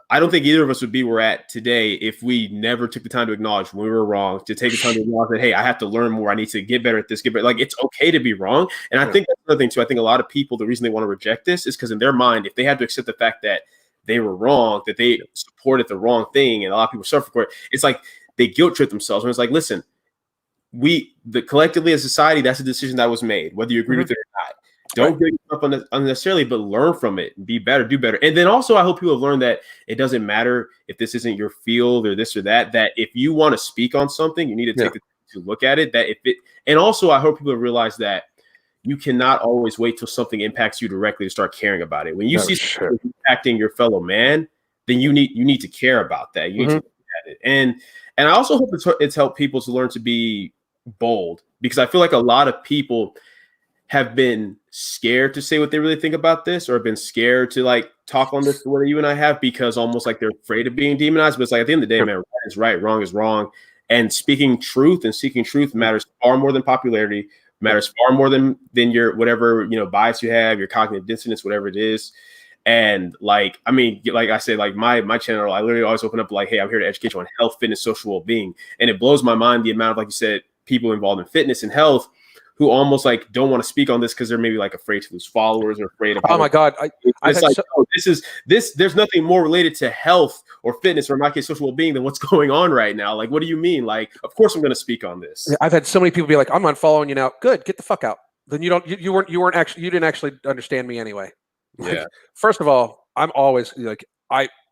I don't think either of us would be where we're at today if we never took the time to acknowledge when we were wrong, to take the time to acknowledge that, hey, I have to learn more. I need to get better at this, get better. Like, it's okay to be wrong. And I think that's another thing too. I think a lot of people, the reason they want to reject this is because in their mind, if they had to accept the fact that they were wrong, that they supported the wrong thing, and a lot of people suffer for it, it's like they guilt trip themselves. And it's like, listen, collectively as a society, that's a decision that was made, whether you agree with it or not. Don't get yourself up unnecessarily, but learn from it, be better, do better. And then also, I hope people have learned that it doesn't matter if this isn't your field or this or that, that if you want to speak on something, you need to take the time to look at it. And also, I hope people have realized that you cannot always wait till something impacts you directly to start caring about it. When you see something impacting your fellow man, then you need to care about that. You need to look at it. And I also hope it's helped people to learn to be bold, because I feel like a lot of people have been scared to say what they really think about this, or have been scared to like talk on this the way you and I have, because almost like they're afraid of being demonized. But it's like, at the end of the day, man, right is right, wrong is wrong. And speaking truth and seeking truth matters far more than popularity, matters far more than your whatever, bias you have, your cognitive dissonance, whatever it is. And like, I mean, like I said, like my channel, I literally always open up like, hey, I'm here to educate you on health, fitness, social well-being. And it blows my mind the amount of, like you said, people involved in fitness and health who almost like don't want to speak on this because they're maybe like afraid to lose followers or afraid of. Oh my God. There's nothing more related to health or fitness, or in my case, social well-being, than what's going on right now. Like, what do you mean? Like, of course I'm going to speak on this. I've had so many people be like, I'm unfollowing you now. Good. Get the fuck out. Then you didn't actually understand me anyway. Like, first of all, I'm always like,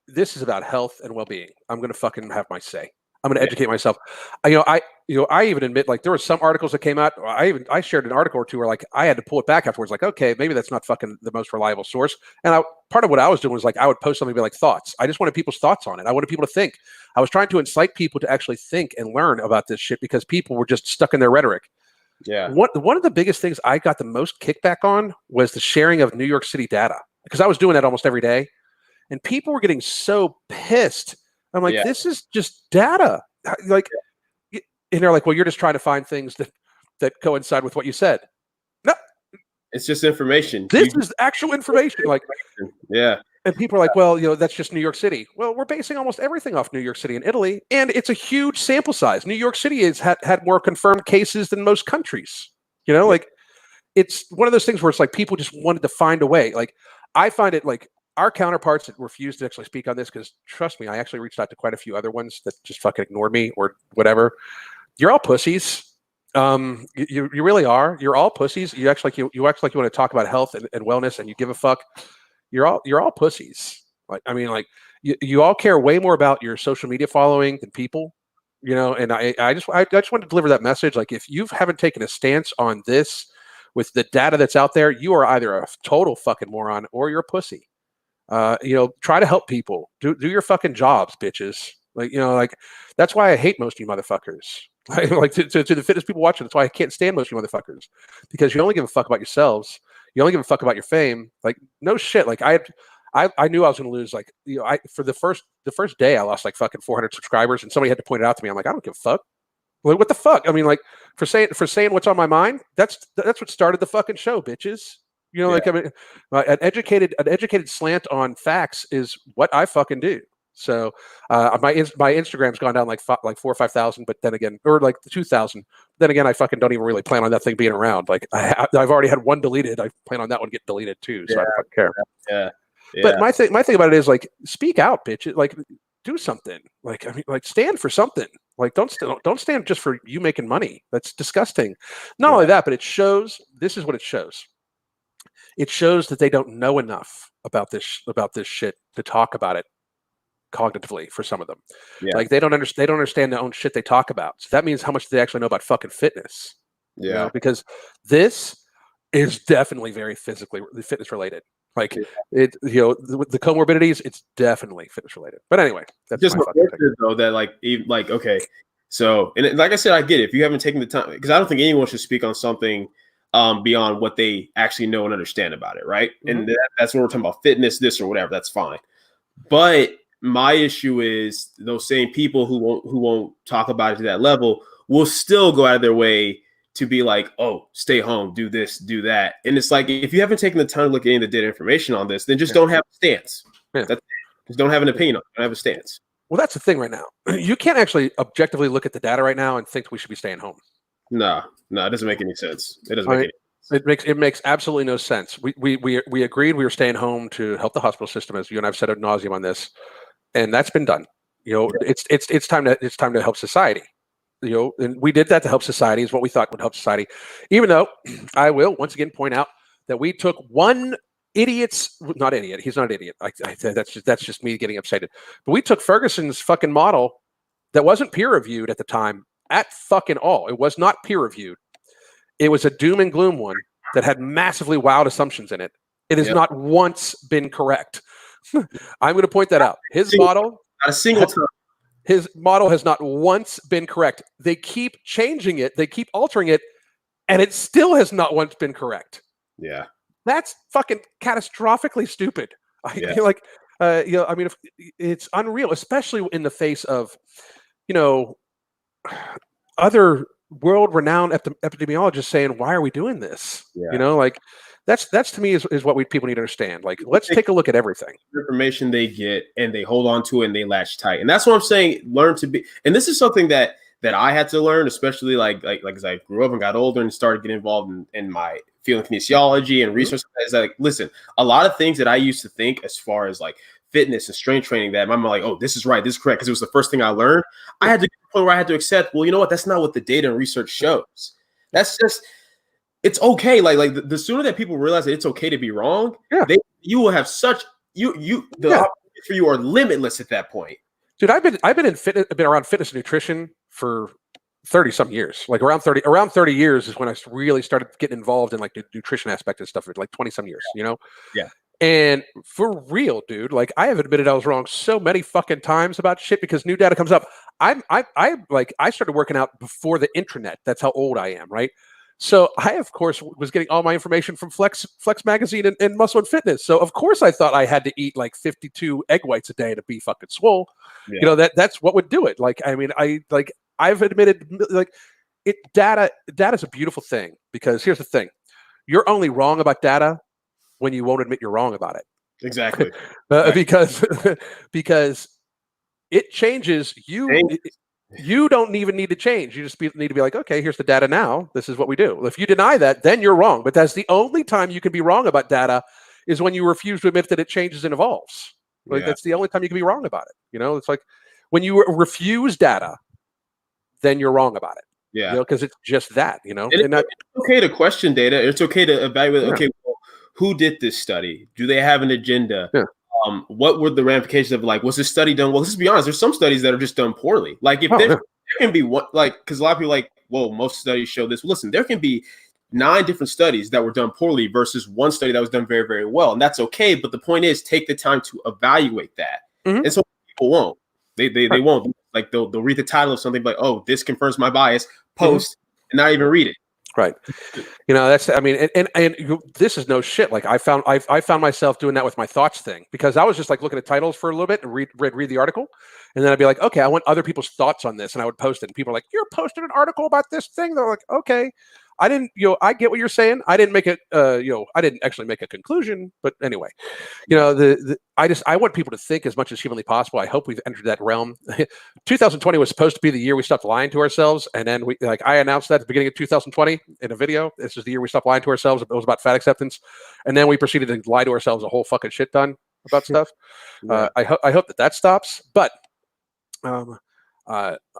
this is about health and well-being. I'm going to fucking have my say. I'm going to educate myself. I even admit, like, there were some articles that came out. I shared an article or two where, like, I had to pull it back afterwards. Like, okay, maybe that's not fucking the most reliable source. And part of what I was doing was, like, I would post something and be like, thoughts. I just wanted people's thoughts on it. I wanted people to think. I was trying to incite people to actually think and learn about this shit, because people were just stuck in their rhetoric. Yeah. One of the biggest things I got the most kickback on was the sharing of New York City data, because I was doing that almost every day, and people were getting so pissed. I'm like, this is just data. Like, and they're like, well, you're just trying to find things that coincide with what you said. No, it's just information. This is actual information. Like, and people are like, well, that's just New York City. Well, we're basing almost everything off New York City and Italy, and it's a huge sample size. New York City has had more confirmed cases than most countries. Like, it's one of those things where it's like people just wanted to find a way. Like, I find it like, our counterparts that refuse to actually speak on this, because trust me, I actually reached out to quite a few other ones that just fucking ignored me or whatever. You're all pussies. You really are. You're all pussies. You act like you want to talk about health and wellness, and you give a fuck. You're all pussies. Like, I mean, like, you all care way more about your social media following than people. And I just want to deliver that message. Like, if you haven't taken a stance on this with the data that's out there, you are either a total fucking moron or you're a pussy. Try to help people. Do your fucking jobs, bitches. Like that's why I hate most of you motherfuckers. Like to the fitness people watching, that's why I can't stand most of you motherfuckers, because you only give a fuck about yourselves. You only give a fuck about your fame. Like, no shit. Like I knew I was going to lose. Like, for the first day, I lost like fucking 400 subscribers, and somebody had to point it out to me. I'm like, I don't give a fuck. Like, what the fuck? I mean, like, for saying what's on my mind. That's what started the fucking show, bitches. Like, I mean, an educated slant on facts is what I fucking do. So my Instagram's gone down like 4,000 or 5,000, but then again, or like 2,000. Then again, I fucking don't even really plan on that thing being around. Like, I've already had one deleted. I plan on that one getting deleted too. So I don't fucking care. Yeah. But my thing about it is, like, speak out, bitch. Like, do something. Like, I mean, like, stand for something. Like, don't stand just for you making money. That's disgusting. Not only that, but it shows. This is what it shows. It shows that they don't know enough about this shit to talk about it cognitively. For some of them, like, they don't understand the own shit they talk about. So that means how much they actually know about fucking fitness. Because this is definitely very fitness related. Like, the comorbidities, it's definitely fitness related. But anyway, that's just my fucking thing. though that okay, so, and like I said, I get it if you haven't taken the time, because I don't think anyone should speak on something beyond what they actually know and understand about it, right? Mm-hmm. And that's when we're talking about fitness, this or whatever. That's fine. But my issue is those same people who won't talk about it to that level will still go out of their way to be like, oh, stay home, do this, do that. And it's like, if you haven't taken the time to look at any of the data information on this, then just don't have a stance. Just don't have an opinion on it. Don't have a stance. Well, that's the thing right now. You can't actually objectively look at the data right now and think we should be staying home. No, it doesn't make any sense. It doesn't make any sense. It makes absolutely no sense. We agreed we were staying home to help the hospital system, as you and I've said ad nauseum on this, and that's been done. It's time to help society. And we did that to help society, is what we thought would help society. Even though I will once again point out that we took one he's not an idiot. That's just me getting upset. But we took Ferguson's fucking model that wasn't peer reviewed at the time at fucking all. It was not peer reviewed. It was a doom and gloom one that had massively wild assumptions in it. It has not once been correct. I'm going to point that out. His model, not a single time. His model has not once been correct. They keep changing it. They keep altering it, and it still has not once been correct. Yeah. That's fucking catastrophically stupid. I mean, if it's unreal, especially in the face of, other world-renowned epidemiologists saying, "Why are we doing this?" Yeah. That's to me is what people need to understand. Like, let's take a look at everything. The information they get and they hold on to it and they latch tight. And that's what I'm saying. Learn to be. And this is something that I had to learn, especially like as I grew up and got older and started getting involved in my field of kinesiology and research. Is that, like, listen, a lot of things that I used to think as far as like fitness and strength training, that I'm like, oh, this is right, this is correct, because it was the first thing I learned. I had to get to the point where I had to accept, well, you know what? That's not what the data and research shows. That's just. It's okay. Like the sooner that people realize that it's okay to be wrong, you will have such the opportunities for you are limitless at that point. Dude, I've been around fitness and nutrition for 30 some years. Like around 30 years is when I really started getting involved in like the nutrition aspect and stuff. Like 20 some years, Yeah. And for real, dude, like I have admitted I was wrong so many fucking times about shit because new data comes up. I started working out before the internet. That's how old I am, right? So I, of course, was getting all my information from Flex Magazine and Muscle and Fitness. So of course I thought I had to eat like 52 egg whites a day to be fucking swole. Yeah. That's what would do it. Like, I mean, I've admitted, like, data is a beautiful thing, because here's the thing. You're only wrong about data when you won't admit you're wrong about it. Exactly. Right. Because it changes you. You don't even need to change. You just need to be like, okay, here's the data now. This is what we do. If you deny that, then you're wrong. But that's the only time you can be wrong about data, is when you refuse to admit that it changes and evolves. Like, that's the only time you can be wrong about it. It's like when you refuse data, then you're wrong about it. Yeah. Because it's just that, And it's okay to question data. It's okay to evaluate, okay, well, who did this study? Do they have an agenda? Yeah. What were the ramifications of, like, was this study done? Well, let's be honest, there's some studies that are just done poorly. Like, if there can be one, like, because a lot of people like, well, most studies show this. Well, listen, there can be 9 different studies that were done poorly versus one study that was done very, very well. And that's okay. But the point is, take the time to evaluate that. Mhm. And so people won't. They Right. won't. Like they'll read the title of something like, oh, this confirms my bias, Mhm. post, and not even read it. Right. You know, that's, I mean, this is no shit. Like I found myself doing that with my thoughts thing, because I was just like looking at titles for a little bit and read the article. And then I'd be like, okay, I want other people's thoughts on this. And I would post it. And people are like, you're posting an article about this thing. They're like, okay, I didn't, I get what you're saying. I didn't make it, I didn't actually make a conclusion, but anyway, I want people to think as much as humanly possible. I hope we've entered that realm. 2020 was supposed to be the year we stopped lying to ourselves, and then I announced that at the beginning of 2020 in a video. This is the year we stopped lying to ourselves. It was about fat acceptance, and then we proceeded to lie to ourselves a whole fucking shit ton about stuff. Yeah. I hope that stops, but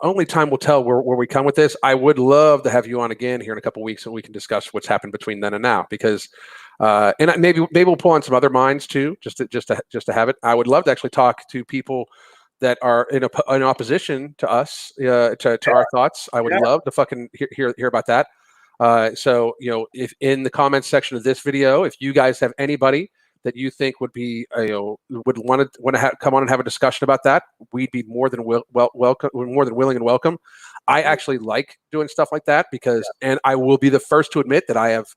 only time will tell where we come with this. I would love to have you on again here in a couple of weeks, so we can discuss what's happened between then and now. Because, and maybe we'll pull on some other minds too, just to have it. I would love to actually talk to people that are in opposition to us, to our thoughts. I would love to fucking hear about that. So if in the comments section of this video, if you guys have anybody that you think would be, would want to come on and have a discussion about that, we'd be more than welcome, more than willing and welcome. I actually like doing stuff like that because, and I will be the first to admit that I have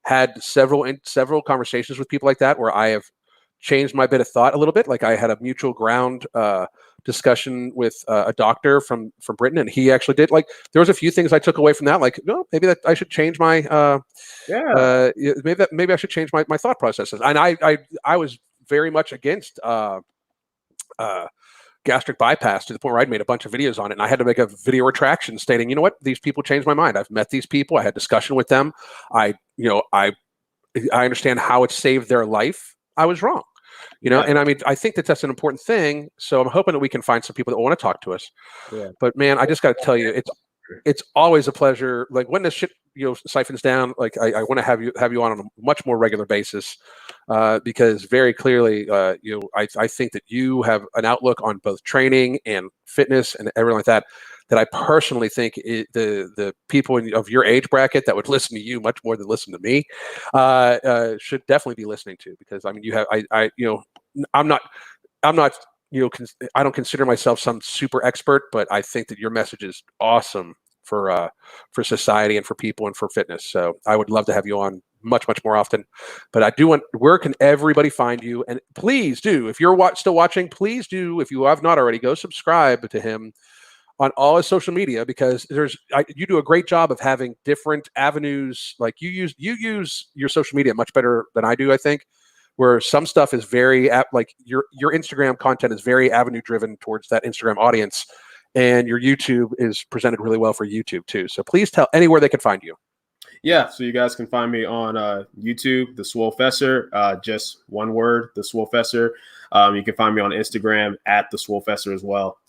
had several conversations with people like that where I have changed my bit of thought a little bit. Like I had a mutual ground discussion with a doctor from Britain, and he actually did, like, there was a few things I took away from that, like, no, maybe that I should change my maybe I should change my thought processes. And I was very much against gastric bypass, to the point where I'd made a bunch of videos on it, and I had to make a video retraction stating, you know what, these people changed my mind. I've met these people, I had discussion with them, I understand how it saved their life. I was wrong. And I mean, I think that's an important thing. So I'm hoping that we can find some people that want to talk to us. Yeah. But man, I just got to tell you, it's always a pleasure. Like when this shit siphons down, like I want to have you on a much more regular basis, because very clearly, I think that you have an outlook on both training and fitness and everything like that. That I personally think the people of your age bracket that would listen to you much more than listen to me should definitely be listening to, because I mean, you have I'm not I don't consider myself some super expert, but I think that your message is awesome for society and for people and for fitness. So I would love to have you on much more often. But I do want, where can everybody find you? And please do, if you're still watching, please do, if you have not already, go subscribe to him on all his social media, because you do a great job of having different avenues. Like you use your social media much better than I do, I think, where some stuff is very like your Instagram content is very avenue driven towards that Instagram audience, and your YouTube is presented really well for YouTube too. So please tell anywhere they can find you. Yeah, so you guys can find me on YouTube, the Swolefessor, just one word, the Swolefessor. You can find me on Instagram at the Swolefessor as well.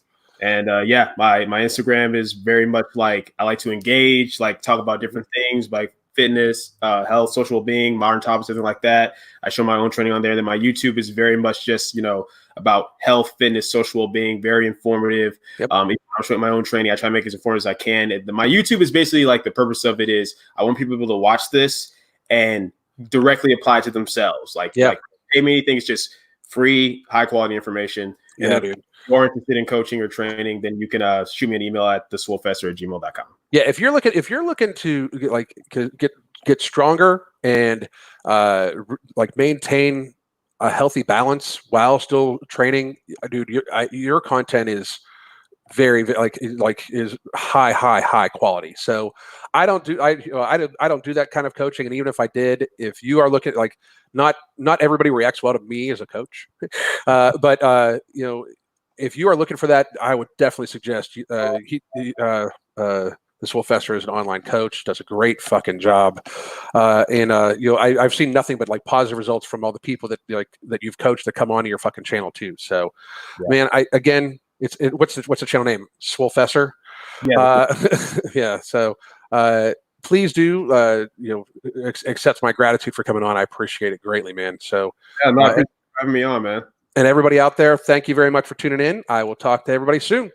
And my Instagram is very much like, I like to engage, like talk about different things like fitness, health, social well-being, modern topics, something like that. I show my own training on there. And then my YouTube is very much just, about health, fitness, social well-being, very informative. Yep. I'm showing my own training. I try to make it as informative as I can. And my YouTube is basically like, the purpose of it is I want people to watch this and directly apply it to themselves. Like pay me anything. It's just free, high quality information. Yeah, dude. If you're interested in coaching or training, then you can shoot me an email at theswolefessor@gmail.com. Yeah, if you're looking to get stronger and like maintain a healthy balance while still training, dude, your content is very is high quality. So I don't do that kind of coaching. And even if I did, if you are looking, like, not everybody reacts well to me as a coach, but if you are looking for that, I would definitely suggest the Swolefessor is an online coach, does a great fucking job, and I've seen nothing but like positive results from all the people that you've coached that come onto your fucking channel too. So, man, what's the channel name? Swolefessor. Yeah. Yeah. So, please do accept my gratitude for coming on. I appreciate it greatly, man. So, appreciate having me on, man. And everybody out there, thank you very much for tuning in. I will talk to everybody soon.